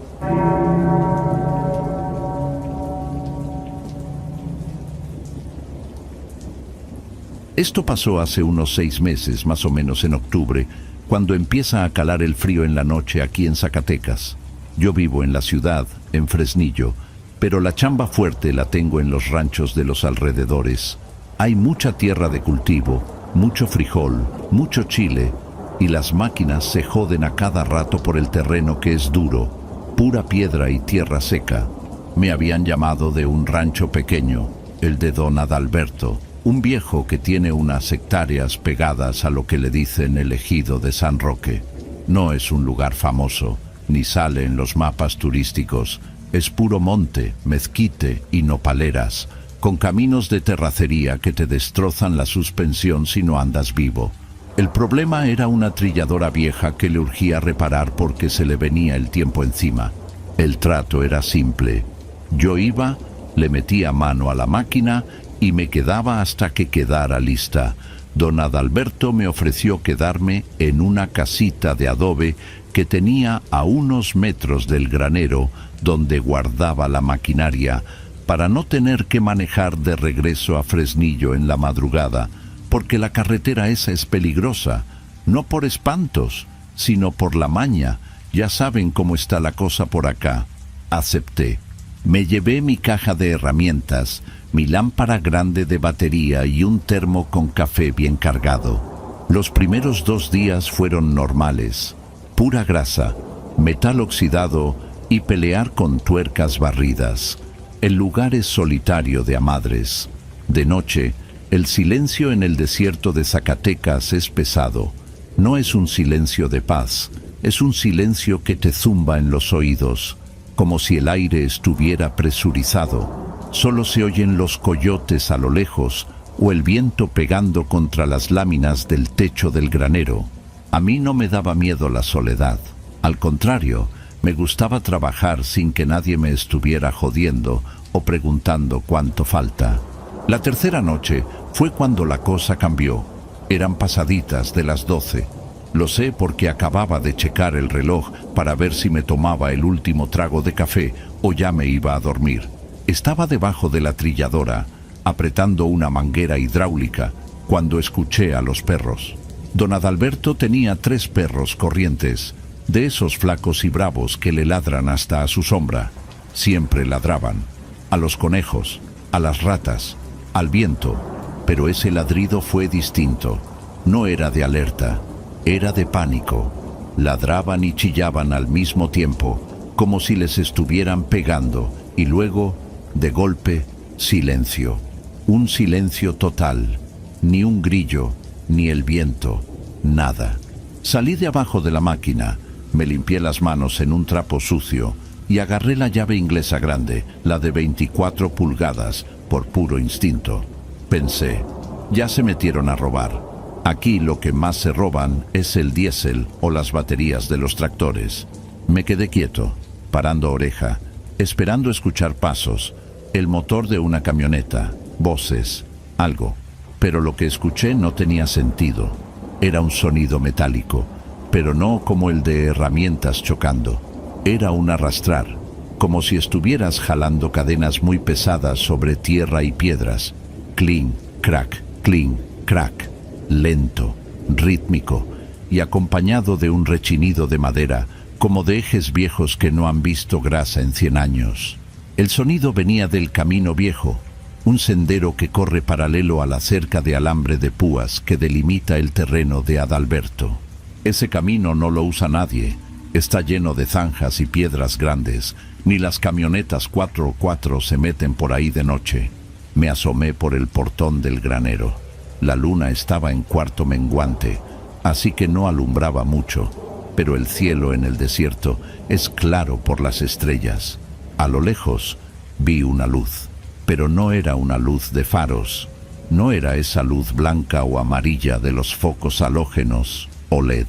Esto pasó hace unos 6 meses, más o menos en octubre, cuando empieza a calar el frío en la noche aquí en Zacatecas. Yo vivo en la ciudad, en Fresnillo, pero la chamba fuerte la tengo en los ranchos de los alrededores. Hay mucha tierra de cultivo, mucho frijol, mucho chile, y las máquinas se joden a cada rato por el terreno que es duro, pura piedra y tierra seca. Me habían llamado de un rancho pequeño, el de don Adalberto, un viejo que tiene unas hectáreas pegadas a lo que le dicen el ejido de San Roque. No es un lugar famoso, ni sale en los mapas turísticos. Es puro monte, mezquite y nopaleras, con caminos de terracería que te destrozan la suspensión si no andas vivo. El problema era una trilladora vieja que le urgía reparar porque se le venía el tiempo encima. El trato era simple. Yo iba, le metía mano a la máquina y me quedaba hasta que quedara lista. Don Adalberto me ofreció quedarme en una casita de adobe que tenía a unos metros del granero donde guardaba la maquinaria, para no tener que manejar de regreso a Fresnillo en la madrugada, porque la carretera esa es peligrosa, no por espantos, sino por la maña. Ya saben cómo está la cosa por acá. Acepté. Me llevé mi caja de herramientas, mi lámpara grande de batería y un termo con café bien cargado. Los primeros 2 días fueron normales. Pura grasa, metal oxidado y pelear con tuercas barridas. El lugar es solitario de a madres. De noche, el silencio en el desierto de Zacatecas es pesado. No es un silencio de paz, Es un silencio que te zumba en los oídos, como si el aire estuviera presurizado. Solo se oyen los coyotes a lo lejos o el viento pegando contra las láminas del techo del granero. A mí no me daba miedo la soledad. Al contrario, me gustaba trabajar sin que nadie me estuviera jodiendo o preguntando cuánto falta. La tercera noche fue cuando la cosa cambió. Eran pasaditas de las 12. Lo sé porque acababa de checar el reloj para ver si me tomaba el último trago de café o ya me iba a dormir. Estaba debajo de la trilladora, apretando una manguera hidráulica, cuando escuché a los perros. Don Adalberto tenía 3 perros corrientes, de esos flacos y bravos que le ladran hasta a su sombra. Siempre ladraban. A los conejos, a las ratas, al viento, pero ese ladrido fue distinto. No era de alerta, era de pánico. Ladraban y chillaban al mismo tiempo, como si les estuvieran pegando, y luego, de golpe, silencio. Un silencio total. Ni un grillo, ni el viento, nada. Salí de abajo de la máquina, me limpié las manos en un trapo sucio y agarré la llave inglesa grande, la de 24 pulgadas, por puro instinto. Pensé, ya se metieron a robar. Aquí lo que más se roban es el diésel o las baterías de los tractores. Me quedé quieto, parando oreja, esperando escuchar pasos, el motor de una camioneta, voces, algo. Pero lo que escuché no tenía sentido. Era un sonido metálico, pero no como el de herramientas chocando. Era un arrastrar, como si estuvieras jalando cadenas muy pesadas sobre tierra y piedras. Clink, crack, lento, rítmico y acompañado de un rechinido de madera, como de ejes viejos que no han visto grasa en 100 años. El sonido venía del camino viejo, un sendero que corre paralelo a la cerca de alambre de púas que delimita el terreno de Adalberto. Ese camino no lo usa nadie, está lleno de zanjas y piedras grandes, ni las camionetas 4x4 se meten por ahí de noche. Me asomé por el portón del granero. La luna estaba en cuarto menguante, así que no alumbraba mucho, pero el cielo en el desierto es claro por las estrellas. A lo lejos vi una luz. Pero no era una luz de faros, no era esa luz blanca o amarilla de los focos halógenos o LED.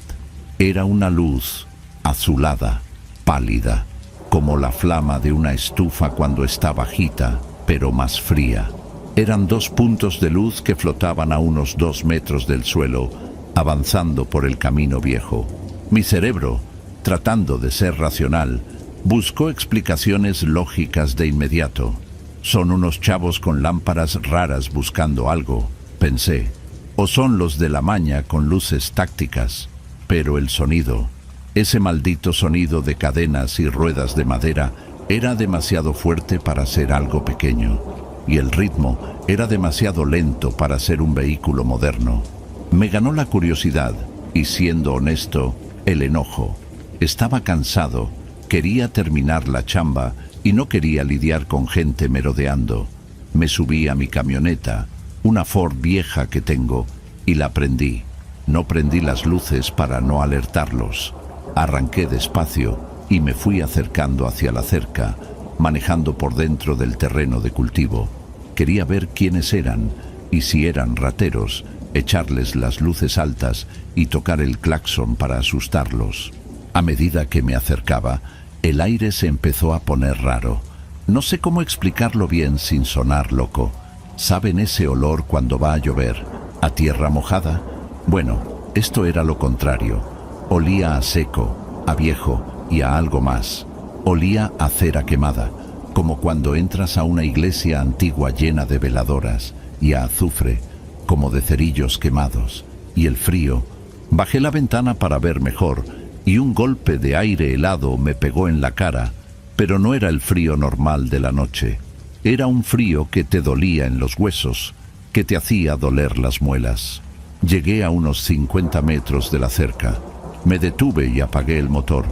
Era una luz azulada, pálida, como la flama de una estufa cuando está bajita, pero más fría. Eran 2 puntos de luz que flotaban a unos 2 metros del suelo, avanzando por el camino viejo. Mi cerebro, tratando de ser racional, buscó explicaciones lógicas de inmediato. Son unos chavos con lámparas raras buscando algo, pensé. O son los de la maña con luces tácticas. Pero el sonido, ese maldito sonido de cadenas y ruedas de madera, era demasiado fuerte para ser algo pequeño. Y el ritmo era demasiado lento para ser un vehículo moderno. Me ganó la curiosidad y, siendo honesto, el enojo. Estaba cansado, quería terminar la chamba y no quería lidiar con gente merodeando. Me subí a mi camioneta, una Ford vieja que tengo, y la prendí. No prendí las luces para no alertarlos. Arranqué despacio y me fui acercando hacia la cerca, manejando por dentro del terreno de cultivo. Quería ver quiénes eran y, si eran rateros, echarles las luces altas y tocar el claxon para asustarlos. A medida que me acercaba, el aire se empezó a poner raro. No sé cómo explicarlo bien sin sonar loco. ¿Saben ese olor cuando va a llover? ¿A tierra mojada? Bueno, esto era lo contrario. Olía a seco, a viejo y a algo más. Olía a cera quemada, como cuando entras a una iglesia antigua llena de veladoras, y a azufre, como de cerillos quemados. Y el frío. Bajé la ventana para ver mejor, y un golpe de aire helado me pegó en la cara, pero no era el frío normal de la noche. Era un frío que te dolía en los huesos, que te hacía doler las muelas. Llegué a unos 50 metros de la cerca. Me detuve y apagué el motor.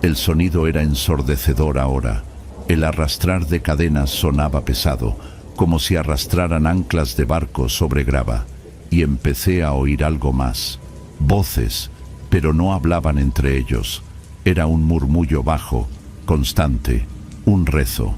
El sonido era ensordecedor ahora. El arrastrar de cadenas sonaba pesado, como si arrastraran anclas de barco sobre grava. Y empecé a oír algo más. Voces, pero no hablaban entre ellos. Era un murmullo bajo, constante, un rezo.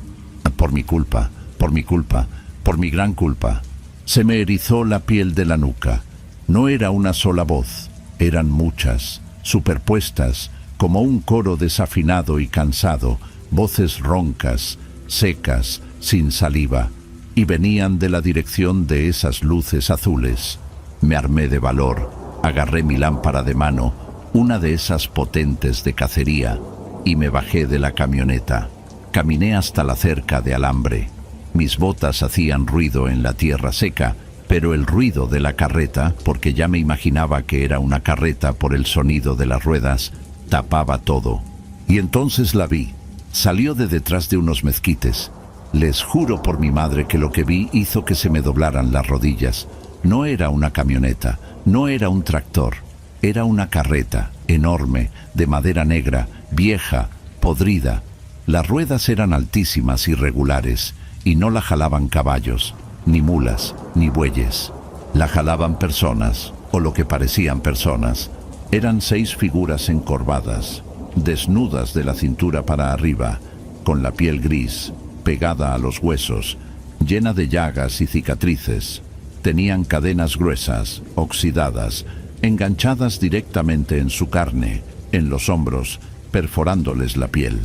Por mi culpa, por mi culpa, por mi gran culpa. Se me erizó la piel de la nuca. No era una sola voz, eran muchas, superpuestas, como un coro desafinado y cansado, voces roncas, secas, sin saliva, y venían de la dirección de esas luces azules. Me armé de valor, agarré mi lámpara de mano, una de esas potentes de cacería, y me bajé de la camioneta. Caminé hasta la cerca de alambre. Mis botas hacían ruido en la tierra seca, pero el ruido de la carreta, porque ya me imaginaba que era una carreta por el sonido de las ruedas, tapaba todo. Y entonces la vi. Salió de detrás de unos mezquites. Les juro por mi madre que lo que vi hizo que se me doblaran las rodillas. No era una camioneta, no era un tractor. Era una carreta, enorme, de madera negra, vieja, podrida. Las ruedas eran altísimas y regulares, y no la jalaban caballos, ni mulas, ni bueyes. La jalaban personas, o lo que parecían personas. Eran 6 figuras encorvadas, desnudas de la cintura para arriba, con la piel gris, pegada a los huesos, llena de llagas y cicatrices. Tenían cadenas gruesas, oxidadas, enganchadas directamente en su carne, en los hombros, perforándoles la piel.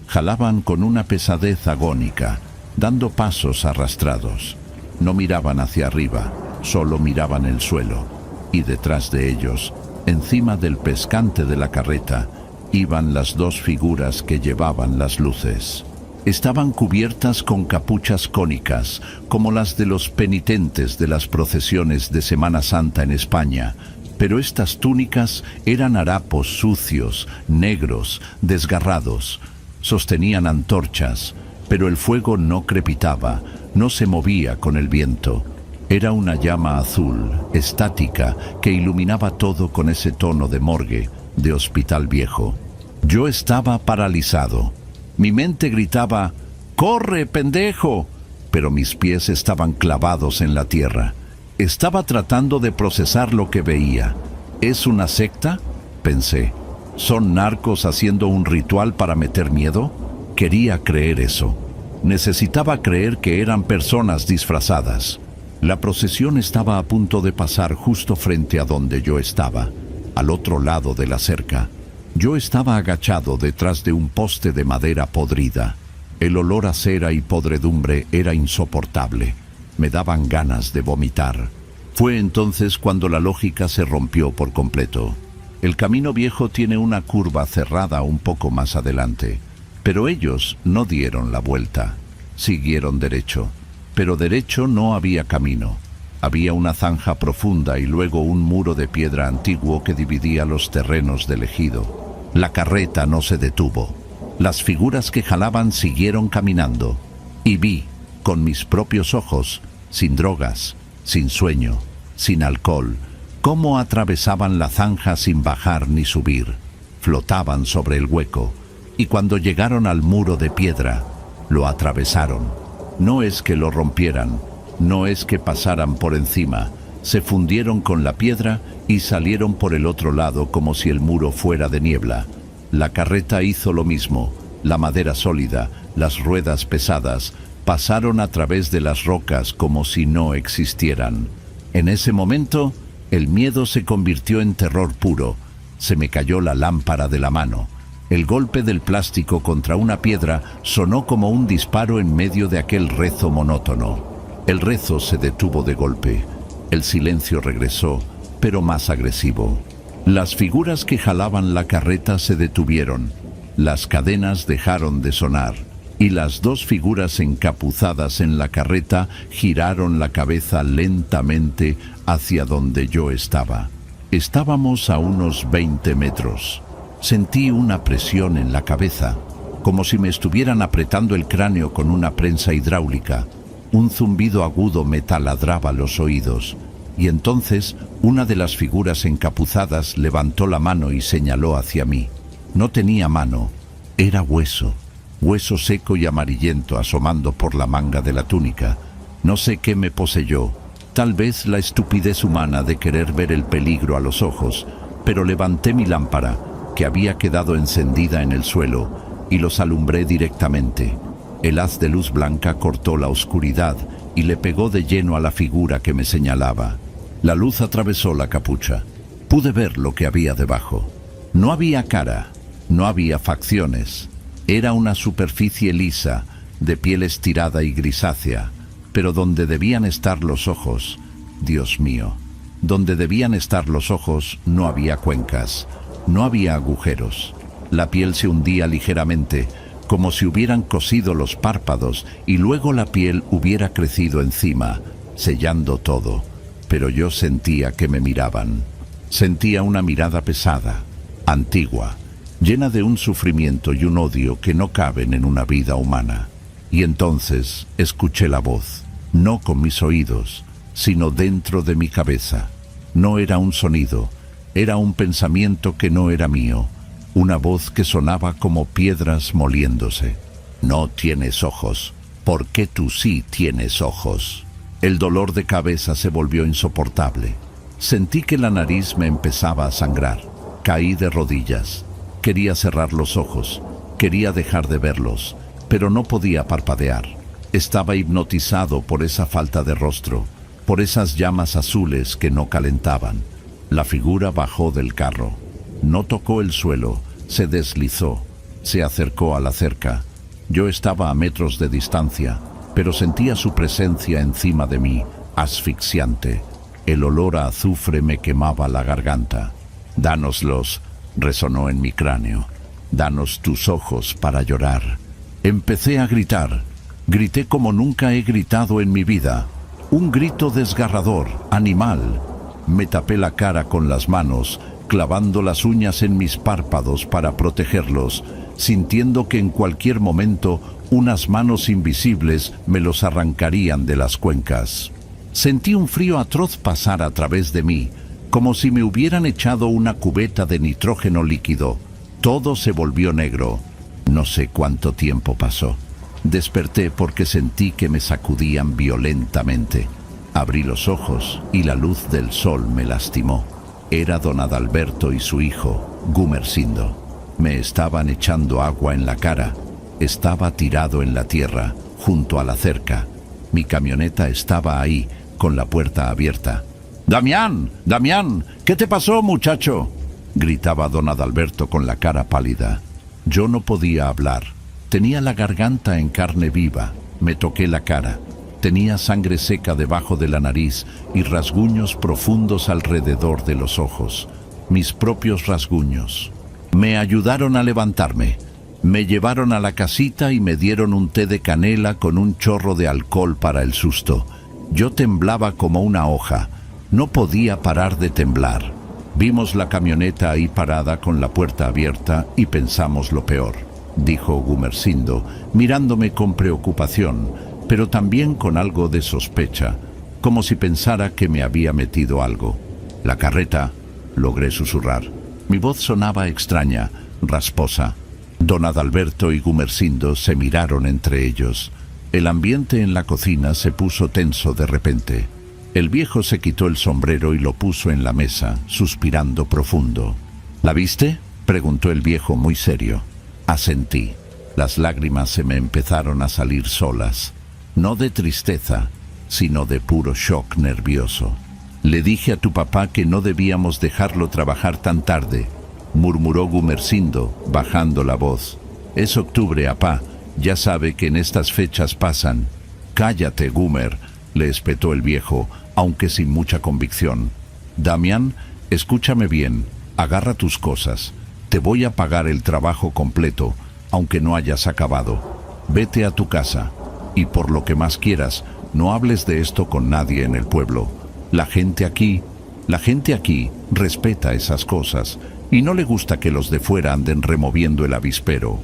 Jalaban con una pesadez agónica, dando pasos arrastrados. No miraban hacia arriba, solo miraban el suelo, y detrás de ellos, encima del pescante de la carreta, iban las 2 figuras que llevaban las luces. Estaban cubiertas con capuchas cónicas, como las de los penitentes de las procesiones de Semana Santa en España, pero estas túnicas eran harapos sucios, negros, desgarrados. Sostenían antorchas, pero el fuego no crepitaba, no se movía con el viento. Era una llama azul, estática, que iluminaba todo con ese tono de morgue, de hospital viejo. Yo estaba paralizado. Mi mente gritaba, ¡corre, pendejo! Pero mis pies estaban clavados en la tierra. Estaba tratando de procesar lo que veía. ¿Es una secta?, pensé. ¿Son narcos haciendo un ritual para meter miedo? Quería creer eso. Necesitaba creer que eran personas disfrazadas. La procesión estaba a punto de pasar justo frente a donde yo estaba, al otro lado de la cerca. Yo estaba agachado detrás de un poste de madera podrida. El olor a cera y podredumbre era insoportable. Me daban ganas de vomitar. Fue entonces cuando la lógica se rompió por completo. El camino viejo tiene una curva cerrada un poco más adelante, pero ellos no dieron la vuelta. Siguieron derecho, pero derecho no había camino. Había una zanja profunda y luego un muro de piedra antiguo que dividía los terrenos del ejido. La carreta no se detuvo. Las figuras que jalaban siguieron caminando, y vi, con mis propios ojos, sin drogas, sin sueño, sin alcohol, cómo atravesaban la zanja sin bajar ni subir. Flotaban sobre el hueco, y cuando llegaron al muro de piedra, lo atravesaron. No es que lo rompieran, no es que pasaran por encima, se fundieron con la piedra y salieron por el otro lado como si el muro fuera de niebla. La carreta hizo lo mismo, la madera sólida, las ruedas pesadas, pasaron a través de las rocas como si no existieran. En ese momento, el miedo se convirtió en terror puro. Se me cayó la lámpara de la mano. El golpe del plástico contra una piedra sonó como un disparo en medio de aquel rezo monótono. El rezo se detuvo de golpe. El silencio regresó, pero más agresivo. Las figuras que jalaban la carreta se detuvieron. Las cadenas dejaron de sonar, y las 2 figuras encapuzadas en la carreta giraron la cabeza lentamente hacia donde yo estaba. Estábamos a unos 20 metros. Sentí una presión en la cabeza, como si me estuvieran apretando el cráneo con una prensa hidráulica. Un zumbido agudo me taladraba los oídos, y entonces una de las figuras encapuzadas levantó la mano y señaló hacia mí. No tenía mano, era hueso, hueso seco y amarillento asomando por la manga de la túnica. No sé qué me poseyó, tal vez la estupidez humana de querer ver el peligro a los ojos, pero levanté mi lámpara, que había quedado encendida en el suelo, y los alumbré directamente. El haz de luz blanca cortó la oscuridad y le pegó de lleno a la figura que me señalaba. La luz atravesó la capucha. Pude ver lo que había debajo. No había cara, no había facciones. Era una superficie lisa, de piel estirada y grisácea, pero donde debían estar los ojos, Dios mío, donde debían estar los ojos no había cuencas, no había agujeros. La piel se hundía ligeramente, como si hubieran cosido los párpados y luego la piel hubiera crecido encima, sellando todo. Pero yo sentía que me miraban. Sentía una mirada pesada, antigua, llena de un sufrimiento y un odio que no caben en una vida humana. Y entonces escuché la voz, no con mis oídos, sino dentro de mi cabeza. No era un sonido, era un pensamiento que no era mío, una voz que sonaba como piedras moliéndose. No tienes ojos, ¿por qué tú sí tienes ojos? El dolor de cabeza se volvió insoportable. Sentí que la nariz me empezaba a sangrar. Caí de rodillas. Quería cerrar los ojos, quería dejar de verlos, pero no podía parpadear. Estaba hipnotizado por esa falta de rostro, por esas llamas azules que no calentaban. La figura bajó del carro. No tocó el suelo, se deslizó, se acercó a la cerca. Yo estaba a metros de distancia, pero sentía su presencia encima de mí, asfixiante. El olor a azufre me quemaba la garganta. «Dánoslos», resonó en mi cráneo. «Danos tus ojos para llorar». Empecé a gritar. Grité como nunca he gritado en mi vida. Un grito desgarrador, animal. Me tapé la cara con las manos, clavando las uñas en mis párpados para protegerlos, sintiendo que en cualquier momento unas manos invisibles me los arrancarían de las cuencas. Sentí un frío atroz pasar a través de mí, como si me hubieran echado una cubeta de nitrógeno líquido. Todo se volvió negro. No sé cuánto tiempo pasó. Desperté porque sentí que me sacudían violentamente. Abrí los ojos y la luz del sol me lastimó. Era don Adalberto y su hijo, Gumersindo. Me estaban echando agua en la cara. Estaba tirado en la tierra, junto a la cerca. Mi camioneta estaba ahí, con la puerta abierta. «¡Damián! ¡Damián! ¿Qué te pasó, muchacho?», gritaba don Adalberto con la cara pálida. Yo no podía hablar. Tenía la garganta en carne viva. Me toqué la cara. Tenía sangre seca debajo de la nariz y rasguños profundos alrededor de los ojos. Mis propios rasguños. Me ayudaron a levantarme. Me llevaron a la casita y me dieron un té de canela con un chorro de alcohol para el susto. Yo temblaba como una hoja. No podía parar de temblar. Vimos la camioneta ahí parada con la puerta abierta y pensamos lo peor, dijo Gumersindo, mirándome con preocupación, pero también con algo de sospecha, como si pensara que me había metido algo. «La carreta», logré susurrar. Mi voz sonaba extraña, rasposa. Don Adalberto y Gumersindo se miraron entre ellos. El ambiente en la cocina se puso tenso de repente. El viejo se quitó el sombrero y lo puso en la mesa, suspirando profundo. «¿La viste?», preguntó el viejo muy serio. Asentí. Las lágrimas se me empezaron a salir solas. No de tristeza, sino de puro shock nervioso. «Le dije a tu papá que no debíamos dejarlo trabajar tan tarde», murmuró Gumersindo, bajando la voz. «Es octubre, apá. Ya sabe que en estas fechas pasan». «Cállate, Gumer», le espetó el viejo, aunque sin mucha convicción. «Damián, escúchame bien. Agarra tus cosas. Te voy a pagar el trabajo completo, aunque no hayas acabado. Vete a tu casa. Y por lo que más quieras, no hables de esto con nadie en el pueblo. La gente aquí respeta esas cosas y no le gusta que los de fuera anden removiendo el avispero».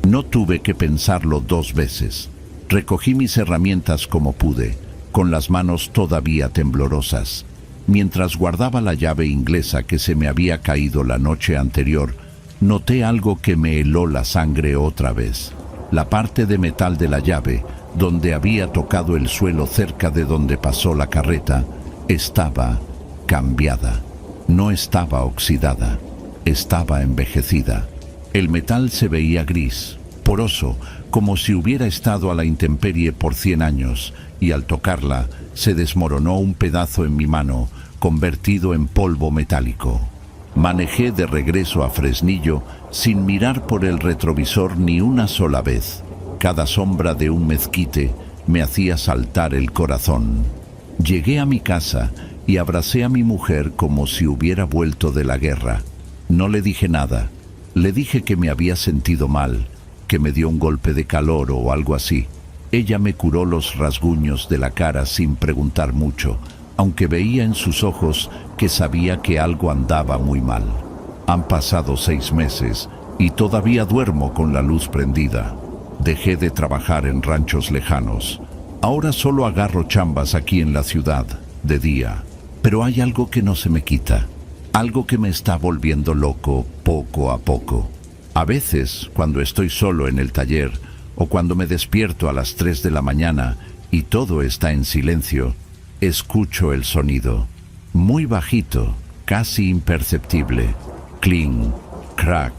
No tuve que pensarlo 2 veces. Recogí mis herramientas como pude, con las manos todavía temblorosas. Mientras guardaba la llave inglesa que se me había caído la noche anterior, noté algo que me heló la sangre otra vez. La parte de metal de la llave, donde había tocado el suelo cerca de donde pasó la carreta, estaba cambiada. No estaba oxidada. estaba envejecida. El metal se veía gris, poroso, como si hubiera estado a la intemperie por 100 años, y al tocarla se desmoronó un pedazo en mi mano, convertido en polvo metálico. Manejé de regreso a Fresnillo sin mirar por el retrovisor ni una sola vez. Cada sombra de un mezquite me hacía saltar el corazón. Llegué a mi casa y abracé a mi mujer como si hubiera vuelto de la guerra. No le dije nada. Le dije que me había sentido mal, que me dio un golpe de calor o algo así. Ella me curó los rasguños de la cara sin preguntar mucho, aunque veía en sus ojos que sabía que algo andaba muy mal. Han pasado 6 meses y todavía duermo con la luz prendida. Dejé de trabajar en ranchos lejanos. Ahora solo agarro chambas aquí en la ciudad, de día. Pero hay algo que no se me quita. Algo que me está volviendo loco poco a poco. A veces, cuando estoy solo en el taller, o cuando me despierto a las 3 de la mañana y todo está en silencio, escucho el sonido. Muy bajito, casi imperceptible. Cling, crack,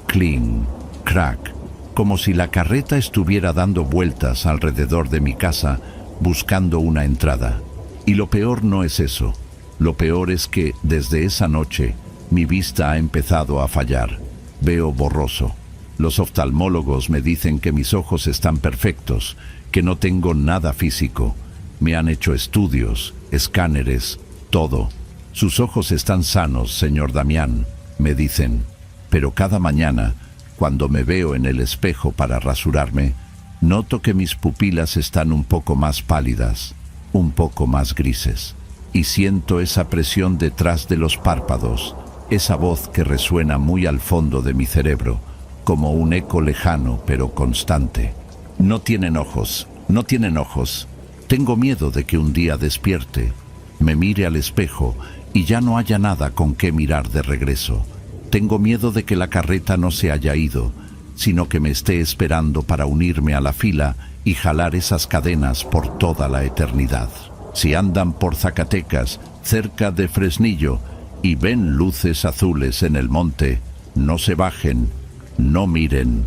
cling, crack. Como si la carreta estuviera dando vueltas alrededor de mi casa buscando una entrada. Y lo peor no es eso. Lo peor es que, desde esa noche, mi vista ha empezado a fallar. Veo borroso. Los oftalmólogos me dicen que mis ojos están perfectos, que no tengo nada físico. Me han hecho estudios, escáneres, todo. Sus ojos están sanos, señor Damián, me dicen. Pero cada mañana, cuando me veo en el espejo para rasurarme, noto que mis pupilas están un poco más pálidas, un poco más grises. Y siento esa presión detrás de los párpados, esa voz que resuena muy al fondo de mi cerebro, como un eco lejano pero constante. No tienen ojos, no tienen ojos. Tengo miedo de que un día despierte, me mire al espejo y ya no haya nada con qué mirar de regreso. Tengo miedo de que la carreta no se haya ido, sino que me esté esperando para unirme a la fila y jalar esas cadenas por toda la eternidad. Si andan por Zacatecas, cerca de Fresnillo, y ven luces azules en el monte, no se bajen, no miren,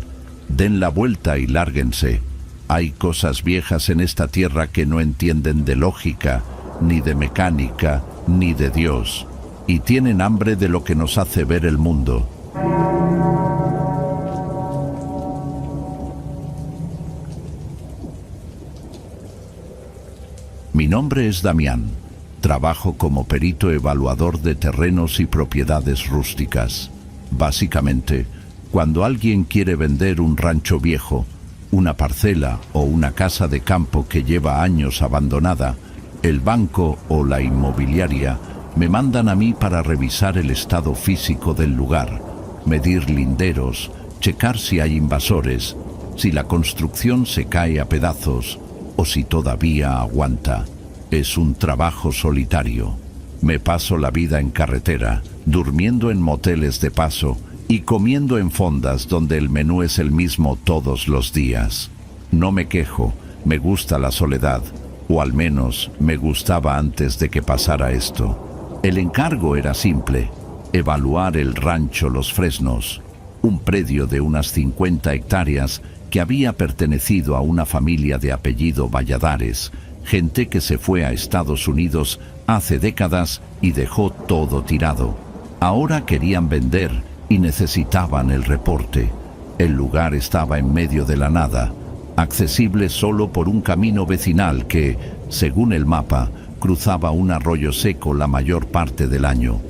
den la vuelta y lárguense. Hay cosas viejas en esta tierra que no entienden de lógica, ni de mecánica, ni de Dios, y tienen hambre de lo que nos hace ver el mundo. Mi nombre es Damián. Trabajo como perito evaluador de terrenos y propiedades rústicas. Básicamente, cuando alguien quiere vender un rancho viejo, una parcela o una casa de campo que lleva años abandonada, el banco o la inmobiliaria me mandan a mí para revisar el estado físico del lugar, medir linderos, checar si hay invasores, si la construcción se cae a pedazos o si todavía aguanta. Es un trabajo solitario. Me paso la vida en carretera, durmiendo en moteles de paso y comiendo en fondas donde el menú es el mismo todos los días. No me quejo, me gusta la soledad, o al menos me gustaba antes de que pasara esto. El encargo era simple: evaluar el rancho Los Fresnos, un predio de unas 50 hectáreas que había pertenecido a una familia de apellido Valladares, gente que se fue a Estados Unidos hace décadas y dejó todo tirado. Ahora querían vender y necesitaban el reporte. El lugar estaba en medio de la nada, accesible solo por un camino vecinal que, según el mapa, cruzaba un arroyo seco la mayor parte del año.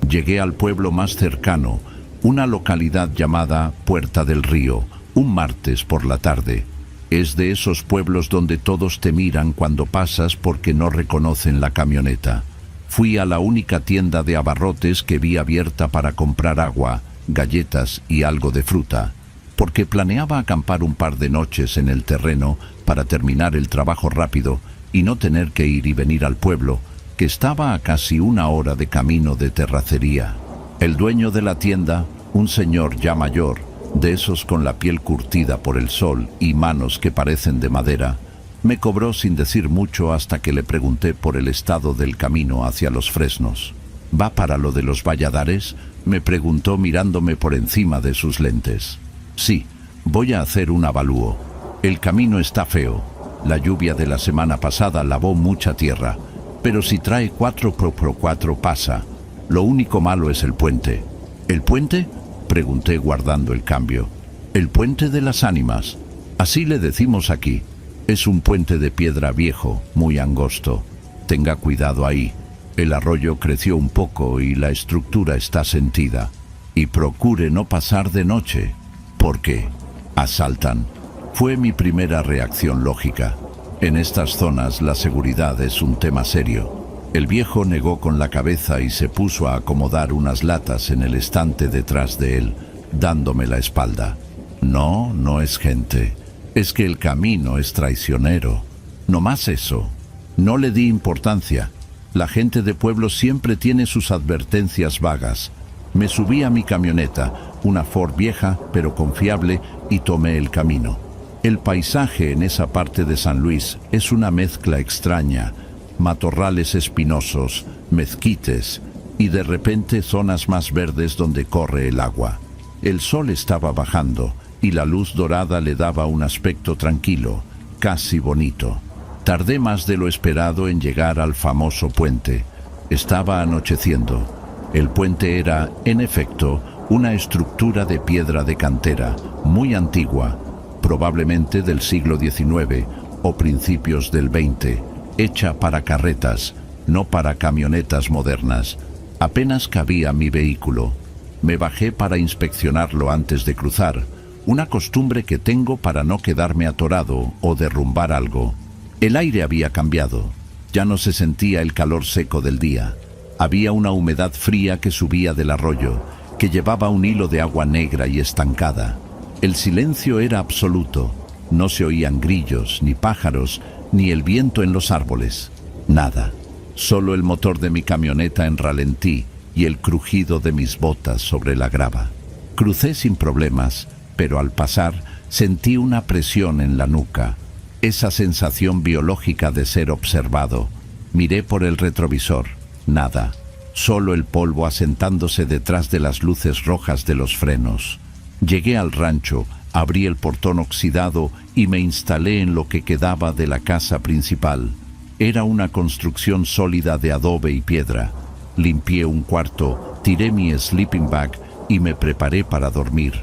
Llegué al pueblo más cercano, una localidad llamada Puerta del Río, un martes por la tarde. Es de esos pueblos donde todos te miran cuando pasas porque no reconocen la camioneta. Fui a la única tienda de abarrotes que vi abierta para comprar agua, galletas y algo de fruta, porque planeaba acampar un par de noches en el terreno para terminar el trabajo rápido y no tener que ir y venir al pueblo, que estaba a casi 1 hora de camino de terracería. El dueño de la tienda, un señor ya mayor, de esos con la piel curtida por el sol y manos que parecen de madera, me cobró sin decir mucho hasta que le pregunté por el estado del camino hacia Los Fresnos. ¿Va para lo de los Valladares?, me preguntó mirándome por encima de sus lentes. Sí, voy a hacer un avalúo. El camino está feo. La lluvia de la semana pasada lavó mucha tierra, pero si trae 4x4 pasa. Lo único malo es el puente. ¿El puente?, pregunté guardando el cambio. El puente de las ánimas. Así le decimos aquí. Es un puente de piedra viejo, muy angosto. Tenga cuidado ahí. El arroyo creció un poco y la estructura está sentida. Y procure no pasar de noche. ¿Por qué? Asaltan. Fue mi primera reacción lógica. En estas zonas la seguridad es un tema serio. El viejo negó con la cabeza y se puso a acomodar unas latas en el estante detrás de él, dándome la espalda. No, no es gente. Es que el camino es traicionero. No más eso. No le di importancia. La gente de pueblo siempre tiene sus advertencias vagas. Me subí a mi camioneta, una Ford vieja pero confiable, y tomé el camino. El paisaje en esa parte de San Luis es una mezcla extraña. Matorrales espinosos, mezquites y de repente zonas más verdes donde corre el agua. El sol estaba bajando y la luz dorada le daba un aspecto tranquilo, casi bonito. Tardé más de lo esperado en llegar al famoso puente. Estaba anocheciendo. El puente era, en efecto, una estructura de piedra de cantera, muy antigua, probablemente del siglo XIX o principios del XX, hecha para carretas, no para camionetas modernas. Apenas cabía mi vehículo. Me bajé para inspeccionarlo antes de cruzar, una costumbre que tengo para no quedarme atorado o derrumbar algo. El aire había cambiado. Ya no se sentía el calor seco del día. Había una humedad fría que subía del arroyo, que llevaba un hilo de agua negra y estancada. El silencio era absoluto. No se oían grillos, ni pájaros, ni el viento en los árboles. Nada. Solo el motor de mi camioneta en ralentí y el crujido de mis botas sobre la grava. Crucé sin problemas, pero al pasar sentí una presión en la nuca. Esa sensación biológica de ser observado. Miré por el retrovisor. Nada. Solo el polvo asentándose detrás de las luces rojas de los frenos. Llegué al rancho, abrí el portón oxidado y me instalé en lo que quedaba de la casa principal. Era una construcción sólida de adobe y piedra. Limpié un cuarto, tiré mi sleeping bag y me preparé para dormir.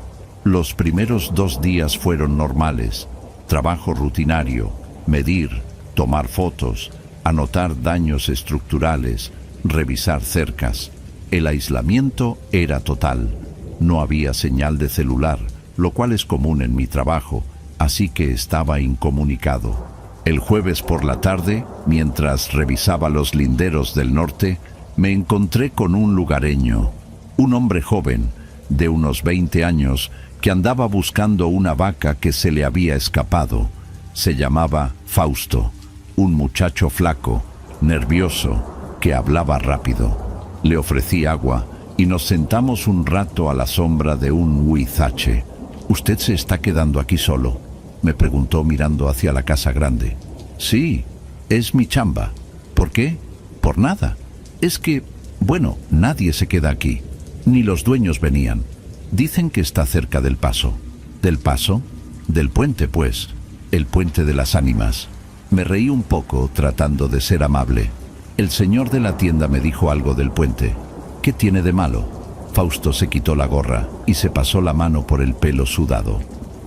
Los primeros 2 días fueron normales. Trabajo rutinario, medir, tomar fotos, anotar daños estructurales, revisar cercas. El aislamiento era total. No había señal de celular, lo cual es común en mi trabajo, así que estaba incomunicado. El jueves por la tarde, mientras revisaba los linderos del norte, me encontré con un lugareño, un hombre joven, de unos 20 años, que andaba buscando una vaca que se le había escapado. Se llamaba Fausto, un muchacho flaco, nervioso, que hablaba rápido. Le ofrecí agua y nos sentamos un rato a la sombra de un huizache. ¿Usted se está quedando aquí solo?, me preguntó mirando hacia la casa grande. Sí, es mi chamba. ¿Por qué? Por nada. Es que, bueno, nadie se queda aquí. Ni los dueños venían. Dicen que está cerca del paso. ¿Del paso? Del puente, pues. El puente de las ánimas. Me reí un poco tratando de ser amable. El señor de la tienda me dijo algo del puente. ¿Qué tiene de malo? Fausto se quitó la gorra y se pasó la mano por el pelo sudado.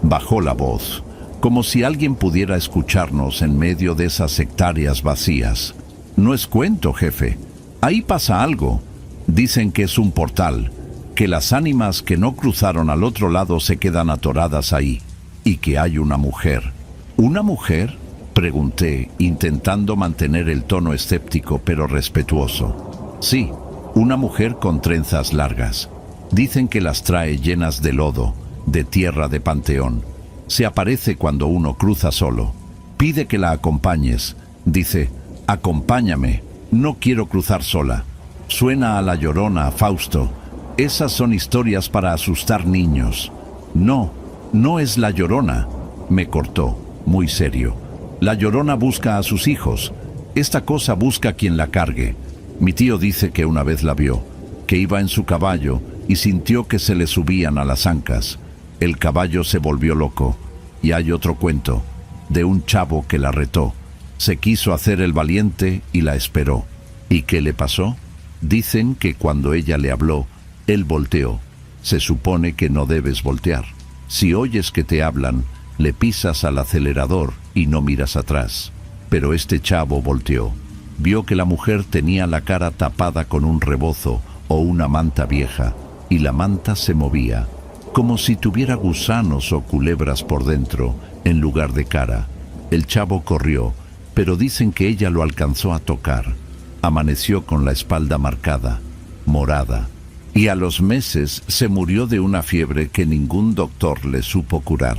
Bajó la voz, como si alguien pudiera escucharnos en medio de esas hectáreas vacías. No es cuento, jefe. Ahí pasa algo. Dicen que es un portal, que las ánimas que no cruzaron al otro lado se quedan atoradas ahí, y que hay una mujer. ¿Una mujer?, pregunté, intentando mantener el tono escéptico pero respetuoso. Sí, una mujer con trenzas largas. Dicen que las trae llenas de lodo, de tierra de panteón. Se aparece cuando uno cruza solo. Pide que la acompañes. Dice, acompáñame, no quiero cruzar sola. Suena a La Llorona, Fausto. Esas son historias para asustar niños. No, no es La Llorona, me cortó, muy serio. La Llorona busca a sus hijos. Esta cosa busca quien la cargue. Mi tío dice que una vez la vio, que iba en su caballo y sintió que se le subían a las ancas. El caballo se volvió loco. Y hay otro cuento, de un chavo que la retó. Se quiso hacer el valiente y la esperó. ¿Y qué le pasó? Dicen que cuando ella le habló, él volteó. Se supone que no debes voltear. Si oyes que te hablan, le pisas al acelerador y no miras atrás. Pero este chavo volteó. Vio que la mujer tenía la cara tapada con un rebozo o una manta vieja, y la manta se movía, como si tuviera gusanos o culebras por dentro, en lugar de cara. El chavo corrió, pero dicen que ella lo alcanzó a tocar. Amaneció con la espalda marcada, morada, y a los meses se murió de una fiebre que ningún doctor le supo curar.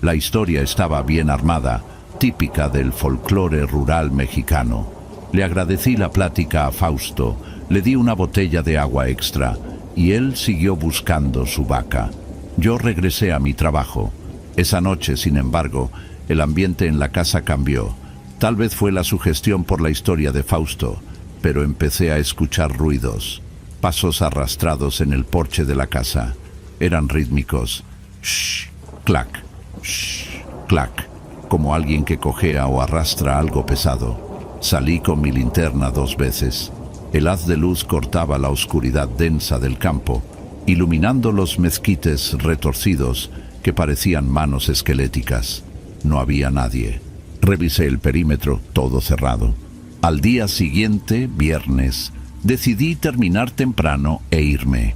La historia estaba bien armada, típica del folclore rural mexicano. Le agradecí la plática a Fausto, le di una botella de agua extra, y él siguió buscando su vaca. Yo regresé a mi trabajo. Esa noche, sin embargo, el ambiente en la casa cambió. Tal vez fue la sugestión por la historia de Fausto, pero empecé a escuchar ruidos, pasos arrastrados en el porche de la casa. Eran rítmicos. Shh, clac, shh, clac, como alguien que cojea o arrastra algo pesado. Salí con mi linterna 2 veces. El haz de luz cortaba la oscuridad densa del campo, iluminando los mezquites retorcidos que parecían manos esqueléticas. No había nadie. Revisé el perímetro, todo cerrado. Al día siguiente, viernes, decidí terminar temprano e irme.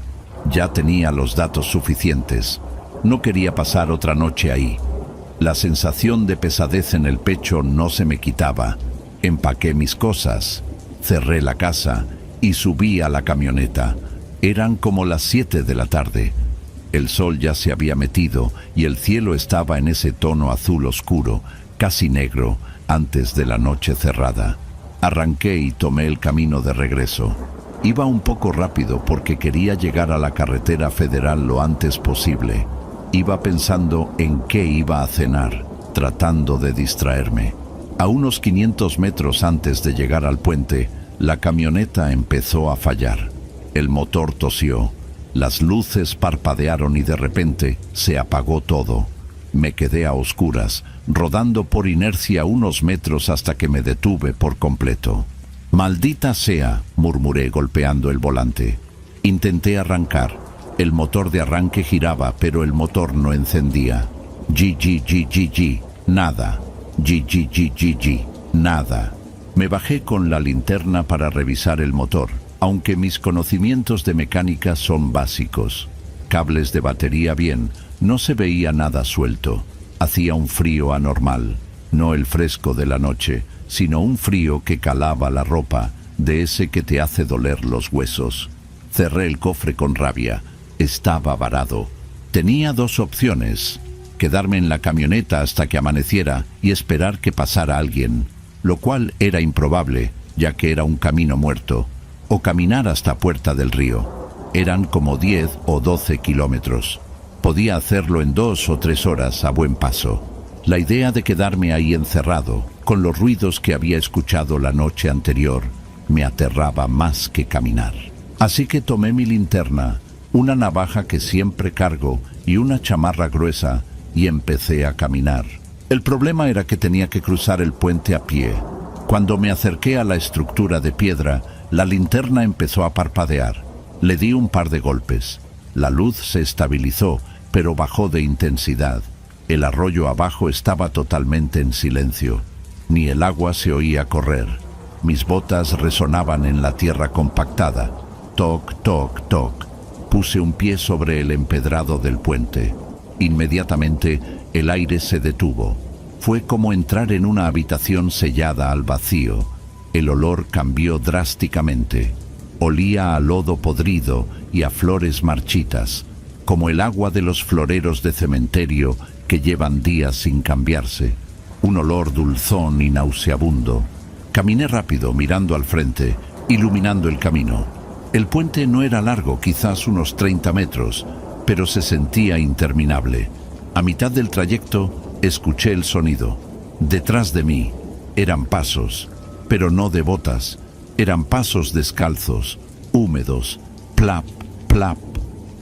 Ya tenía los datos suficientes. No quería pasar otra noche ahí. La sensación de pesadez en el pecho no se me quitaba. Empaqué mis cosas, cerré la casa y subí a la camioneta. Eran como las 7 de la tarde. El sol ya se había metido y el cielo estaba en ese tono azul oscuro, casi negro, antes de la noche cerrada. Arranqué y tomé el camino de regreso. Iba un poco rápido porque quería llegar a la carretera federal lo antes posible. Iba pensando en qué iba a cenar, tratando de distraerme. A unos 500 metros antes de llegar al puente, la camioneta empezó a fallar. El motor tosió, las luces parpadearon y de repente se apagó todo. Me quedé a oscuras, rodando por inercia unos metros hasta que me detuve por completo. «Maldita sea», murmuré golpeando el volante. Intenté arrancar. El motor de arranque giraba, pero el motor no encendía. G, nada. G, nada. Me bajé con la linterna para revisar el motor, aunque mis conocimientos de mecánica son básicos. Cables de batería bien, no se veía nada suelto. Hacía un frío anormal, no el fresco de la noche, sino un frío que calaba la ropa, de ese que te hace doler los huesos. Cerré el cofre con rabia. Estaba varado. Tenía 2 opciones: quedarme en la camioneta hasta que amaneciera y esperar que pasara alguien, lo cual era improbable, ya que era un camino muerto, o caminar hasta Puerta del Río. Eran como 10 o 12 kilómetros. Podía hacerlo en 2 o 3 horas a buen paso. La idea de quedarme ahí encerrado, con los ruidos que había escuchado la noche anterior, me aterraba más que caminar. Así que tomé mi linterna, una navaja que siempre cargo y una chamarra gruesa, y empecé a caminar. El problema era que tenía que cruzar el puente a pie. Cuando me acerqué a la estructura de piedra, la linterna empezó a parpadear. Le di un par de golpes. La luz se estabilizó, pero bajó de intensidad. El arroyo abajo estaba totalmente en silencio. Ni el agua se oía correr. Mis botas resonaban en la tierra compactada. Toc, toc, toc. Puse un pie sobre el empedrado del puente. Inmediatamente el aire se detuvo. Fue como entrar en una habitación sellada al vacío. El olor cambió drásticamente. Olía a lodo podrido y a flores marchitas, como el agua de los floreros de cementerio que llevan días sin cambiarse. Un olor dulzón y nauseabundo. Caminé rápido, mirando al frente, iluminando el camino. El puente no era largo, quizás unos 30 metros, pero se sentía interminable. A mitad del trayecto, escuché el sonido. Detrás de mí, eran pasos, pero no de botas, Eran pasos descalzos, húmedos, plap, plap,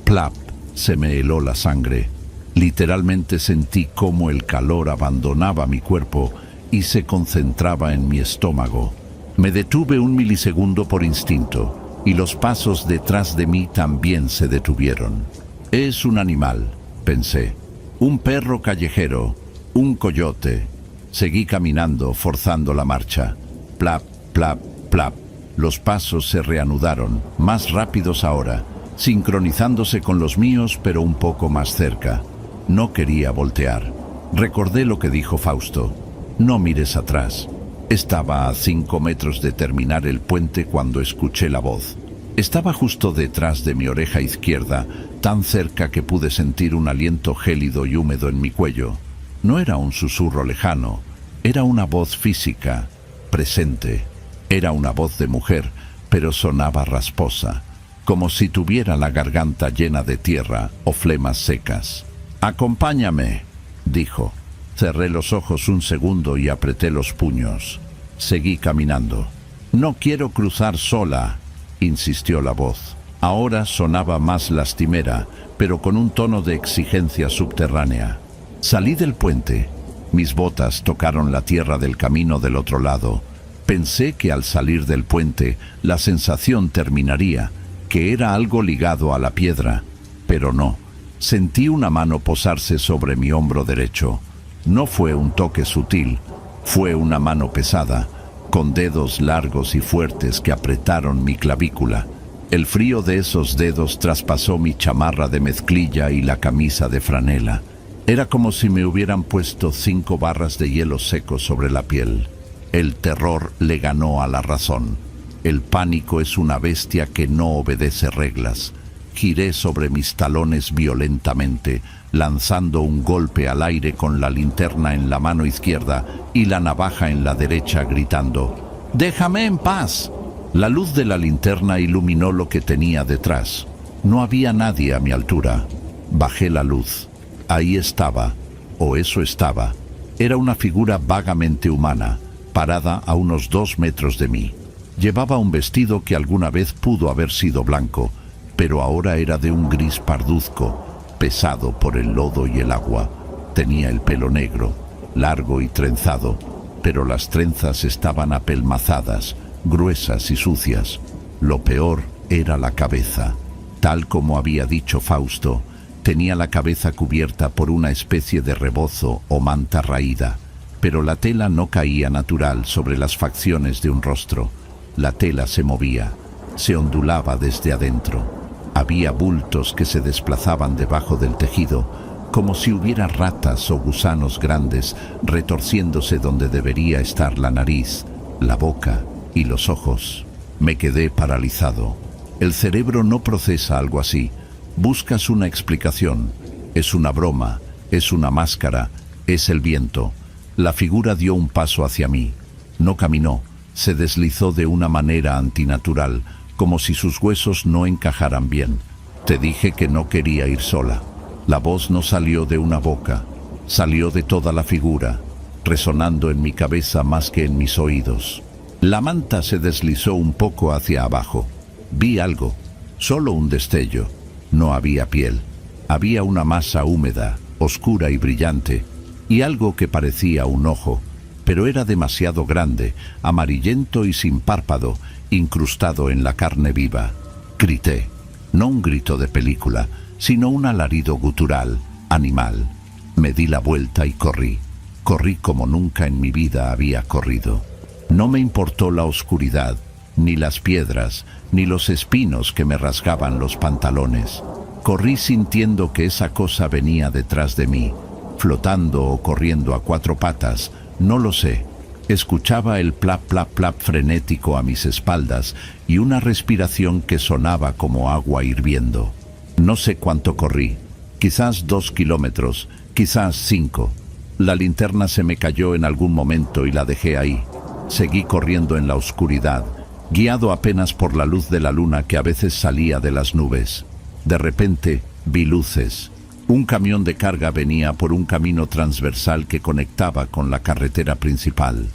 plap. Se me heló la sangre. Literalmente sentí cómo el calor abandonaba mi cuerpo y se concentraba en mi estómago. Me detuve un milisegundo por instinto y los pasos detrás de mí también se detuvieron. Es un animal, pensé. Un perro callejero, un coyote. Seguí caminando, forzando la marcha. Plap, plap, plap. Los pasos se reanudaron, más rápidos ahora, sincronizándose con los míos, pero un poco más cerca. No quería voltear. Recordé lo que dijo Fausto. No mires atrás. Estaba a 5 metros de terminar el puente cuando escuché la voz. Estaba justo detrás de mi oreja izquierda, tan cerca que pude sentir un aliento gélido y húmedo en mi cuello. No era un susurro lejano, era una voz física, presente. Era una voz de mujer, pero sonaba rasposa, como si tuviera la garganta llena de tierra o flemas secas. «Acompáñame», dijo. Cerré los ojos un segundo y apreté los puños. Seguí caminando. «No quiero cruzar sola», insistió la voz. Ahora sonaba más lastimera, pero con un tono de exigencia subterránea. Salí del puente. Mis botas tocaron la tierra del camino del otro lado. Pensé que al salir del puente la sensación terminaría, que era algo ligado a la piedra, pero no. Sentí una mano posarse sobre mi hombro derecho. No fue un toque sutil, fue una mano pesada, con dedos largos y fuertes que apretaron mi clavícula. El frío de esos dedos traspasó mi chamarra de mezclilla y la camisa de franela. Era como si me hubieran puesto 5 barras de hielo seco sobre la piel. El terror le ganó a la razón. El pánico es una bestia que no obedece reglas. Giré sobre mis talones violentamente, lanzando un golpe al aire con la linterna en la mano izquierda y la navaja en la derecha, gritando: «¡Déjame en paz!». La luz de la linterna iluminó lo que tenía detrás. No había nadie a mi altura. Bajé la luz. Ahí estaba, o eso estaba. Era una figura vagamente humana, parada a unos 2 metros de mí. Llevaba un vestido que alguna vez pudo haber sido blanco, pero ahora era de un gris parduzco, pesado por el lodo y el agua. Tenía el pelo negro, largo y trenzado, pero las trenzas estaban apelmazadas, gruesas y sucias. Lo peor era la cabeza. Tal como había dicho Fausto, tenía la cabeza cubierta por una especie de rebozo o manta raída, pero la tela no caía natural sobre las facciones de un rostro. La tela se movía, se ondulaba desde adentro. Había bultos que se desplazaban debajo del tejido, como si hubiera ratas o gusanos grandes retorciéndose donde debería estar la nariz, la boca y los ojos. Me quedé paralizado. El cerebro no procesa algo así. Buscas una explicación. Es una broma, es una máscara, es el viento. La figura dio un paso hacia mí. No caminó, se deslizó de una manera antinatural, como si sus huesos no encajaran bien. Te dije que no quería ir sola. La voz no salió de una boca, salió de toda la figura, resonando en mi cabeza más que en mis oídos. La manta se deslizó un poco hacia abajo. Vi algo, solo un destello. No había piel. Había una masa húmeda, oscura y brillante, y algo que parecía un ojo, pero era demasiado grande, amarillento y sin párpado, incrustado en la carne viva. Grité, no un grito de película, sino un alarido gutural, animal. Me di la vuelta y corrí. Corrí como nunca en mi vida había corrido. No me importó la oscuridad, ni las piedras, ni los espinos que me rasgaban los pantalones. Corrí sintiendo que esa cosa venía detrás de mí, flotando o corriendo a 4 patas, no lo sé. Escuchaba el plap, plap, plap frenético a mis espaldas y una respiración que sonaba como agua hirviendo. No sé cuánto corrí, quizás 2 kilómetros, quizás 5. La linterna se me cayó en algún momento y la dejé ahí. Seguí corriendo en la oscuridad, guiado apenas por la luz de la luna que a veces salía de las nubes. De repente vi luces. Un camión de carga venía por un camino transversal que conectaba con la carretera principal.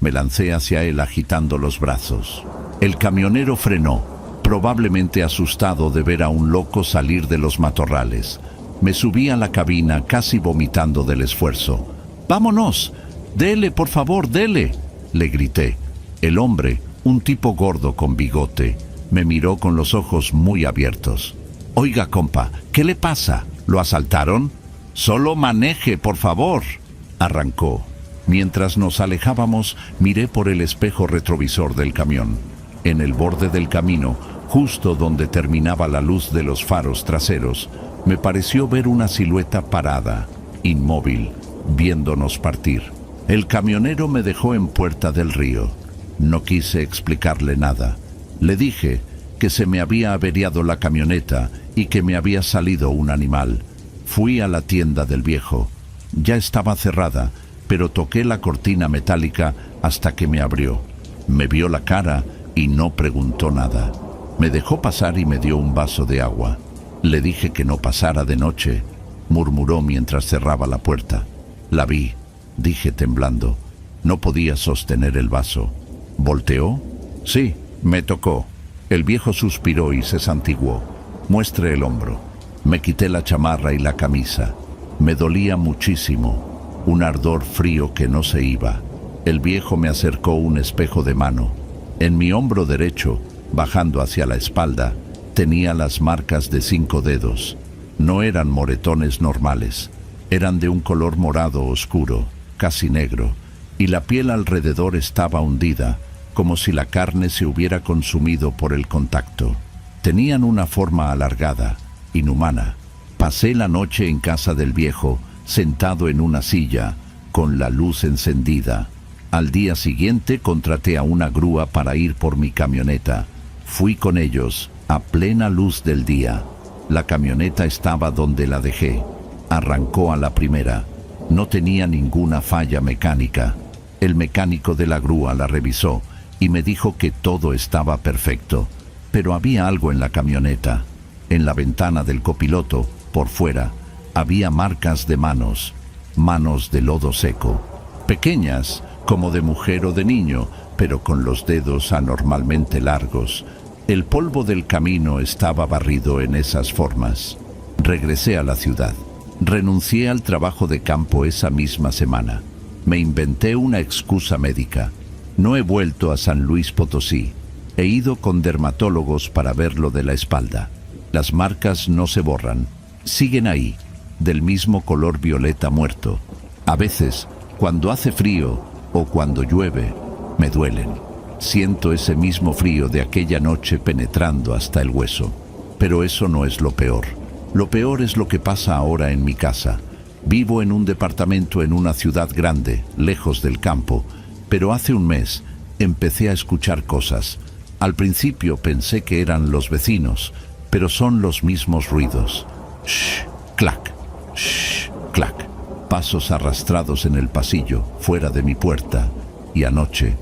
Me lancé hacia él agitando los brazos. El camionero frenó, probablemente asustado de ver a un loco salir de los matorrales. Me subí a la cabina casi vomitando del esfuerzo. ¡Vámonos! ¡Dele, por favor, dele!, le grité. El hombre, un tipo gordo con bigote, me miró con los ojos muy abiertos. «Oiga, compa, ¿qué le pasa? ¿Lo asaltaron? Solo maneje, por favor», arrancó. Mientras nos alejábamos, miré por el espejo retrovisor del camión. En el borde del camino, justo donde terminaba la luz de los faros traseros, me pareció ver una silueta parada, inmóvil, viéndonos partir. El camionero me dejó en Puerta del Río. No quise explicarle nada. Le dije que se me había averiado la camioneta y que me había salido un animal. Fui a la tienda del viejo. Ya estaba cerrada, pero toqué la cortina metálica hasta que me abrió. Me vio la cara y no preguntó nada. Me dejó pasar y me dio un vaso de agua. Le dije que no pasara de noche, murmuró mientras cerraba la puerta. La vi, dije temblando. No podía sostener el vaso. ¿Volteó? Sí, me tocó. El viejo suspiró y se santiguó. Muestre el hombro. Me quité la chamarra y la camisa. Me dolía muchísimo, un ardor frío que no se iba. El viejo me acercó un espejo de mano. En mi hombro derecho, bajando hacia la espalda, tenía las marcas de 5 dedos. No eran moretones normales. Eran de un color morado oscuro, casi negro, y la piel alrededor estaba hundida, como si la carne se hubiera consumido por el contacto. Tenían una forma alargada, inhumana. Pasé la noche en casa del viejo, sentado en una silla, con la luz encendida. Al día siguiente contraté a una grúa para ir por mi camioneta. Fui con ellos, a plena luz del día. La camioneta estaba donde la dejé. Arrancó a la primera. No tenía ninguna falla mecánica. El mecánico de la grúa la revisó y me dijo que todo estaba perfecto. Pero había algo en la camioneta. En la ventana del copiloto, por fuera, había marcas de manos de lodo seco. Pequeñas, como de mujer o de niño, pero con los dedos anormalmente largos. El polvo del camino estaba barrido en esas formas. Regresé a la ciudad. Renuncié al trabajo de campo esa misma semana. Me inventé una excusa médica. No he vuelto a San Luis Potosí. He ido con dermatólogos para ver lo de la espalda. Las marcas no se borran. Siguen ahí, del mismo color violeta muerto. A veces, cuando hace frío o cuando llueve, me duelen. Siento ese mismo frío de aquella noche penetrando hasta el hueso. Pero eso no es lo peor. Lo peor es lo que pasa ahora en mi casa. Vivo en un departamento en una ciudad grande, lejos del campo, pero hace un mes empecé a escuchar cosas. Al principio pensé que eran los vecinos, pero son los mismos ruidos. Shh, clac, shh, clac. Pasos arrastrados en el pasillo, fuera de mi puerta. Y anoche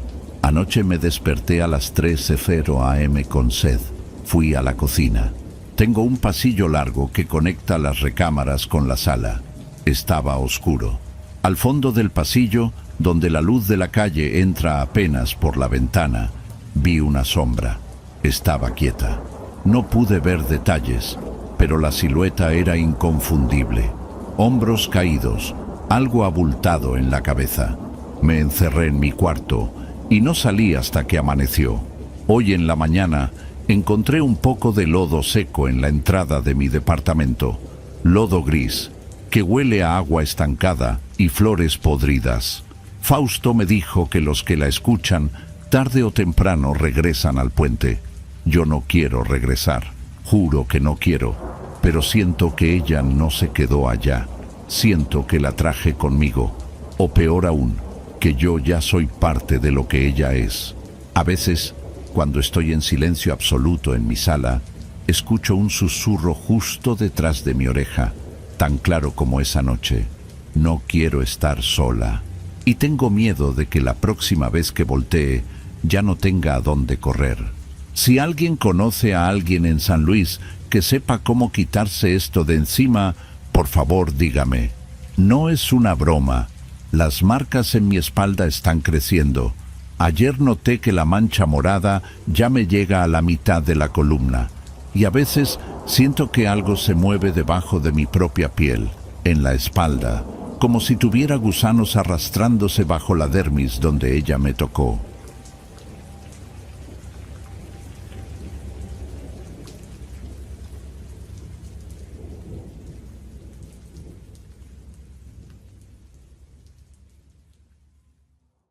me desperté a las 3:00 am con sed. Fui a la cocina. Tengo un pasillo largo que conecta las recámaras con la sala. Estaba oscuro. Al fondo del pasillo, donde la luz de la calle entra apenas por la ventana, vi una sombra. Estaba quieta. No pude ver detalles, pero la silueta era inconfundible. Hombros caídos, algo abultado en la cabeza. Me encerré en mi cuarto y no salí hasta que amaneció. Hoy en la mañana encontré un poco de lodo seco en la entrada de mi departamento. Lodo gris, que huele a agua estancada y flores podridas. Fausto me dijo que los que la escuchan, tarde o temprano regresan al puente. Yo no quiero regresar, juro que no quiero, pero siento que ella no se quedó allá. Siento que la traje conmigo, o peor aún, que yo ya soy parte de lo que ella es. A veces, cuando estoy en silencio absoluto en mi sala, escucho un susurro justo detrás de mi oreja, tan claro como esa noche. No quiero estar sola. Y tengo miedo de que la próxima vez que voltee ya no tenga a dónde correr. Si alguien conoce a alguien en San Luis que sepa cómo quitarse esto de encima, por favor dígame. No es una broma. Las marcas en mi espalda están creciendo. Ayer noté que la mancha morada ya me llega a la mitad de la columna y a veces siento que algo se mueve debajo de mi propia piel, en la espalda, como si tuviera gusanos arrastrándose bajo la dermis donde ella me tocó.